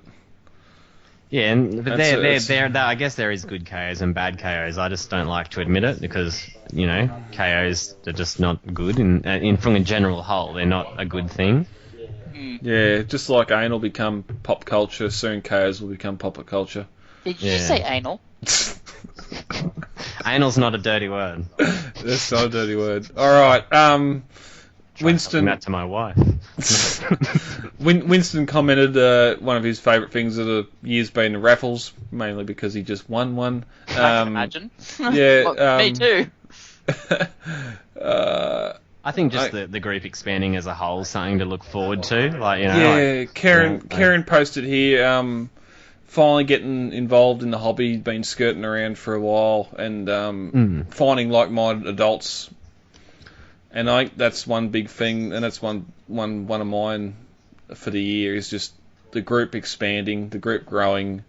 yeah, but I guess there is good KOs and bad KOs. I just don't like to admit it because, you know, KOs are just not good. And from a general whole, they're not a good thing. Yeah, just like anal become pop culture, soon KOs will become pop culture. Did you just say anal? Anal's not a dirty word. That's not a dirty word. All right, Winston. That to my wife. Winston commented one of his favourite things of the year's been the raffles, mainly because he just won one. I can imagine. Yeah, me too. I think just the group expanding as a whole is something to look forward to. Like, you know, yeah, Karen posted here. Finally getting involved in the hobby, been skirting around for a while, and finding like-minded adults. And I think that's one big thing, and that's one of mine for the year, is just the group expanding, the group growing.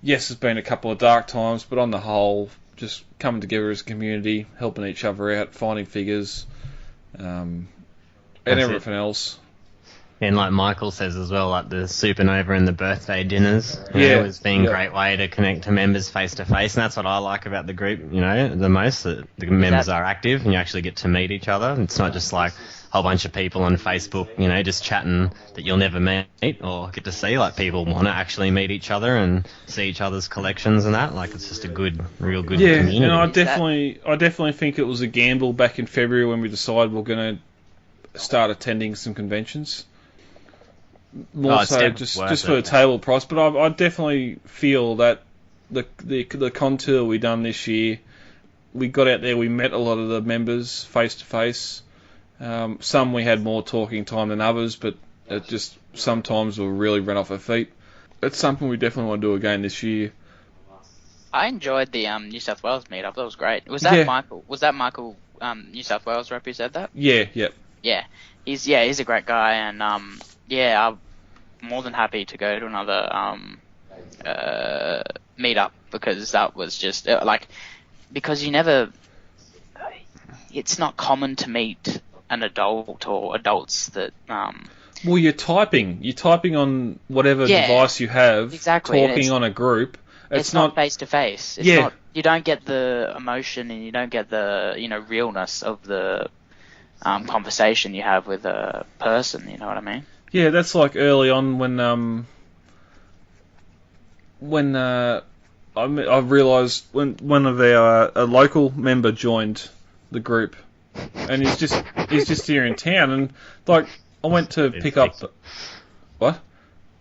Yes, there's been a couple of dark times, but on the whole, just coming together as a community, helping each other out, finding figures, and everything else. And like Michael says as well, like the supernova and the birthday dinners, has been a great way to connect to members face to face, and that's what I like about the group, you know, the most, that the members are active and you actually get to meet each other. It's not just like a whole bunch of people on Facebook, you know, just chatting that you'll never meet or get to see. Like, people want to actually meet each other and see each other's collections and that. Like, it's just a real good community. Yeah, and I definitely think it was a gamble back in February when we decided we're going to start attending some conventions. More so just for the table price, but I definitely feel that the con tour we done this year, we got out there, we met a lot of the members face to face. Some we had more talking time than others, but it just sometimes we'll really run off our feet. It's something we definitely want to do again this year. I enjoyed the New South Wales meetup. That was great. Was that Michael? Was that Michael, New South Wales rep, who said that? Yeah. Yeah, he's a great guy, and I'm more than happy to go to another meetup, because that was just because it's not common to meet an adult or adults that. Well, you're typing on whatever device you have. Exactly. Talking on a group. It's not face to face. It's not. You don't get the emotion, and you don't get the realness of the conversation you have with a person. You know what I mean? Yeah, that's like early on when I realised when one of our a local member joined the group, and he's just here in town, and like I went to pick up. What?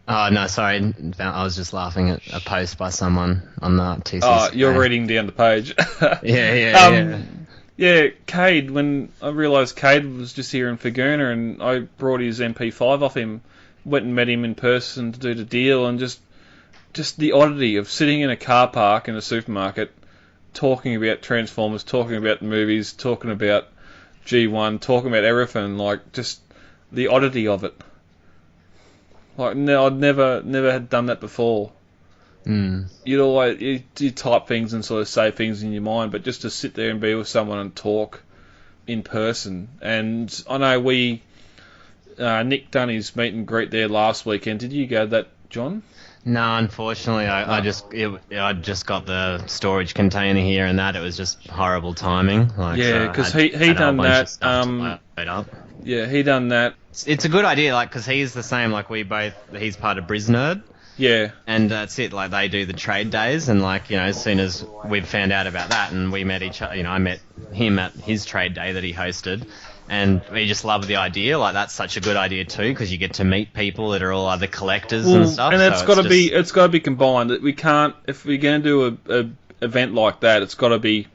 Oh no, sorry, I was just laughing at a post by someone on the TCC. Oh, you're reading down the page. Yeah. Yeah, Cade, when I realised Cade was just here in Faguna, and I brought his MP5 off him, went and met him in person to do the deal, and just the oddity of sitting in a car park in a supermarket, talking about Transformers, talking about the movies, talking about G1, talking about everything, like, just the oddity of it. Like, no, I'd never had done that before. you'd always you type things and sort of say things in your mind, but just to sit there and be with someone and talk in person. And I know Nick done his meet and greet there last weekend. Did you go to that, John? No, unfortunately, I just got the storage container here, and that it was just horrible timing. Like, yeah, because he done that. Yeah, he done that. It's a good idea, like, because he's the same. Like, he's part of Brisnerd. Yeah. And that's it. Like, they do the trade days, and like, you know, as soon as we found out about that, and we met each other, you know, I met him at his trade day that he hosted. And we just love the idea. Like, that's such a good idea too, because you get to meet people that are all other collectors and stuff. And it's got to be combined. We can't, if we're going to do a event like that, it's got to be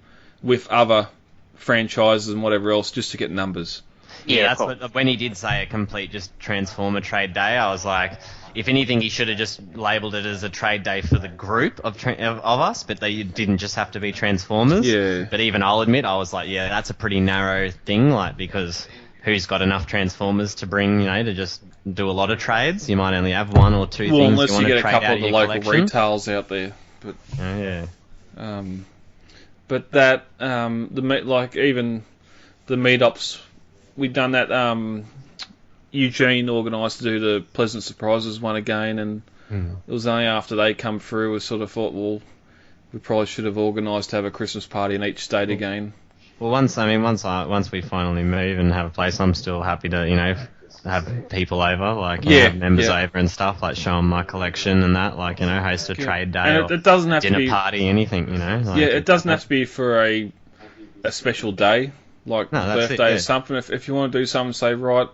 with other franchises and whatever else, just to get numbers. Yeah, that's what, when he did say a complete just Transformer trade day, I was like, if anything, he should have just labelled it as a trade day for the group of us, but they didn't just have to be Transformers. Yeah. But even I'll admit, I was like, yeah, that's a pretty narrow thing, like, because who's got enough Transformers to bring, you know, to just do a lot of trades? You might only have one or two things unless you want you to get a trade couple out of the your local collection. retails out there. But yeah. But that even the meetups, we've done that. Eugene organised to do the Pleasant Surprises one again, and it was only after they come through we sort of thought, well, we probably should have organised to have a Christmas party in each state again. Well, once we finally move and have a place, I'm still happy to, you know, have people over, like, you know, have members over and stuff, like show them my collection and that, like, you know, host a trade day and it doesn't have dinner to be, party, anything, you know. Like, it doesn't have to be for a special day, like birthday or something. If you want to do something, say, right,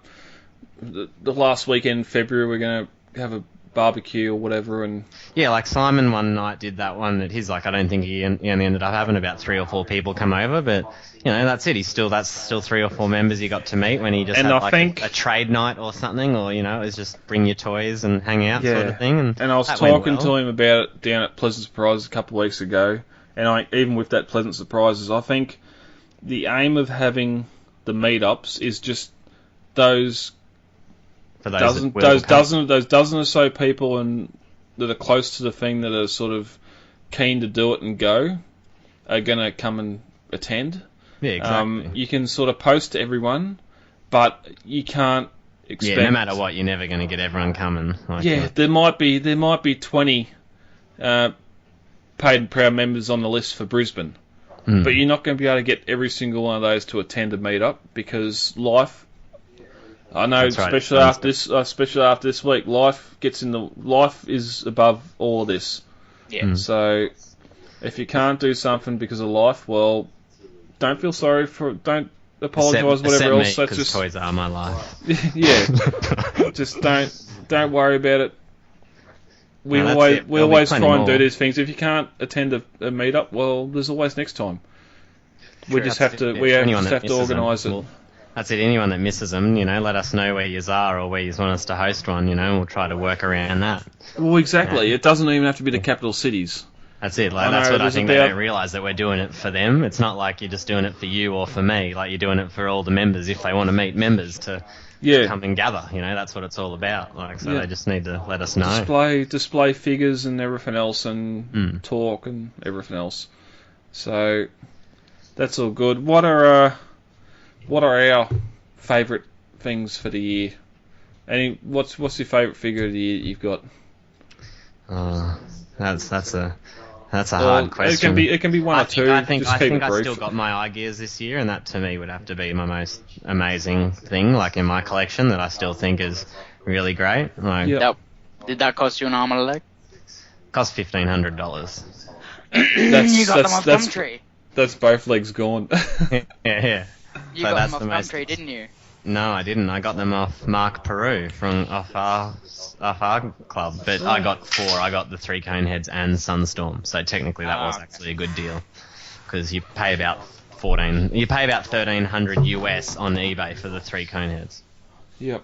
the last weekend in February we're going to have a barbecue or whatever, and yeah, like Simon one night did that one at his, like, I don't think he only ended up having about 3 or 4 people come over, but you know, that's it. That's still 3 or 4 members he got to meet when he just had like a trade night or something, or, you know, it was just bring your toys and hang out sort of thing. And I was talking to him about it down at Pleasant Surprises a couple of weeks ago, and even with that Pleasant Surprises, I think the aim of having the meetups is just those dozen or so people that are close to the thing, that are sort of keen to do it and go, are going to come and attend. Yeah, exactly. You can sort of post to everyone, but you can't expect. Yeah, no matter what, you're never going to get everyone coming. Like, there might be 20 paid and proud members on the list for Brisbane, but you're not going to be able to get every single one of those to attend a meetup, because life. I know, especially after this week, life is above all of this. Yeah. So, if you can't do something because of life, well, don't feel sorry don't apologise, whatever else. That's just toys are my life. Yeah. Just don't worry about it. We always try and do these things. If you can't attend a meetup, well, there's always next time. We just have to organise it. That's it. Anyone that misses them, you know, let us know where yous are or where yous want us to host one, you know, and we'll try to work around that. Well, exactly. Yeah. It doesn't even have to be the capital cities. That's it. Like, that's what I think they don't realise, that we're doing it for them. It's not like you're just doing it for you or for me. Like, you're doing it for all the members if they want to meet members to come and gather. You know, that's what it's all about. Like, so they just need to let us know. Display figures and everything else, and talk and everything else. So that's all good. What are our favourite things for the year? What's your favourite figure of the year you've got? That's a hard question. It can be one or two. I think I still got my eye gears this year, and that to me would have to be my most amazing thing, like, in my collection, that I still think is really great. Like, did that cost you an arm and a leg? Cost $1,500. You got them off Gumtree. That's both legs gone. Yeah. You got them off Gumtree, didn't you? No, I didn't. I got them off Mark Peru off our club. But I got 4. I got the 3 cone heads and Sunstorm. So technically that was actually a good deal, because you pay about $1,300 US on eBay for the 3 cone heads. Yep.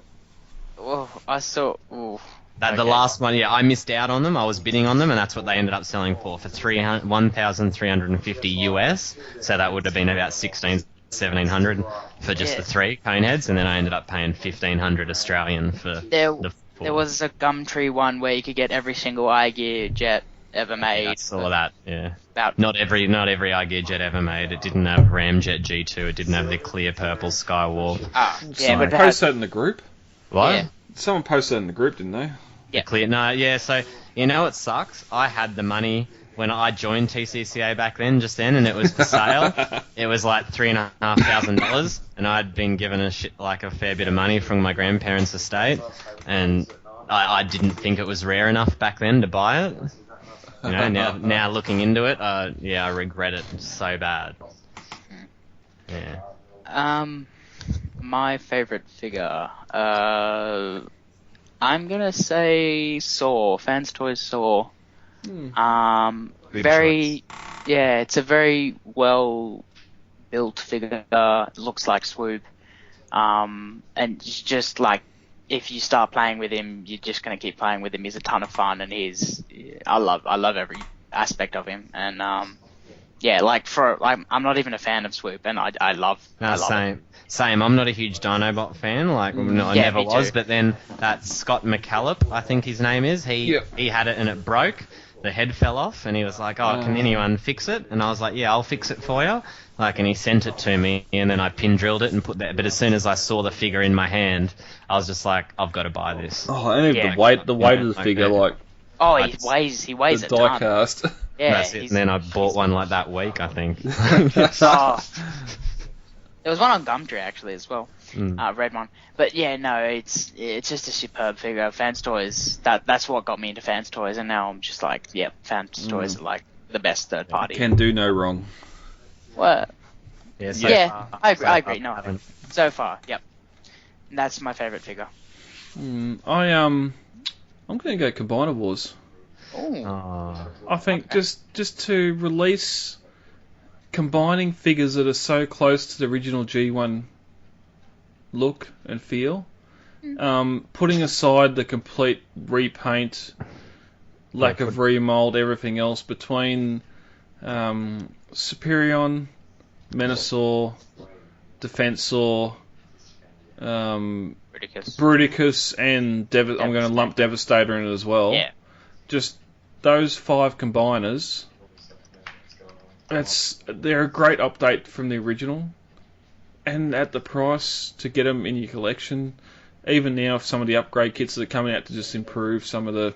Oh, I saw. The last one, I missed out on them. I was bidding on them, and that's what they ended up selling for $1,350 US. So that would have been about $1,700 for just the 3 cone heads, and then I ended up paying $1,500 Australian for the 4. There was a Gumtree one where you could get every single eye gear jet ever made. That's all of that, yeah. About Not every iGear jet ever made. It didn't have Ramjet G2. It didn't have the clear purple Skywalk. Someone posted that in the group. What? Yeah. Someone posted that in the group, didn't they? Yeah. Clear. No, yeah. So you know what sucks? I had the money when I joined TCCA back then, and it was for sale. It was like $3,500, and I'd been given a fair bit of money from my grandparents' estate, and I didn't think it was rare enough back then to buy it. You know, now looking into it, I regret it so bad. Yeah. My favorite figure. I'm gonna say Saw. Fans Toys Saw. Good Very, choice. yeah, it's a very well built figure. It looks like Swoop. And it's just like, if you start playing with him, you're just gonna keep playing with him. He's a ton of fun, and I love every aspect of him. And I'm not even a fan of Swoop, and I love. Same. I'm not a huge Dinobot fan. I never was. Too. But then that Scott McCallop, I think his name is. He had it and it broke. The head fell off, and he was like, "Oh, can anyone fix it?" And I was like, "Yeah, I'll fix it for you." And he sent it to me, and then I pin drilled it and put that. But as soon as I saw the figure in my hand, I was just like, "I've got to buy this." Oh, and the weight of the figure, he weighs the a ton. die-cast. Yeah, that's it. And then I bought one like that week, I think. There was one on Gumtree actually as well, red one. But yeah, no, it's just a superb figure. Fans Toys, that's what got me into Fans Toys, and now I'm just like, yeah, Fans Toys are like the best third party. Can do no wrong. What? Yeah, I agree. No, so far, yep. And that's my favorite figure. I'm gonna go Combiner Wars. I think just to release combining figures that are so close to the original G1 look and feel, putting aside the complete repaint, lack of remold, everything else between Superion, Menasor, Defensor, Bruticus, and I'm going to lump Devastator in it as well. Yeah. Just those 5 combiners. They're a great update from the original, and at the price to get them in your collection. Even now, if some of the upgrade kits that are coming out to just improve some of the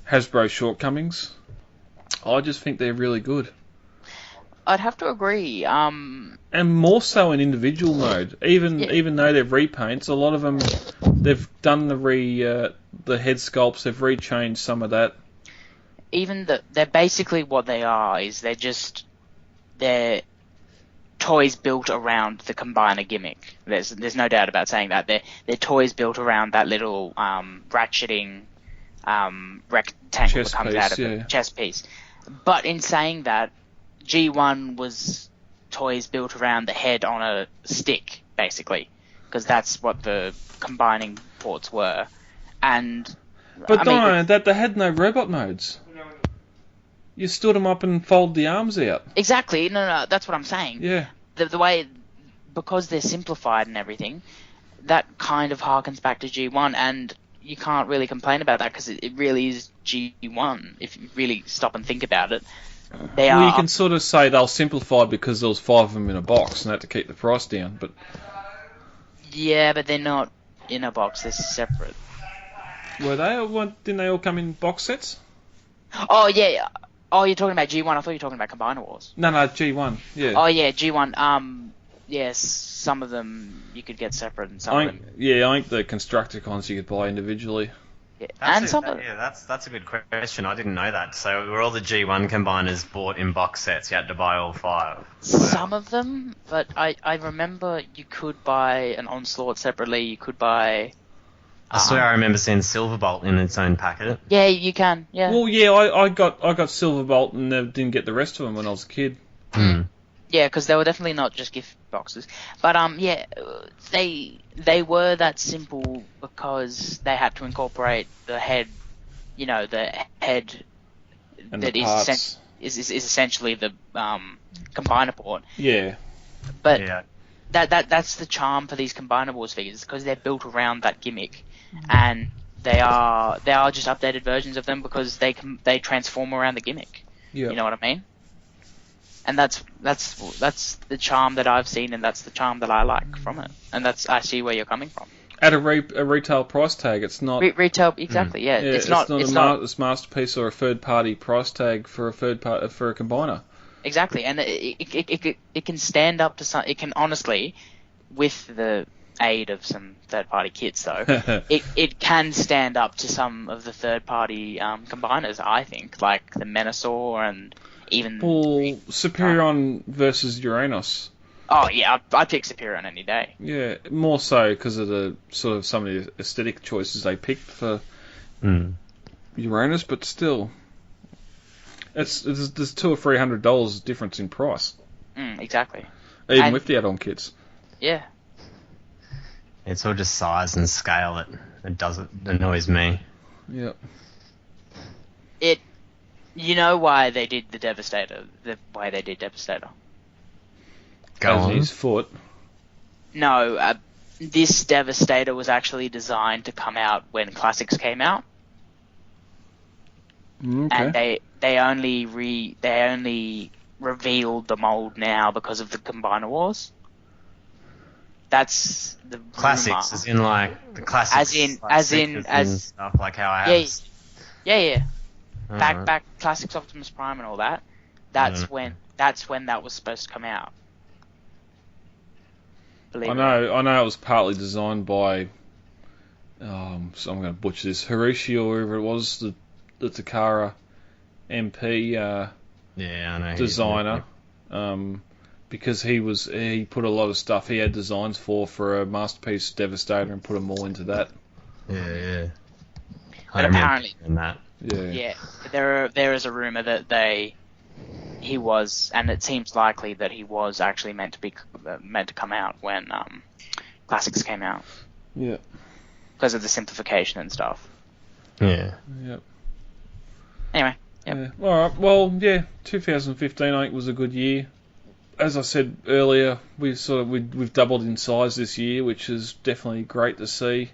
Hasbro shortcomings, I just think they're really good. I'd have to agree. And more so in individual mode. Even though they're repaints, a lot of them they've done the head sculpts. They've rechanged some of that. They're basically what they are. They're toys built around the Combiner gimmick. There's no doubt about saying that. They're toys built around that little ratcheting rectangle that comes out of the chest piece. But in saying that, G1 was toys built around the head on a stick, basically, because that's what the combining ports were. But they had no robot modes. You stood them up and fold the arms out. Exactly. No, that's what I'm saying. Yeah. The way, because they're simplified and everything, that kind of harkens back to G1, and you can't really complain about that because it really is G1 if you really stop and think about it. You can sort of say they'll simplify because there was 5 of them in a box and they had to keep the price down. But yeah, but they're not in a box; they're separate. Were they? Didn't they all come in box sets? Oh yeah. Oh, you're talking about G1. I thought you were talking about Combiner Wars. No, G1. Yeah. Oh yeah, G1. Yes, some of them you could get separate, and some of them. Yeah, I think the Constructicons you could buy individually. Yeah. That's a good question. I didn't know that. So were all the G1 combiners bought in box sets? You had to buy all 5. Some of them, but I remember you could buy an Onslaught separately. You could buy. I swear I remember seeing Silverbolt in its own packet. Yeah, you can. Yeah. Well, yeah, I got Silverbolt and didn't get the rest of them when I was a kid. Yeah, because they were definitely not just gift boxes. But yeah, they were that simple because they had to incorporate the head. You know, the head and that is essentially the combiner port. Yeah. But that's the charm for these Combiner Wars figures because they're built around that gimmick, and they are just updated versions of them because they transform around the gimmick. Yeah. You know what I mean? And that's the charm that I've seen, and that's the charm that I like from it. And I see where you're coming from. At a retail price tag, it's not Retail, exactly. Yeah, it's not a masterpiece or a third party price tag for a combiner. Exactly, and it can stand up to some. It can honestly, with the aid of some third party kits, though, it can stand up to some of the third party combiners. I think, like the Menasor and even Superion versus Uranus. Oh yeah, I'd pick Superion any day. Yeah, more so because of the sort of some of the aesthetic choices they picked for Uranus, but still, there's $200 or $300 difference in price. Exactly. Even with the add-on kits. Yeah. It's all just size and scale that annoys me. Yep. You know why they did the Devastator the way they did Devastator? Go on. His foot. No, this Devastator was actually designed to come out when Classics came out. Okay. And they only revealed the mold now because of the Combiner Wars. That's the Classics, rumor. as in like the classics, as stuff like how I have. Yeah. Back Classics Optimus Prime and all that. That's when that was supposed to come out. I know it was partly designed by so I'm going to butcher this, Hiroshi or whoever it was, the Takara MP I know designer, because he put a lot of stuff he had designs for a Masterpiece Devastator and put them all into that. Yeah. But apparently, yeah. There is a rumor that he was, and it seems likely that he was actually meant to come out when Classics came out. Yeah. Because of the simplification and stuff. Yeah. Yep. Anyway. Yep. Yeah. All right. Well, yeah. 2015, I think, was a good year. As I said earlier, we've doubled in size this year, which is definitely great to see.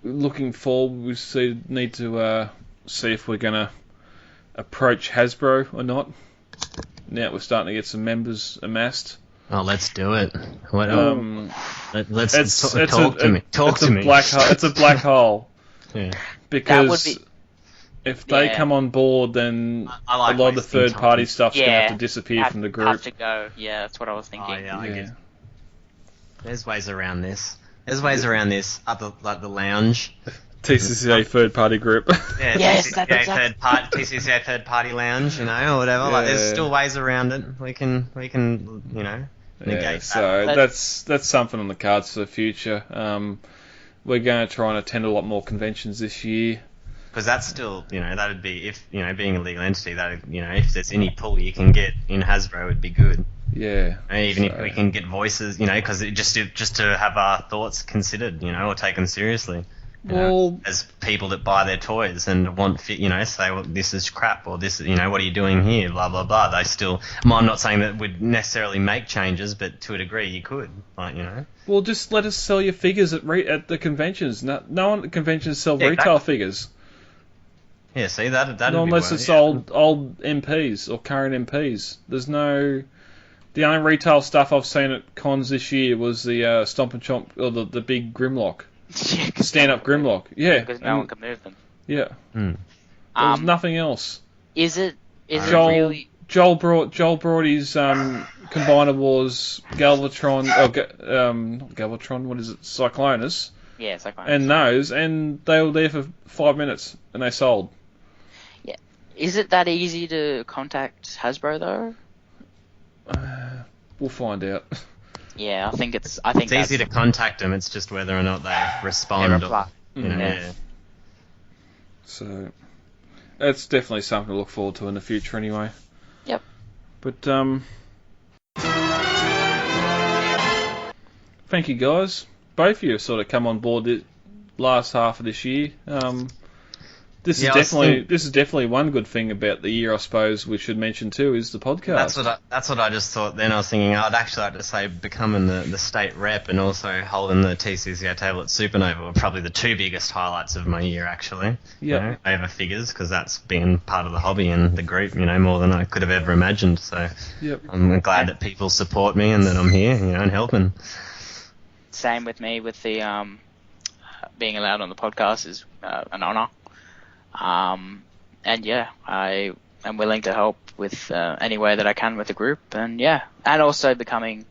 Looking forward, we need to see if we're gonna approach Hasbro or not. Now we're starting to get some members amassed. Oh, let's do it. What? Let's talk to me. It's a black hole. Yeah. Because if they come on board, then a lot of the third-party stuff's going to have to disappear from the group. Have to go. Yeah, that's what I was thinking. Oh, yeah, I get. There's ways around this. At the lounge. TCCA third-party group. Yeah, yes, TCCA third-party lounge, or whatever. Yeah. Like, there's still ways around it. We can, negate that. So that's something on the cards for the future. We're going to try and attend a lot more conventions this year. Because that's still, that'd be, if, being a legal entity, that, if there's any pull you can get in Hasbro would be good. Yeah. And even if we can get voices, because just to have our thoughts considered, or taken seriously. As people that buy their toys and want fit, say, well, this is crap, or this, what are you doing here, blah, blah, blah. They still, I'm not saying that we'd necessarily make changes, but to a degree you could, Well, just let us sell your figures at the conventions. No one at conventions sell retail figures. Yeah, see, that'd be unless it's old MPs or current MPs. There's no... The only retail stuff I've seen at cons this year was the Stomp and Chomp, or the big Grimlock. Stand-up Grimlock. Yeah. Because no one can move them. Yeah. There's nothing else. Is it really... Joel brought his Combiner Wars Galvatron, not Galvatron, what is it, Cyclonus. Yeah, Cyclonus. And those, and they were there for 5 minutes, and they sold. Yeah. Is it that easy to contact Hasbro, though? We'll find out. Yeah, I think it's easy to contact them. It's just whether or not they respond. They reply. Yeah. So that's definitely something to look forward to in the future, anyway. Yep. But thank you guys. Both of you have sort of come on board the last half of this year. This Yeah, is definitely one good thing about the year, I suppose we should mention too, is the podcast. That's what I just thought. Then I was thinking I'd actually like to say becoming the state rep and also holding the TCCA table at Supernova were probably the two biggest highlights of my year, actually. Yeah. Over figures, because that's been part of the hobby and the group, more than I could have ever imagined. So I'm glad that people support me and that I'm here, and helping. Same with me with the being allowed on the podcast is an honour. And yeah, I am willing to help with any way that I can with the group, and also becoming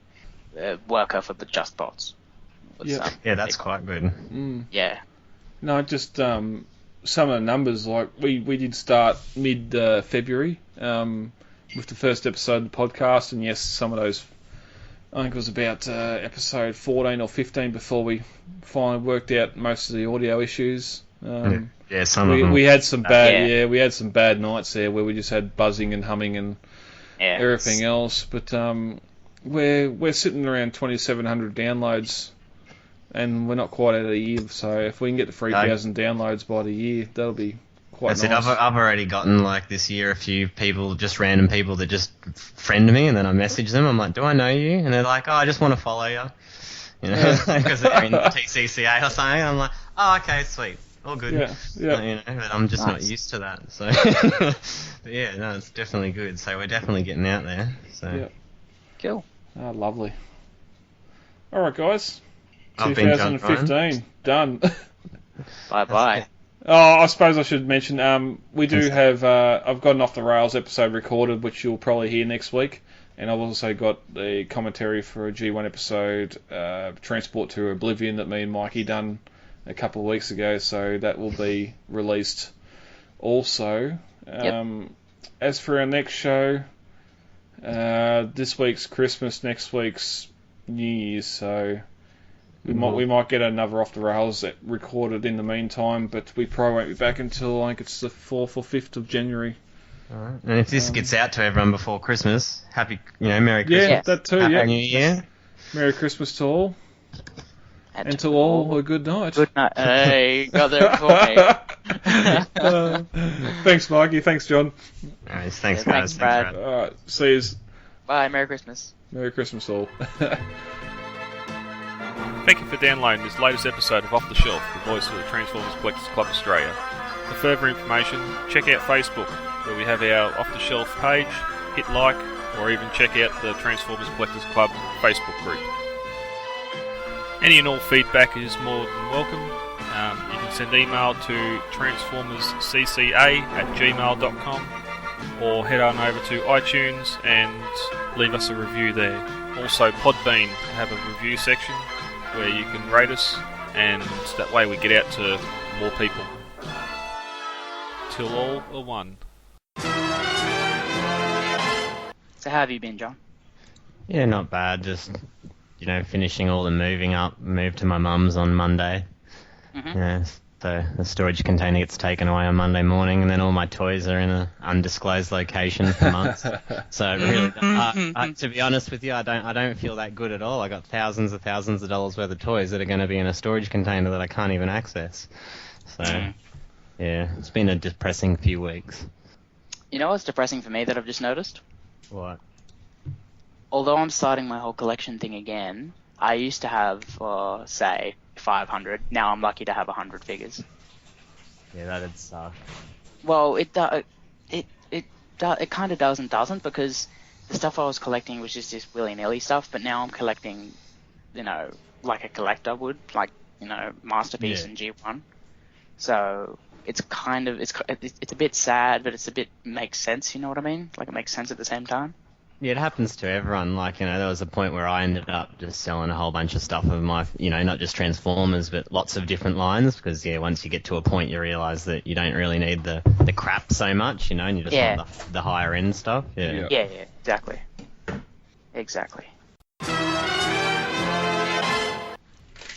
a worker for the Just Bots. Yeah, that's quite good. Mm. Yeah. No, just some of the numbers, like we did start mid-February with the first episode of the podcast, and yes, some of those, I think it was about episode 14 or 15 before we finally worked out most of the audio issues. Yeah, some of them. We had some bad, we had some bad nights there where we just had buzzing and humming and everything else. But we're sitting around 2,700 downloads, and we're not quite out of the year. So if we can get to 3,000 downloads by the year, that'll be quite nice. I've already gotten this year a few people, just random people that just friend me, and then I message them. I'm like, do I know you? And they're like, oh, I just want to follow you. Because they're in the TCCA or something. I'm like, oh, okay, sweet. All good. Yeah. But I'm just not used to that. So, but it's definitely good. So we're definitely getting out there. So, cool. Oh, lovely. All right, guys. I've been 2015 done. Bye. Oh, I suppose I should mention. We do have. I've got an Off the Rails episode recorded, which you'll probably hear next week. And I've also got the commentary for a G1 episode, Transport to Oblivion, that me and Mikey done a couple of weeks ago, so that will be released also. As for our next show, this week's Christmas, next week's New Year's, so we might get another Off the Rails recorded in the meantime, but we probably won't be back until I think it's the 4th or 5th of January. Alright. And if this gets out to everyone before Christmas, Merry Christmas. Yeah, that too, Happy New Year. Merry Christmas to all. And to all, a good night. Good night. Hey, got there before me. Thanks, Mikey. Thanks, John. Nice. Thanks, Thanks, guys. Brad. All right, see you. Bye. Merry Christmas. Merry Christmas, all. Thank you for downloading this latest episode of Off the Shelf, the voice of the Transformers Collectors Club Australia. For further information, check out Facebook, where we have our Off the Shelf page, hit like, or even check out the Transformers Collectors Club Facebook group. Any and all feedback is more than welcome. You can send email to transformerscca@gmail.com or head on over to iTunes and leave us a review there. Also, Podbean have a review section where you can rate us, and that way we get out to more people. Till all are one. So how have you been, John? Yeah, not bad. Just finishing all the moving up. Moved to my mum's on Monday. Mm-hmm. Yeah, so the storage container gets taken away on Monday morning, and then all my toys are in an undisclosed location for months. So really, to be honest with you, I don't feel that good at all. I got thousands of dollars worth of toys that are going to be in a storage container that I can't even access. So yeah, it's been a depressing few weeks. You know what's depressing for me that I've just noticed? What? Although I'm starting my whole collection thing again, I used to have, say, 500. Now I'm lucky to have 100 figures. Yeah, that'd suck. Well, it kind of does and doesn't, because the stuff I was collecting was just willy-nilly stuff, but now I'm collecting, like a collector would, like, Masterpiece and G1. So it's kind of, it's a bit sad, but makes sense, you know what I mean? Like, it makes sense at the same time. Yeah, it happens to everyone. Like, there was a point where I ended up just selling a whole bunch of stuff of my, not just Transformers, but lots of different lines, because, once you get to a point, you realise that you don't really need the crap so much, and you just want the higher end stuff. Yeah, exactly. Exactly.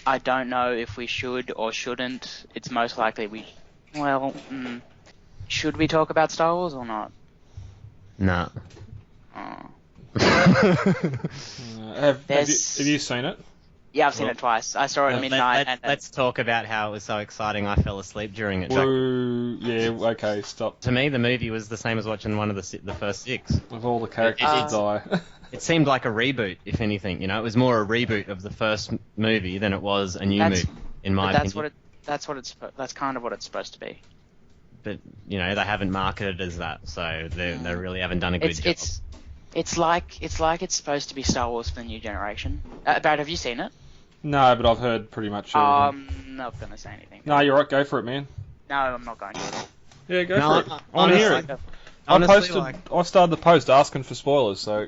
I don't know if we should or shouldn't. It's most likely should we talk about Star Wars or not? No. Have you seen it? Yeah, I've seen it twice. I saw it at midnight. Let's talk about how it was so exciting I fell asleep during it. Woo, yeah, okay, stop. To me, the movie was the same as watching one of the first 6. With all the characters that die. It seemed like a reboot, if anything. You know, it was more a reboot of the first movie than it was a new movie, in my opinion. That's kind of what it's supposed to be. But you know, they haven't marketed it as that, so they really haven't done a good job. It's like it's supposed to be Star Wars for the new generation. Brad, have you seen it? No, but I've heard pretty much everything. I'm not gonna say anything. No, you're right. Go for it, man. No, I'm not going to. Yeah, go for it. I want to hear it. I started the post asking for spoilers, so.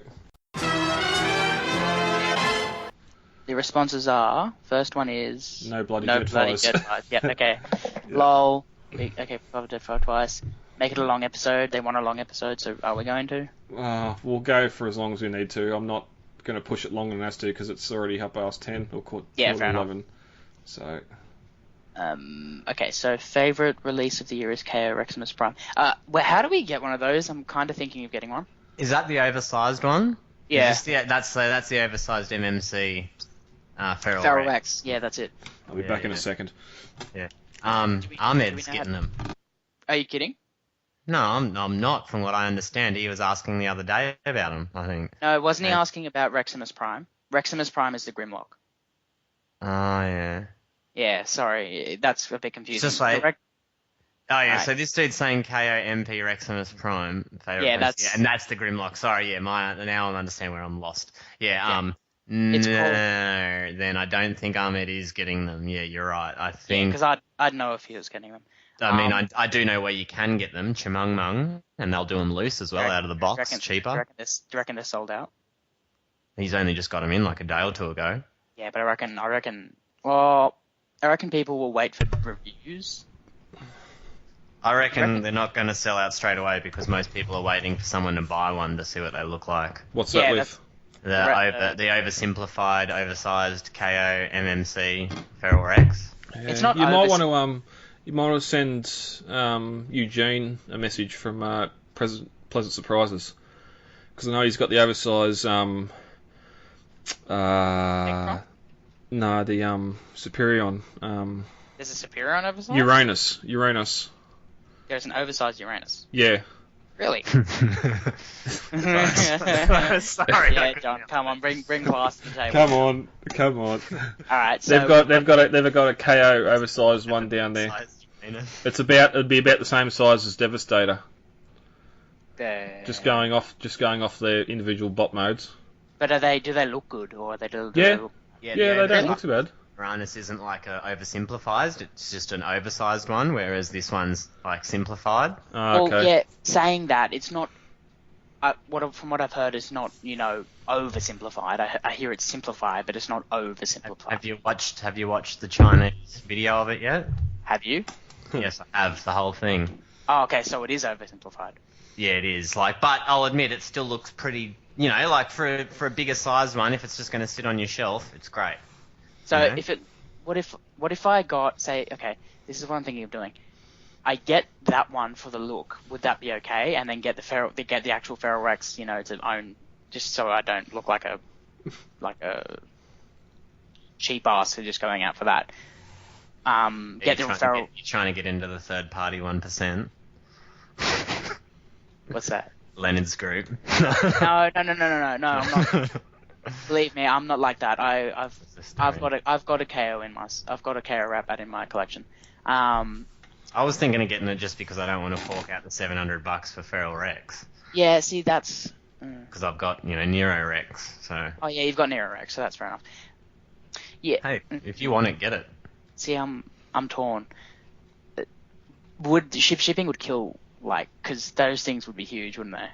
The responses are, first one is... No bloody Dead Flies. Yep, okay. Yeah. LOL. Okay, Papa Dead Fly twice. Make it a long episode. They want a long episode, so are we going to? We'll go for as long as we need to. I'm not going to push it longer than us to because it's already up past 10 or quarter 11. So... okay, so favourite release of the year is KO Reximus Prime. How do we get one of those? I'm kind of thinking of getting one. Is that the oversized one? Yeah. That's the oversized MMC Feral Rex. Yeah, that's it. I'll be back in a second. Yeah. Ahmed's getting them. Are you kidding? No, I'm not. From what I understand, he was asking the other day about them, I think. No, wasn't he asking about Reximus Prime? Reximus Prime is the Grimlock. Oh, yeah. Yeah, sorry. That's a bit confusing. It's just like... so this dude's saying KO MP Reximus Prime. And that's the Grimlock. Sorry, now I understand where I'm lost. Yeah, then I don't think Ahmed is getting them. Yeah, you're right. I think... because I'd know if he was getting them. I mean, I do know where you can get them, Chumung Mung, and they'll do them loose as well, out of the box, cheaper. Do you reckon they're sold out? He's only just got them in like a day or two ago. Yeah, but I reckon people will wait for reviews. I reckon they're not going to sell out straight away because most people are waiting for someone to buy one to see what they look like. What's that with? The oversimplified, oversized KO MMC Feral Rex. Yeah, it's not. You might want to send Eugene a message from Pleasant Surprises because I know he's got the oversized. No, the Superion. There's a Superion oversized? Uranus. There's an oversized Uranus. Yeah. Really? Sorry. Yeah, John, come on, bring glass to the table. Come on. Alright, so they've got a KO oversized one down there. It'd be about the same size as Devastator. Just going off their individual bot modes. But do they look good or they do? Yeah. They they don't look too bad. Uranus isn't like a oversimplified, it's just an oversized one, whereas this one's like simplified. Oh, okay. Well, yeah, saying that, it's not, from what I've heard, it's not, oversimplified. I hear it's simplified, but it's not oversimplified. Have you watched the Chinese video of it yet? Have you? Yes, I have, the whole thing. Oh, okay, so it is oversimplified. Yeah, it is. But I'll admit, it still looks pretty, for a bigger sized one, if it's just going to sit on your shelf, it's great. So what if I got, say, okay, this is what I'm thinking of doing. I get that one for the look. Would that be okay? And then get the actual Feral Rex, to own, just so I don't look like a cheap ass who's just going out for that. Get the Feral. You're trying to get into the third party 1%. What's that? Leonard's group. No, I'm not. Believe me, I'm not like that. I've got a KO I've got a KO Rapat in my collection. I was thinking of getting it just because I don't want to fork out the $700 for Feral Rex. Yeah, see, that's because I've got Nero Rex. So. Oh yeah, you've got Nero Rex, so that's fair enough. Yeah. Hey, if you want it, get it. See, I'm torn. Shipping would kill, because those things would be huge, wouldn't they?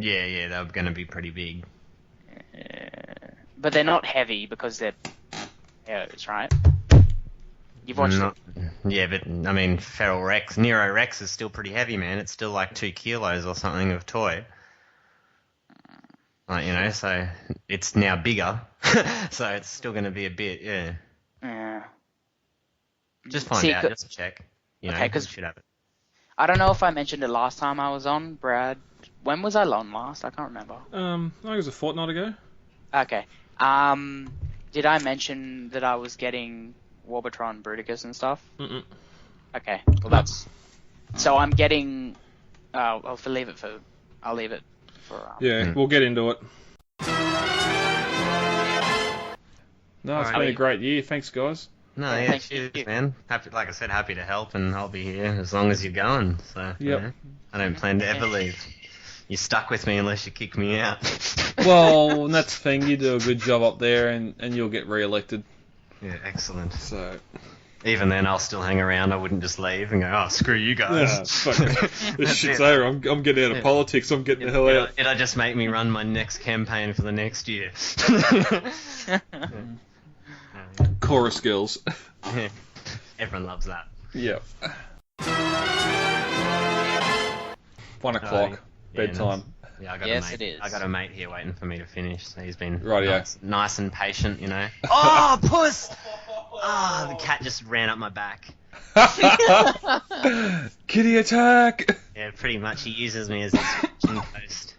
Yeah, they're going to be pretty big. But they're not heavy because they're KOs, right? You've watched them. Yeah, but I mean, Feral Rex, Nero Rex is still pretty heavy, man. It's still like 2 kilos or something of toy. So it's now bigger, so it's still going to be a bit, yeah. Yeah. Just find out, just check. Okay, because should have it. I don't know if I mentioned it last time I was on, Brad. When was I on last? I can't remember. I think it was a fortnight ago. Okay. Did I mention that I was getting Warbitron, Bruticus, and stuff? Mm-mm. Okay, well that's. So I'm getting. I'll leave it for. I'll leave it for. Yeah, we'll get into it. No, it's been a great year. Thanks, guys. No, yeah, cheers, man. Happy, like I said, happy to help, and I'll be here as long as you're going. So, you know, I don't plan to ever leave. You're stuck with me unless you kick me out. Well, and that's the thing. You do a good job up there, and you'll get re-elected. Yeah, excellent. So, even then, I'll still hang around. I wouldn't just leave and go, "Oh, screw you guys." Yeah, this shit's over. I'm getting out of politics. I'm getting the hell out. It'll just make me run my next campaign for the next year. Chorus girls. Everyone loves that. Yeah. 1 o'clock. Bedtime. Yeah, I got Yes, a mate. it is. I got a mate here waiting for me to finish, so he's been Rightio. nice and patient, you know. Oh, puss! Ah, the cat just ran up my back. Kitty attack! Yeah, pretty much. He uses me as his switching post.